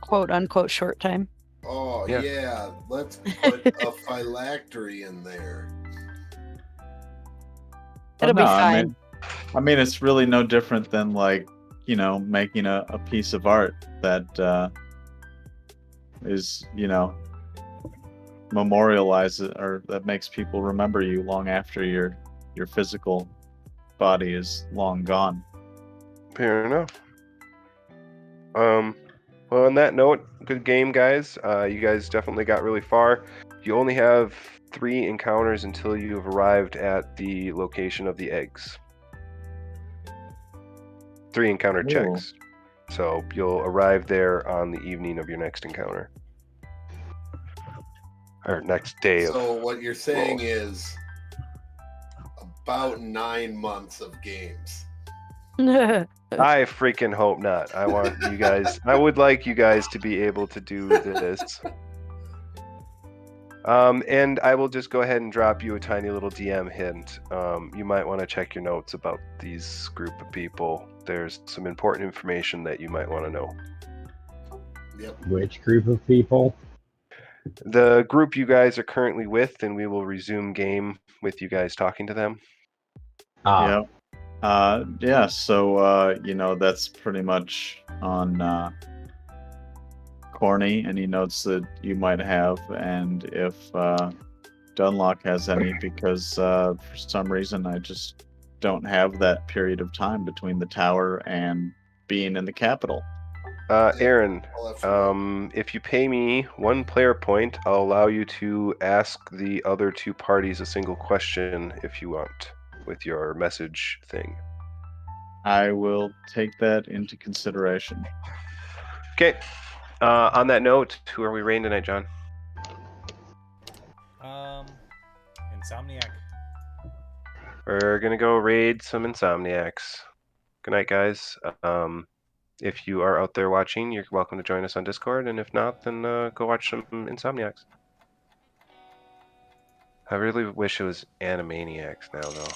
Quote unquote short time. Oh, Yeah. yeah. Let's put a phylactery in there. It'll be fine. I mean, it's really no different than making a piece of art that is, memorializes or that makes people remember you long after your physical body is long gone. Fair enough. Well, on that note, good game, guys. You guys definitely got really far. You only have 3 encounters until you've arrived at the location of the eggs. 3 encounter checks. So you'll arrive there on the evening of your next encounter. or next day of. So what you're saying roll. is about 9 months of games. I freaking hope not. I want you guys. I would like you guys to be able to do this. And I will just go ahead and drop you a tiny little DM hint. You might want to check your notes about these group of people. There's some important information that you might want to know. Yep. Which group of people? The group you guys are currently with, and we will resume game with you guys talking to them. Ah, Yeah, so, that's pretty much on Corny, any notes that you might have, and if Dunlock has any, because for some reason I just don't have that period of time between the tower and being in the capital. Aaron, I'll have to- if you pay me 1 player point, I'll allow you to ask the other 2 parties a single question if you want with your message thing. I will take that into consideration. Okay. On that note, who are we raiding tonight, John? Insomniac. We're gonna go raid some Insomniacs. Good night, guys. If you are out there watching, you're welcome to join us on Discord, and if not, then go watch some Insomniacs. I really wish it was Animaniacs now, though.